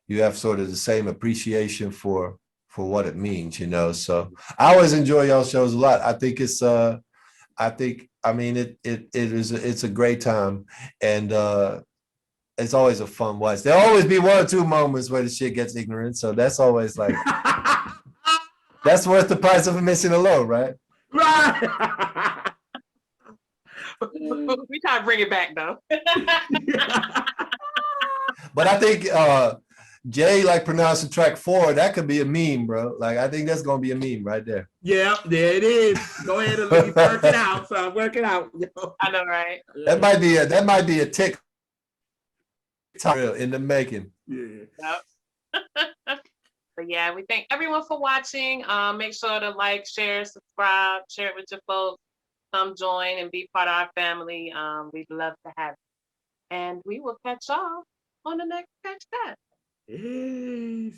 you have sort of the same appreciation for what it means, So I always enjoy y'all shows a lot. I think it's it's a great time, and it's always a fun watch. There'll always be one or two moments where the shit gets ignorant, so that's always like that's worth the price of admission alone, right? Right. We try to bring it back though. But I think Jay pronouncing track 4, that could be a meme, bro. I think that's gonna be a meme right there. Yeah, there it is. Go ahead and work it out. So work it out. I know, right? That might be a tick in the making. Yeah. Yep. But yeah, we thank everyone for watching. Make sure to like, share, subscribe, share it with your folks. Come join and be part of our family. We'd love to have you. And we will catch y'all on the next Catch That. Yes.